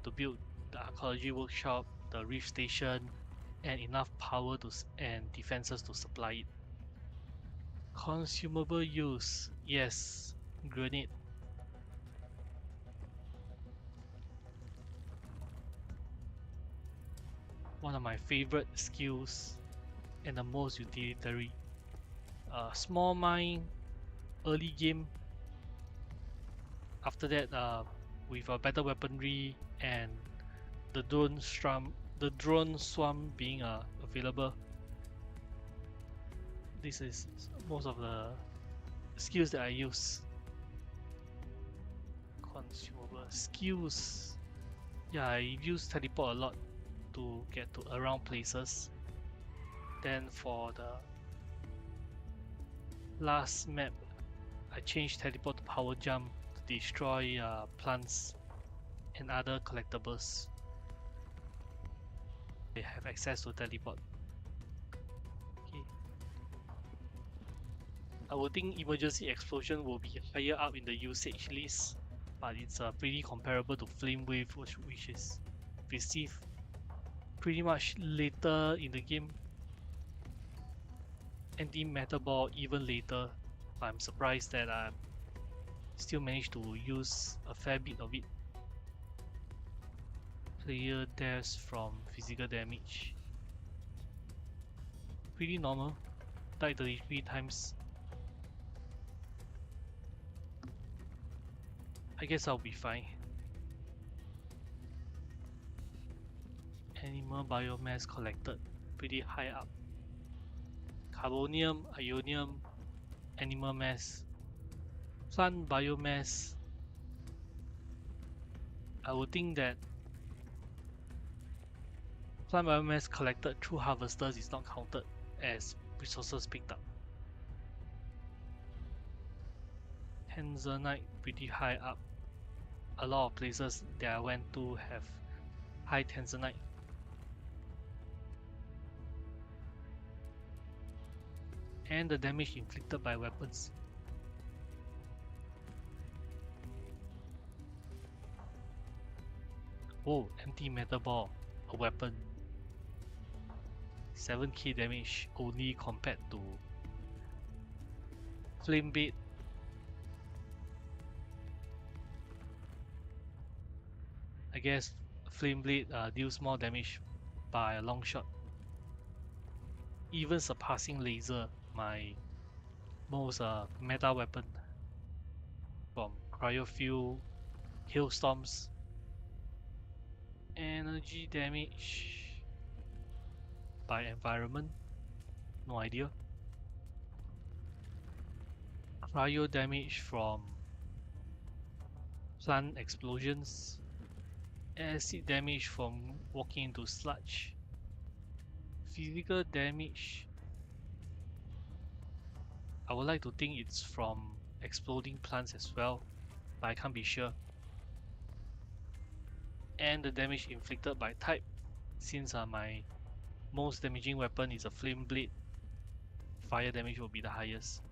Speaker 1: to build the Arcology workshop, the Rift Station, and enough power and defenses to supply it. Consumable use, yes, grenade. One of my favorite skills and the most utilitarian. Small mine, early game. After that, with a better weaponry and the drone swarm being available. This is most of the skills that I use. Consumable skills. Yeah, I use teleport a lot to get to around places. Then for the last map, I changed teleport to power jump to destroy plants and other collectibles. They have access to teleport. Okay. I would think emergency explosion will be higher up in the usage list, but it's pretty comparable to flame wave, which is received pretty much later in the game. Anti-matter ball even later. I'm surprised that I still managed to use a fair bit of it. Player deaths from physical damage. Pretty normal. Died 33 times. I guess I'll be fine. Animal biomass collected. Pretty high up. Carbonium, ionium, animal mass. Plant biomass. I would think that plant biomass collected through harvesters is not counted as resources picked up. Tanzanite pretty high up. A lot of places that I went to have high tanzanite. And the damage inflicted by weapons. Oh, anti-matter ball, a weapon. 7k damage only compared to flame bait. I guess flame blade deals more damage by a long shot, even surpassing laser, my most meta weapon from cryofuel, hailstorms. Energy damage by environment, no idea. Cryo damage from plant explosions. Acid damage from walking into sludge. Physical damage, I would like to think it's from exploding plants as well, but I can't be sure. And the damage inflicted by type, since my most damaging weapon is a flame blade, fire damage will be the highest,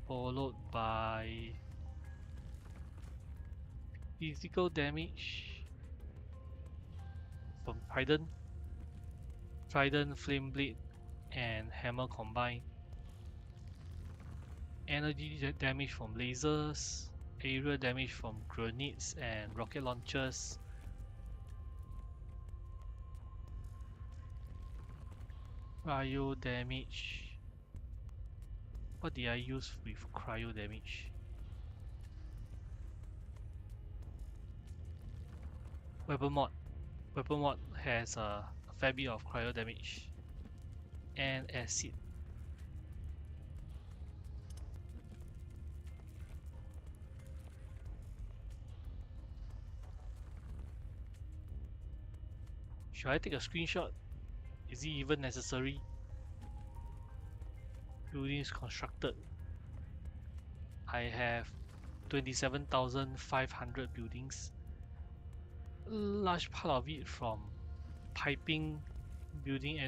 Speaker 1: followed by physical damage from Trident, flame blade, and hammer combined. Energy damage from lasers, area damage from grenades and rocket launchers. Cryo damage. What did I use with cryo damage? Weapon mod. Weapon mod has a fair bit of cryo damage and acid. Should I take a screenshot? Is it even necessary? Buildings constructed. I have 27,500 buildings. Large part of it from piping, building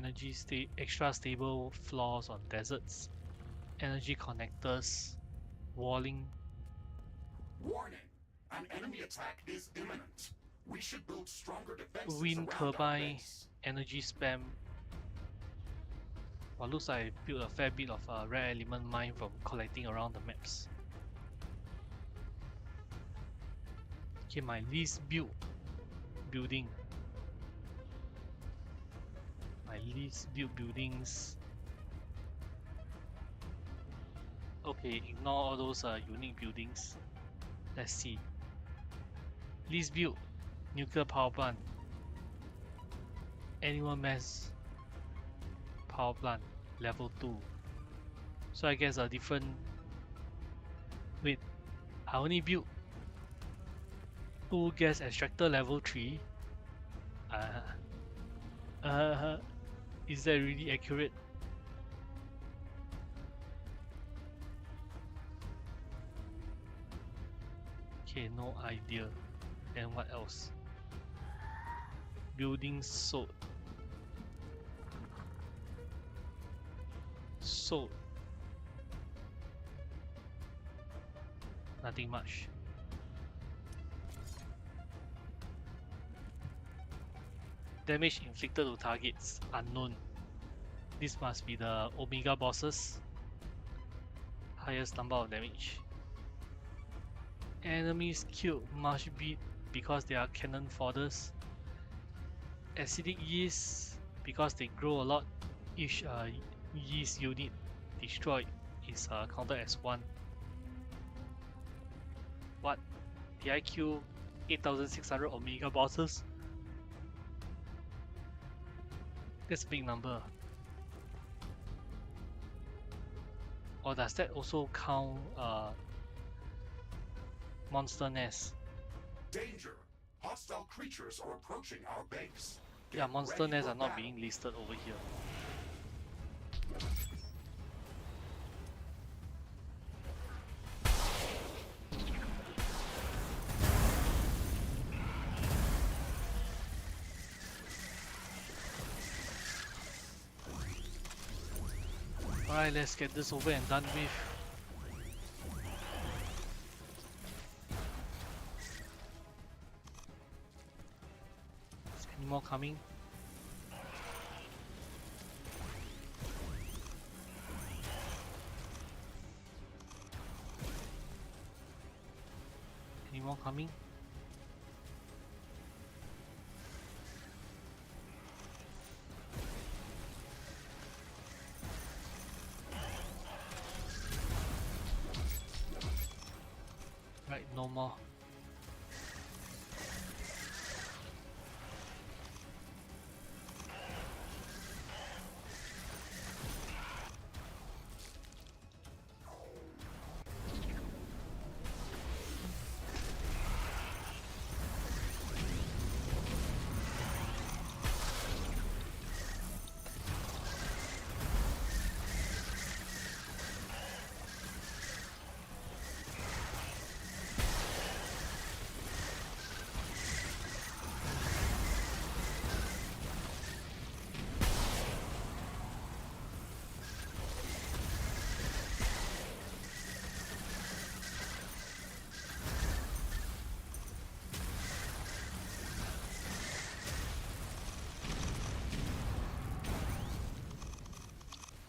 Speaker 1: extra stable floors on deserts, energy connectors, walling.
Speaker 2: Warning! An enemy attack is imminent. We should build stronger defenses
Speaker 1: Wind
Speaker 2: around our
Speaker 1: turbine,
Speaker 2: base.
Speaker 1: energy spam. Well, looks like I built a fair bit of rare element mine from collecting around the maps. Okay, my least built building. My least built buildings. Okay, ignore all those unique buildings. Let's see. Least build, nuclear power plant. Animal mass power plant, level 2. So I guess a different... Wait, I only built 2 gas extractor level 3. Is that really accurate? Okay, no idea. And what else? Building sold. Sold. Nothing much. Damage inflicted to targets unknown. This must be the Omega bosses. Highest number of damage. Enemies killed must be because they are cannon fodders. Acidic yeast, because they grow a lot. Each yeast unit destroyed is counted as 1. What? Did I kill 8,600 Omega bosses? That's a big number. Or does that also count monster nest?
Speaker 2: Danger! Hostile creatures are approaching our base.
Speaker 1: Yeah, monster nests are not being listed over here. Alright, let's get this over and done with. Is any more coming? Any more coming? Right, no more.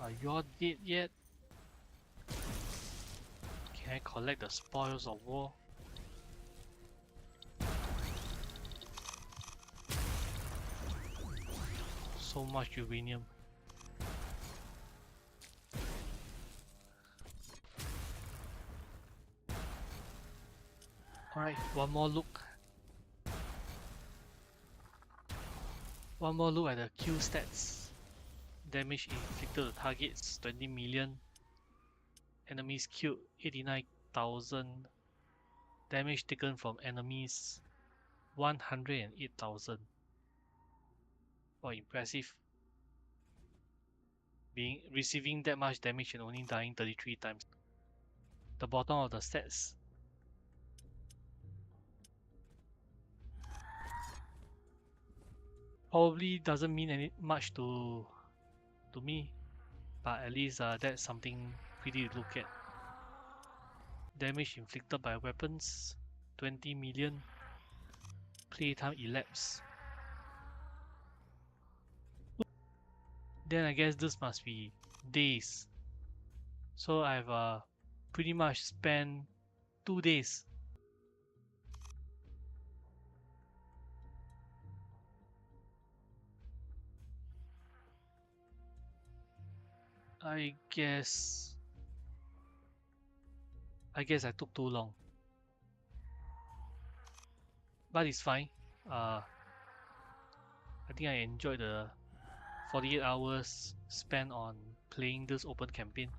Speaker 1: Are you all dead yet? Can I collect the spoils of war? So much uranium. Alright, one more look. One more look at the Q stats. Damage inflicted to targets 20 million. Enemies killed 89,000. Damage taken from enemies 108,000. Oh, impressive. Receiving that much damage and only dying 33 times. The bottom of the stats. Probably doesn't mean much to me, but at least that's something pretty to look at. Damage inflicted by weapons 20 million. Playtime elapsed. Then I guess this must be days. So I've pretty much spent 2 days. I guess I took too long. but it's fine. I think I enjoyed the 48 hours spent on playing this open campaign.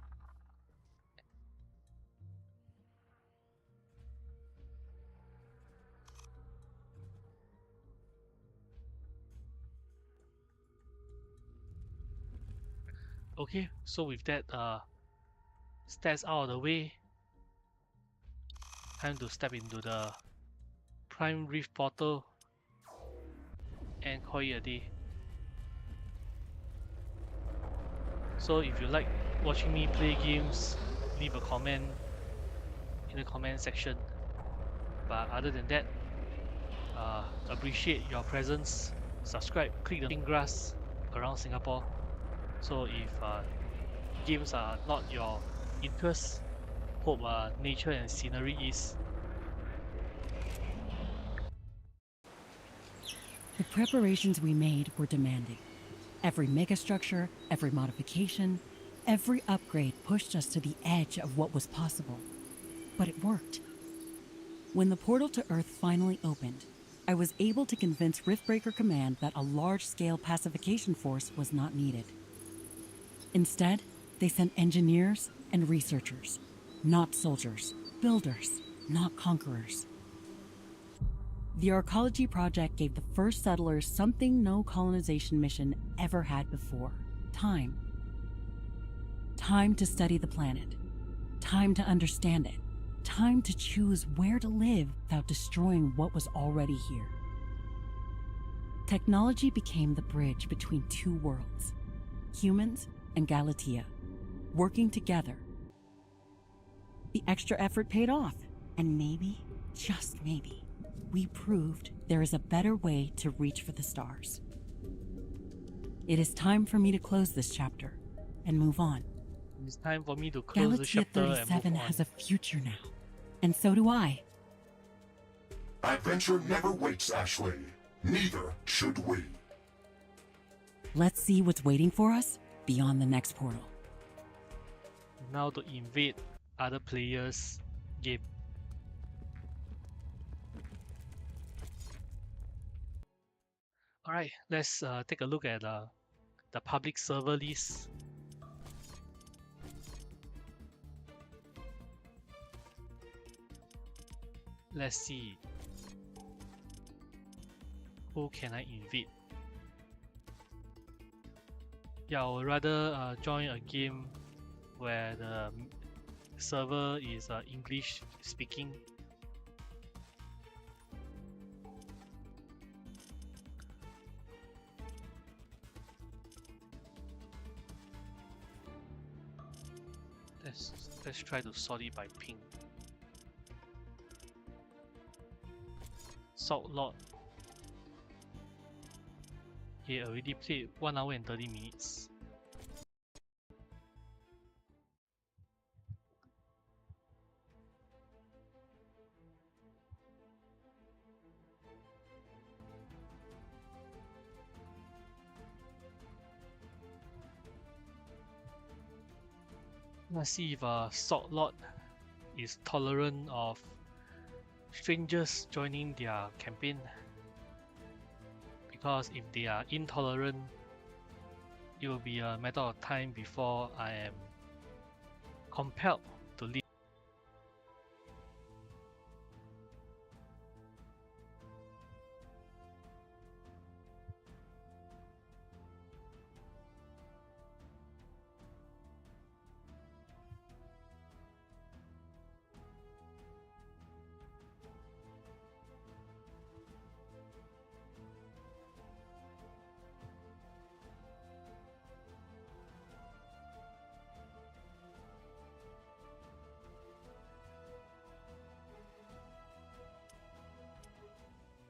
Speaker 1: Okay, so with that stats out of the way, time to step into the Prime Rift portal and call it a day. So if you like watching me play games, leave a comment in the comment section. But other than that, appreciate your presence. Subscribe, click the grass around Singapore. So if games are not your interest, hope nature and scenery is.
Speaker 3: The preparations we made were demanding. Every megastructure, every modification, every upgrade pushed us to the edge of what was possible. But it worked. When the portal to Earth finally opened, I was able to convince Riftbreaker Command that a large-scale pacification force was not needed. Instead, they sent engineers and researchers, not soldiers, builders, not conquerors. The Arcology project gave the first settlers something no colonization mission ever had before: time. Time to study the planet. Time to understand it. Time to choose where to live without destroying what was already here. Technology became the bridge between two worlds, humans and Galatea, working together. The extra effort paid off, and maybe, just maybe, we proved there is a better way to reach for the stars. It is time for me to close this chapter and move on.
Speaker 1: It's time for me to close the
Speaker 3: Galatea
Speaker 1: chapter and move
Speaker 3: 37
Speaker 1: on.
Speaker 3: has a future now, and so do I.
Speaker 2: Adventure never waits, Ashley. Neither should we.
Speaker 3: Let's see what's waiting for us beyond the next portal.
Speaker 1: Now to invade other players' game. Alright, let's take a look at the public server list. Let's see. Who can I invade? Yeah, I would rather join a game where the server is English speaking. Let's try to sort it by ping. Salt Lord. He already played 1 hour and 30 minutes. Let's see if Salt Lord is tolerant of strangers joining their campaign. Because if they are intolerant, it will be a matter of time before I am compelled to leave.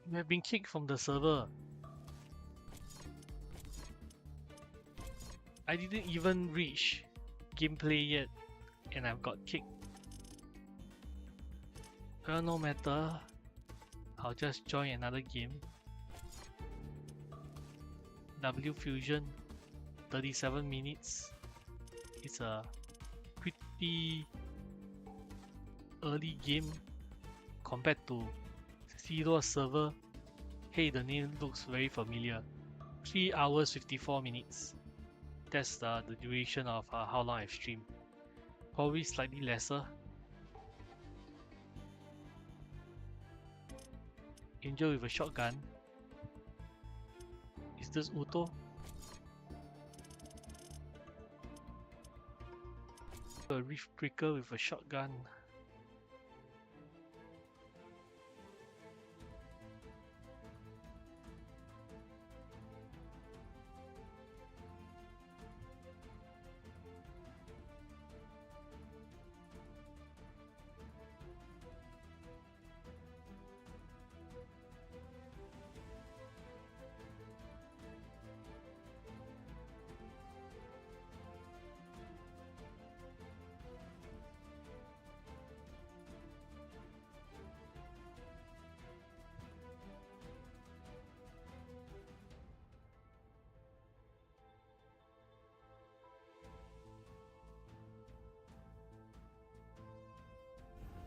Speaker 1: We have been kicked from the server. I didn't even reach gameplay yet and I've got kicked. Well, no matter. I'll just join another game. W Fusion, 37 minutes. It's a pretty early game compared to Fido server. Hey, the name looks very familiar. 3 hours 54 minutes. That's the duration of how long I've streamed. Probably slightly lesser. Angel with a shotgun. Is this Uto? A Riftbreaker with a shotgun.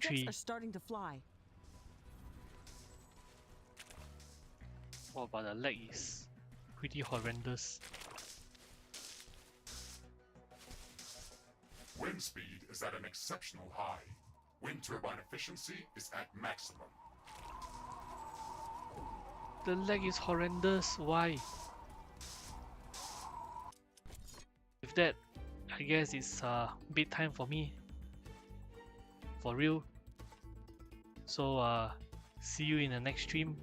Speaker 4: Jets are starting to fly.
Speaker 1: What about the lag is pretty horrendous.
Speaker 2: Wind speed is at an exceptional high. Wind turbine efficiency is at maximum.
Speaker 1: The lag is horrendous, why? With that, I guess it's bedtime for me. For real. So see you in the next stream.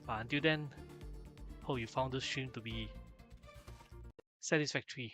Speaker 1: But until then, hope you found this stream to be satisfactory.